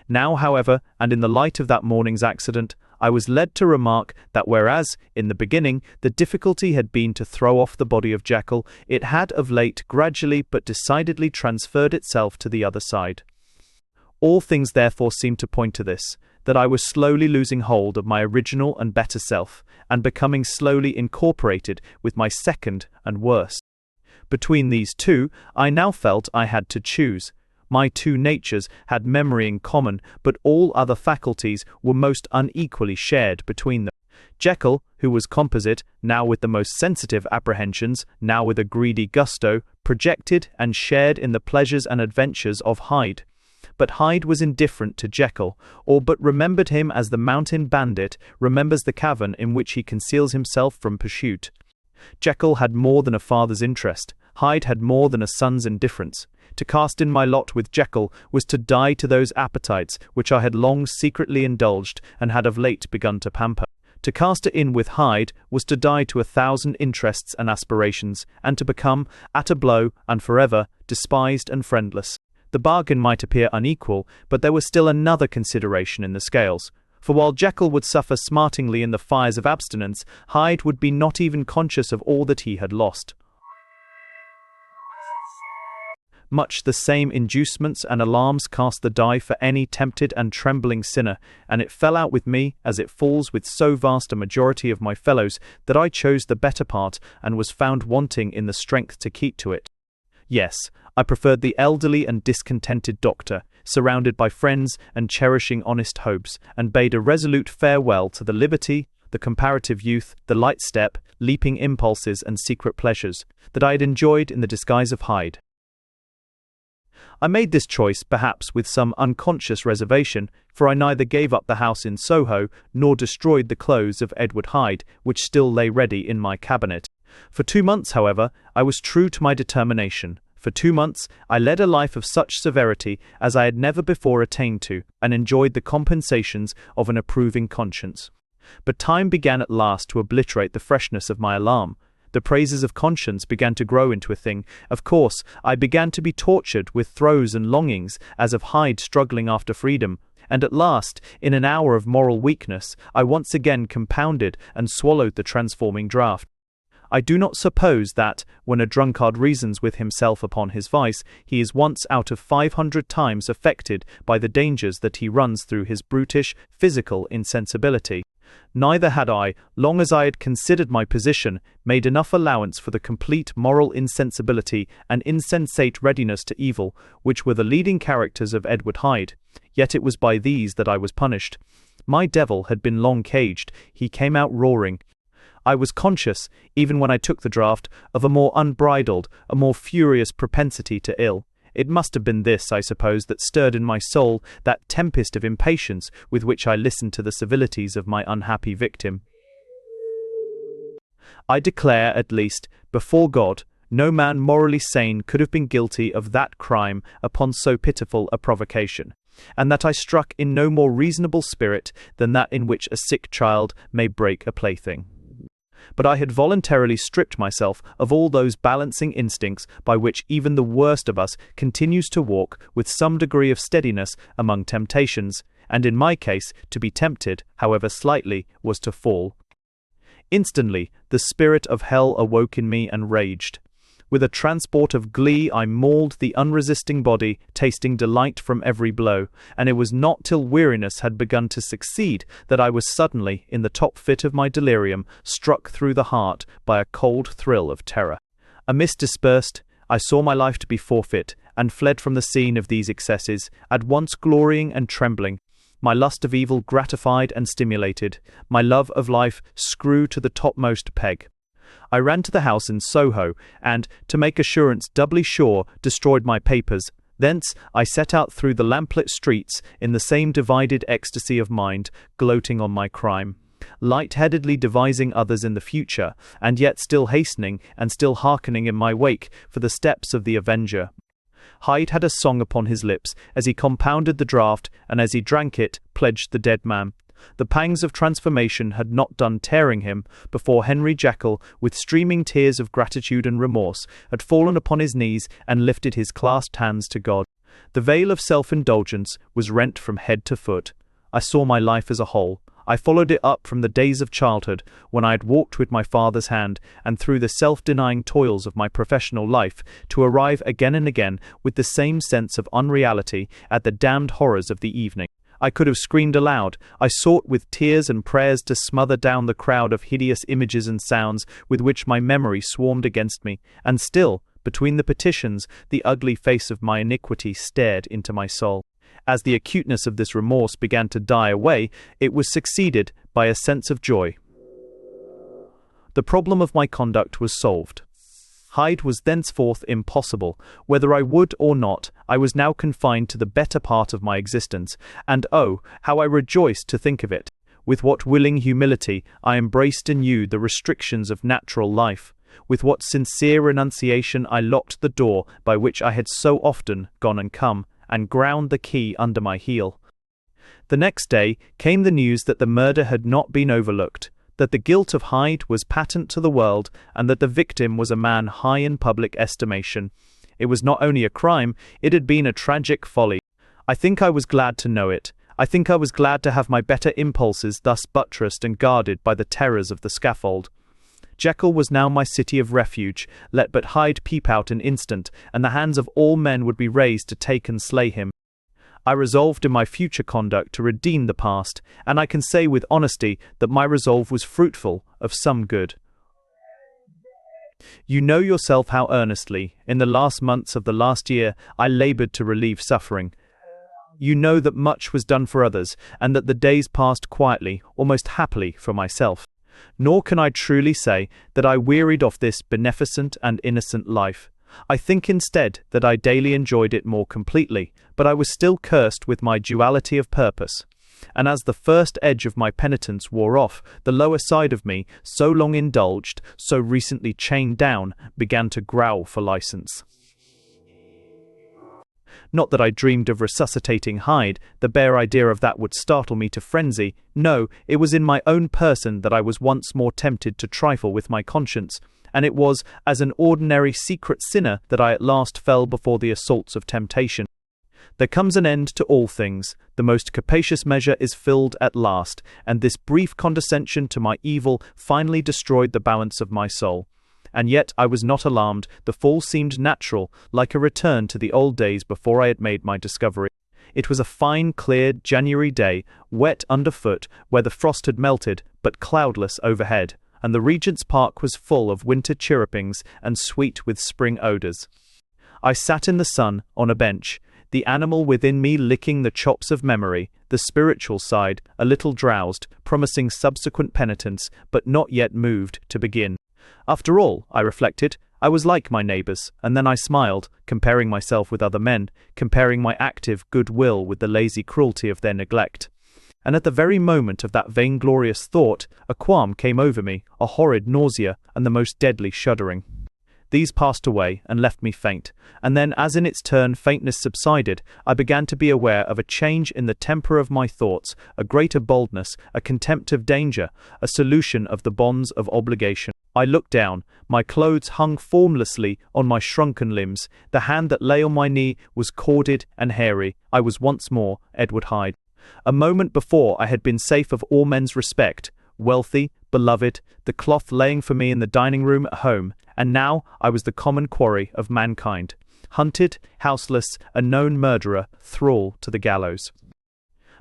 Now, however, and in the light of that morning's accident, I was led to remark that whereas, in the beginning, the difficulty had been to throw off the body of Jekyll, it had of late gradually but decidedly transferred itself to the other side. All things therefore seemed to point to this, that I was slowly losing hold of my original and better self, and becoming slowly incorporated with my second and worse. Between these two, I now felt I had to choose. My two natures had memory in common, but all other faculties were most unequally shared between them. Jekyll, who was composite, now with the most sensitive apprehensions, now with a greedy gusto, projected and shared in the pleasures and adventures of Hyde. But Hyde was indifferent to Jekyll, or but remembered him as the mountain bandit remembers the cavern in which he conceals himself from pursuit. Jekyll had more than a father's interest. Hyde had more than a son's indifference. To cast in my lot with Jekyll was to die to those appetites which I had long secretly indulged and had of late begun to pamper. To cast it in with Hyde was to die to 1,000 interests and aspirations, and to become, at a blow and forever, despised and friendless. The bargain might appear unequal, but there was still another consideration in the scales. For while Jekyll would suffer smartingly in the fires of abstinence, Hyde would be not even conscious of all that he had lost. Much the same inducements and alarms cast the die for any tempted and trembling sinner, and it fell out with me, as it falls with so vast a majority of my fellows, that I chose the better part, and was found wanting in the strength to keep to it. Yes, I preferred the elderly and discontented doctor, surrounded by friends and cherishing honest hopes, and bade a resolute farewell to the liberty, the comparative youth, the light step, leaping impulses and secret pleasures, that I had enjoyed in the disguise of Hyde. I made this choice, perhaps with some unconscious reservation, for I neither gave up the house in Soho, nor destroyed the clothes of Edward Hyde, which still lay ready in my cabinet. For 2 months, however, I was true to my determination. For 2 months, I led a life of such severity as I had never before attained to, and enjoyed the compensations of an approving conscience. But time began at last to obliterate the freshness of my alarm. The praises of conscience began to grow into a thing. Of course, I began to be tortured with throes and longings, as of Hyde struggling after freedom, and at last, in an hour of moral weakness, I once again compounded and swallowed the transforming draught. I do not suppose that, when a drunkard reasons with himself upon his vice, he is once out of 500 times affected by the dangers that he runs through his brutish, physical insensibility. Neither had I, long as I had considered my position, made enough allowance for the complete moral insensibility and insensate readiness to evil, which were the leading characters of Edward Hyde. Yet it was by these that I was punished. My devil had been long caged, he came out roaring. I was conscious, even when I took the draught, of a more unbridled, a more furious propensity to ill. It must have been this, I suppose, that stirred in my soul that tempest of impatience with which I listened to the civilities of my unhappy victim. I declare, at least, before God, no man morally sane could have been guilty of that crime upon so pitiful a provocation, and that I struck in no more reasonable spirit than that in which a sick child may break a plaything. But I had voluntarily stripped myself of all those balancing instincts by which even the worst of us continues to walk with some degree of steadiness among temptations, and in my case, to be tempted, however slightly, was to fall. Instantly, the spirit of hell awoke in me and raged. With a transport of glee I mauled the unresisting body, tasting delight from every blow, and it was not till weariness had begun to succeed that I was suddenly, in the top fit of my delirium, struck through the heart by a cold thrill of terror. A mist dispersed, I saw my life to be forfeit, and fled from the scene of these excesses, at once glorying and trembling, my lust of evil gratified and stimulated, my love of life screwed to the topmost peg. I ran to the house in Soho, and, to make assurance doubly sure, destroyed my papers. Thence I set out through the lamplit streets, in the same divided ecstasy of mind, gloating on my crime, light-headedly devising others in the future, and yet still hastening and still hearkening in my wake for the steps of the avenger. Hyde had a song upon his lips, as he compounded the draught, and as he drank it, pledged the dead man. The pangs of transformation had not done tearing him, before Henry Jekyll, with streaming tears of gratitude and remorse, had fallen upon his knees and lifted his clasped hands to God. The veil of self-indulgence was rent from head to foot. I saw my life as a whole. I followed it up from the days of childhood, when I had walked with my father's hand, and through the self-denying toils of my professional life, to arrive again and again, with the same sense of unreality, at the damned horrors of the evening. I could have screamed aloud. I sought with tears and prayers to smother down the crowd of hideous images and sounds with which my memory swarmed against me, and still, between the petitions, the ugly face of my iniquity stared into my soul. As the acuteness of this remorse began to die away, it was succeeded by a sense of joy. The problem of my conduct was solved. Hyde was thenceforth impossible. Whether I would or not, I was now confined to the better part of my existence, and oh, how I rejoiced to think of it! With what willing humility I embraced anew the restrictions of natural life. With what sincere renunciation I locked the door by which I had so often gone and come, and ground the key under my heel. The next day came the news that the murder had not been overlooked, that the guilt of Hyde was patent to the world, and that the victim was a man high in public estimation. It was not only a crime, it had been a tragic folly. I think I was glad to know it. I think I was glad to have my better impulses thus buttressed and guarded by the terrors of the scaffold. Jekyll was now my city of refuge. Let but Hyde peep out an instant, and the hands of all men would be raised to take and slay him. I resolved in my future conduct to redeem the past, and I can say with honesty that my resolve was fruitful of some good. You know yourself how earnestly, in the last months of the last year, I laboured to relieve suffering. You know that much was done for others, and that the days passed quietly, almost happily, for myself. Nor can I truly say that I wearied of this beneficent and innocent life. I think instead that I daily enjoyed it more completely, but I was still cursed with my duality of purpose. And as the first edge of my penitence wore off, the lower side of me, so long indulged, so recently chained down, began to growl for license. Not that I dreamed of resuscitating Hyde, the bare idea of that would startle me to frenzy. No, it was in my own person that I was once more tempted to trifle with my conscience, and it was as an ordinary secret sinner that I at last fell before the assaults of temptation. There comes an end to all things, the most capacious measure is filled at last, and this brief condescension to my evil finally destroyed the balance of my soul. And yet I was not alarmed, the fall seemed natural, like a return to the old days before I had made my discovery. It was a fine, clear January day, wet underfoot where the frost had melted, but cloudless overhead, and the Regent's Park was full of winter chirrupings and sweet with spring odours. I sat in the sun, on a bench, the animal within me licking the chops of memory, the spiritual side, a little drowsed, promising subsequent penitence, but not yet moved to begin. After all, I reflected, I was like my neighbours, and then I smiled, comparing myself with other men, comparing my active good will with the lazy cruelty of their neglect. And at the very moment of that vainglorious thought, a qualm came over me, a horrid nausea, and the most deadly shuddering. These passed away and left me faint, and then as in its turn faintness subsided, I began to be aware of a change in the temper of my thoughts, a greater boldness, a contempt of danger, a solution of the bonds of obligation. I looked down, my clothes hung formlessly on my shrunken limbs, the hand that lay on my knee was corded and hairy. I was once more Edward Hyde. A moment before I had been safe of all men's respect, wealthy, beloved, the cloth laying for me in the dining room at home, and now I was the common quarry of mankind, hunted, houseless, a known murderer, thrall to the gallows.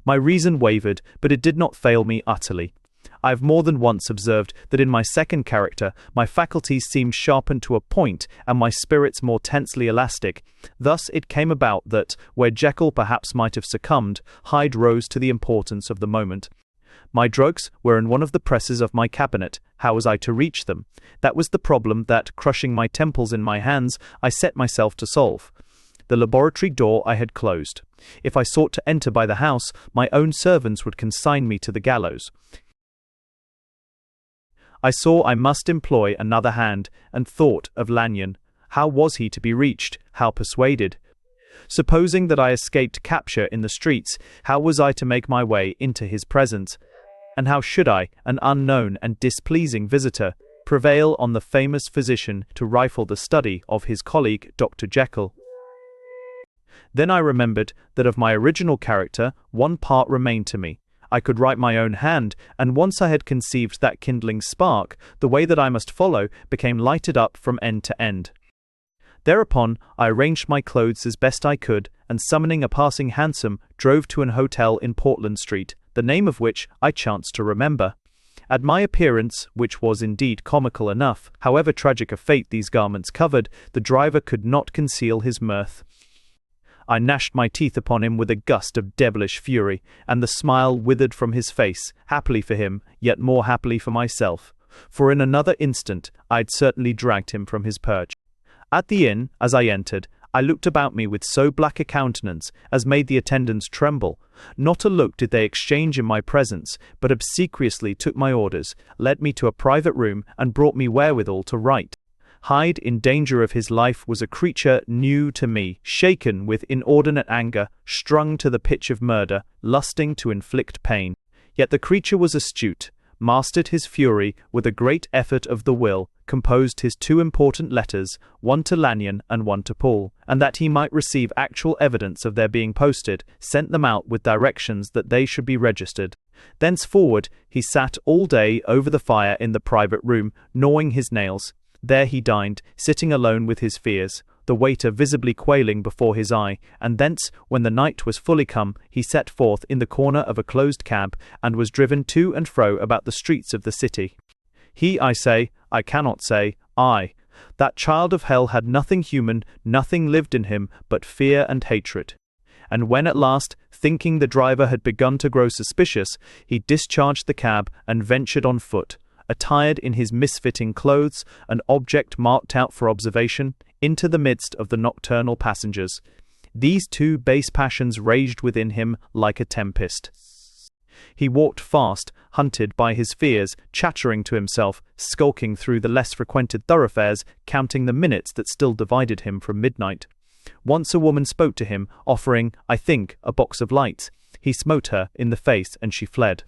My reason wavered, but it did not fail me utterly. I have more than once observed that in my second character my faculties seemed sharpened to a point and my spirits more tensely elastic. Thus it came about that, where Jekyll perhaps might have succumbed, Hyde rose to the importance of the moment. My drugs were in one of the presses of my cabinet. How was I to reach them? That was the problem that, crushing my temples in my hands, I set myself to solve. The laboratory door I had closed. If I sought to enter by the house, my own servants would consign me to the gallows. I saw I must employ another hand, and thought of Lanyon. How was he to be reached? How persuaded? Supposing that I escaped capture in the streets, how was I to make my way into his presence? And how should I, an unknown and displeasing visitor, prevail on the famous physician to rifle the study of his colleague Dr. Jekyll? Then I remembered that of my original character one part remained to me. I could write my own hand, and once I had conceived that kindling spark, the way that I must follow became lighted up from end to end. Thereupon I arranged my clothes as best I could, and summoning a passing hansom, drove to an hotel in Portland Street, the name of which I chanced to remember. At my appearance, which was indeed comical enough, however tragic a fate these garments covered, the driver could not conceal his mirth. I gnashed my teeth upon him with a gust of devilish fury, and the smile withered from his face, happily for him, yet more happily for myself, for in another instant I'd certainly dragged him from his perch. At the inn, as I entered, I looked about me with so black a countenance as made the attendants tremble. Not a look did they exchange in my presence, but obsequiously took my orders, led me to a private room, and brought me wherewithal to write. Hyde, in danger of his life, was a creature new to me, shaken with inordinate anger, strung to the pitch of murder, lusting to inflict pain. Yet the creature was astute, mastered his fury with a great effort of the will, composed his 2 important letters, one to Lanyon and one to Paul, and that he might receive actual evidence of their being posted, sent them out with directions that they should be registered. Thenceforward he sat all day over the fire in the private room, gnawing his nails. There he dined, sitting alone with his fears, the waiter visibly quailing before his eye, and thence, when the night was fully come, he set forth in the corner of a closed cab, and was driven to and fro about the streets of the city. He, I say, I cannot say, I. That child of hell had nothing human, nothing lived in him but fear and hatred. And when at last, thinking the driver had begun to grow suspicious, he discharged the cab and ventured on foot, attired in his misfitting clothes, an object marked out for observation, into the midst of the nocturnal passengers. These 2 base passions raged within him like a tempest. He walked fast, hunted by his fears, chattering to himself, skulking through the less frequented thoroughfares, counting the minutes that still divided him from midnight. Once a woman spoke to him, offering, I think, a box of lights. He smote her in the face, and she fled.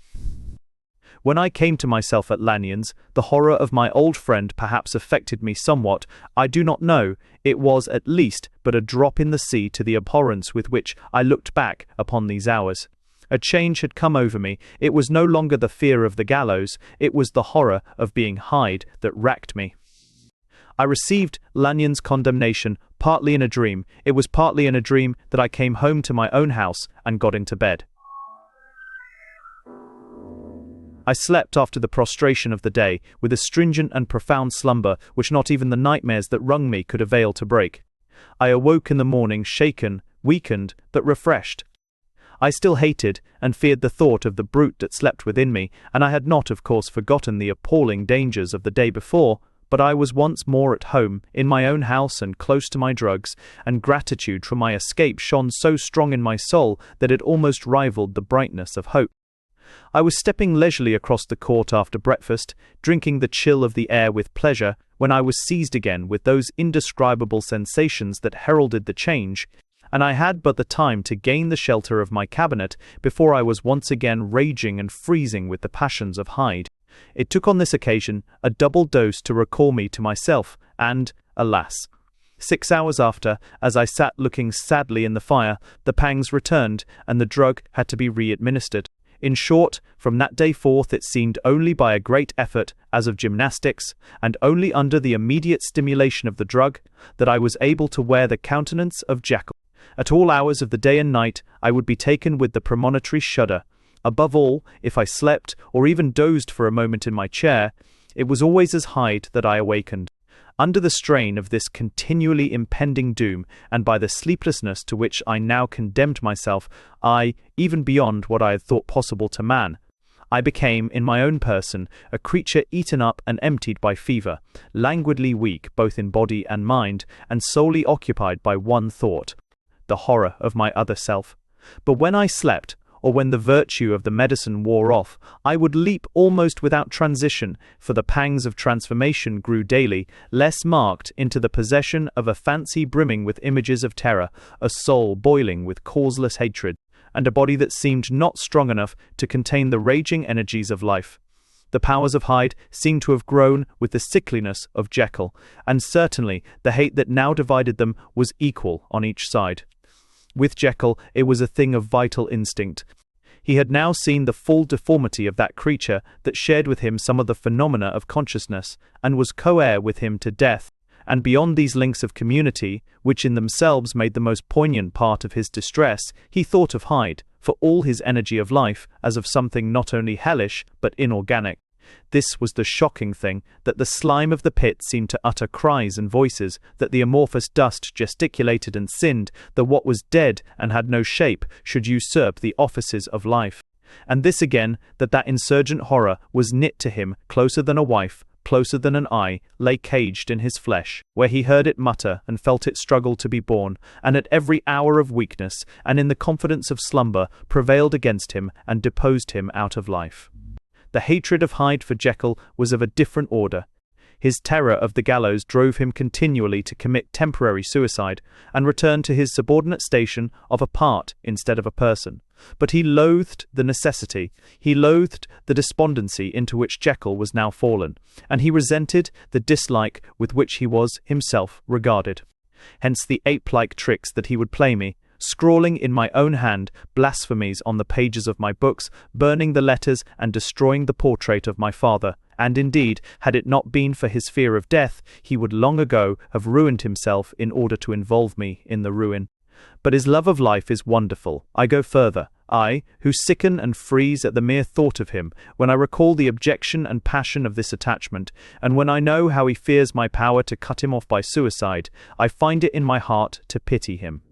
When I came to myself at Lanyon's, the horror of my old friend perhaps affected me somewhat. I do not know. It was, at least, but a drop in the sea to the abhorrence with which I looked back upon these hours. A change had come over me. It was no longer the fear of the gallows. It was the horror of being Hyde that racked me. I received Lanyon's condemnation partly in a dream. It was partly in a dream that I came home to my own house and got into bed. I slept after the prostration of the day, with a stringent and profound slumber which not even the nightmares that wrung me could avail to break. I awoke in the morning shaken, weakened, but refreshed. I still hated and feared the thought of the brute that slept within me, and I had not, of course, forgotten the appalling dangers of the day before, but I was once more at home, in my own house and close to my drugs, and gratitude for my escape shone so strong in my soul that it almost rivaled the brightness of hope. I was stepping leisurely across the court after breakfast, drinking the chill of the air with pleasure, when I was seized again with those indescribable sensations that heralded the change, and I had but the time to gain the shelter of my cabinet before I was once again raging and freezing with the passions of Hyde. It took on this occasion a double dose to recall me to myself, and, alas, 6 hours after, as I sat looking sadly in the fire, the pangs returned, and the drug had to be re-administered. In short, from that day forth it seemed only by a great effort, as of gymnastics, and only under the immediate stimulation of the drug, that I was able to wear the countenance of Jekyll. At all hours of the day and night I would be taken with the premonitory shudder. Above all, if I slept, or even dozed for a moment in my chair, it was always as Hyde that I awakened. Under the strain of this continually impending doom, and by the sleeplessness to which I now condemned myself, even beyond what I had thought possible to man, I became, in my own person, a creature eaten up and emptied by fever, languidly weak both in body and mind, and solely occupied by one thought, the horror of my other self. But when I slept, or when the virtue of the medicine wore off, I would leap almost without transition, for the pangs of transformation grew daily, less marked, into the possession of a fancy brimming with images of terror, a soul boiling with causeless hatred, and a body that seemed not strong enough to contain the raging energies of life. The powers of Hyde seemed to have grown with the sickliness of Jekyll, and certainly the hate that now divided them was equal on each side. With Jekyll it was a thing of vital instinct. He had now seen the full deformity of that creature that shared with him some of the phenomena of consciousness, and was co-heir with him to death, and beyond these links of community, which in themselves made the most poignant part of his distress, he thought of Hyde, for all his energy of life, as of something not only hellish, but inorganic. This was the shocking thing, that the slime of the pit seemed to utter cries and voices, that the amorphous dust gesticulated and sinned, that what was dead and had no shape should usurp the offices of life. And this again, that insurgent horror was knit to him closer than a wife, closer than an eye, lay caged in his flesh, where he heard it mutter and felt it struggle to be born, and at every hour of weakness, and in the confidence of slumber, prevailed against him and deposed him out of life. The hatred of Hyde for Jekyll was of a different order. His terror of the gallows drove him continually to commit temporary suicide, and return to his subordinate station of a part instead of a person. But he loathed the necessity, he loathed the despondency into which Jekyll was now fallen, and he resented the dislike with which he was himself regarded. Hence the ape-like tricks that he would play me, scrawling in my own hand blasphemies on the pages of my books, burning the letters and destroying the portrait of my father. And indeed, had it not been for his fear of death, he would long ago have ruined himself in order to involve me in the ruin. But his love of life is wonderful. I go further. I, who sicken and freeze at the mere thought of him, when I recall the objection and passion of this attachment, and when I know how he fears my power to cut him off by suicide, I find it in my heart to pity him.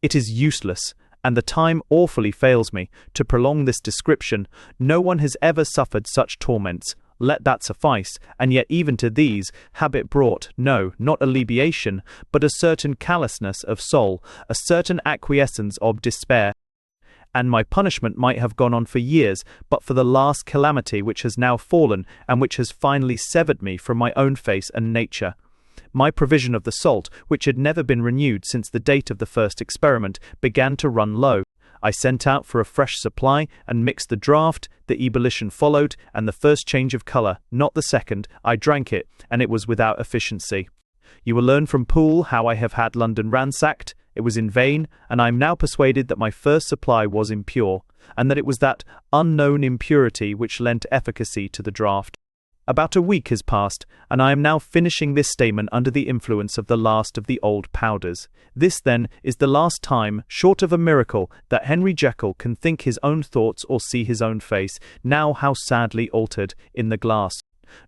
It is useless, and the time awfully fails me, to prolong this description. No one has ever suffered such torments. Let that suffice, and yet even to these, habit brought, no, not alleviation, but a certain callousness of soul, a certain acquiescence of despair. And my punishment might have gone on for years, but for the last calamity which has now fallen, and which has finally severed me from my own face and nature. My provision of the salt, which had never been renewed since the date of the first experiment, began to run low. I sent out for a fresh supply and mixed the draught. The ebullition followed, and the first change of colour, not the second. I drank it, and it was without efficiency. You will learn from Poole how I have had London ransacked. It was in vain, and I am now persuaded that my first supply was impure, and that it was that unknown impurity which lent efficacy to the draught. About a week has passed, and I am now finishing this statement under the influence of the last of the old powders. This, then, is the last time, short of a miracle, that Henry Jekyll can think his own thoughts or see his own face, now how sadly altered, in the glass.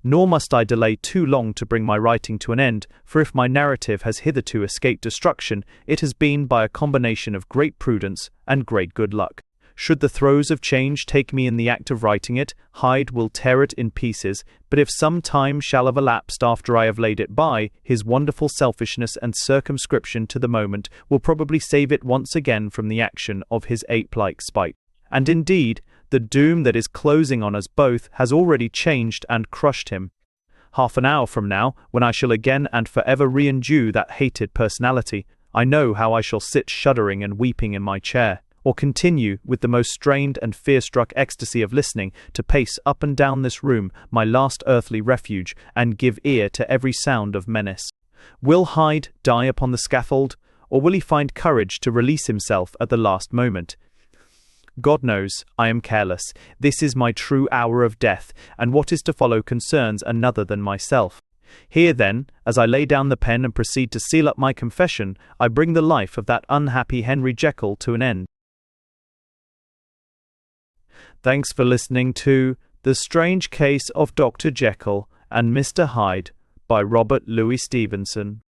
Nor must I delay too long to bring my writing to an end, for if my narrative has hitherto escaped destruction, it has been by a combination of great prudence and great good luck. Should the throes of change take me in the act of writing it, Hyde will tear it in pieces, but if some time shall have elapsed after I have laid it by, his wonderful selfishness and circumscription to the moment will probably save it once again from the action of his ape-like spite. And indeed, the doom that is closing on us both has already changed and crushed him. Half an hour from now, when I shall again and forever re-endue that hated personality, I know how I shall sit shuddering and weeping in my chair, or continue, with the most strained and fear-struck ecstasy of listening, to pace up and down this room, my last earthly refuge, and give ear to every sound of menace. Will Hyde die upon the scaffold, or will he find courage to release himself at the last moment? God knows, I am careless. This is my true hour of death, and what is to follow concerns another than myself. Here, then, as I lay down the pen and proceed to seal up my confession, I bring the life of that unhappy Henry Jekyll to an end. Thanks for listening to The Strange Case of Dr. Jekyll and Mr. Hyde by Robert Louis Stevenson.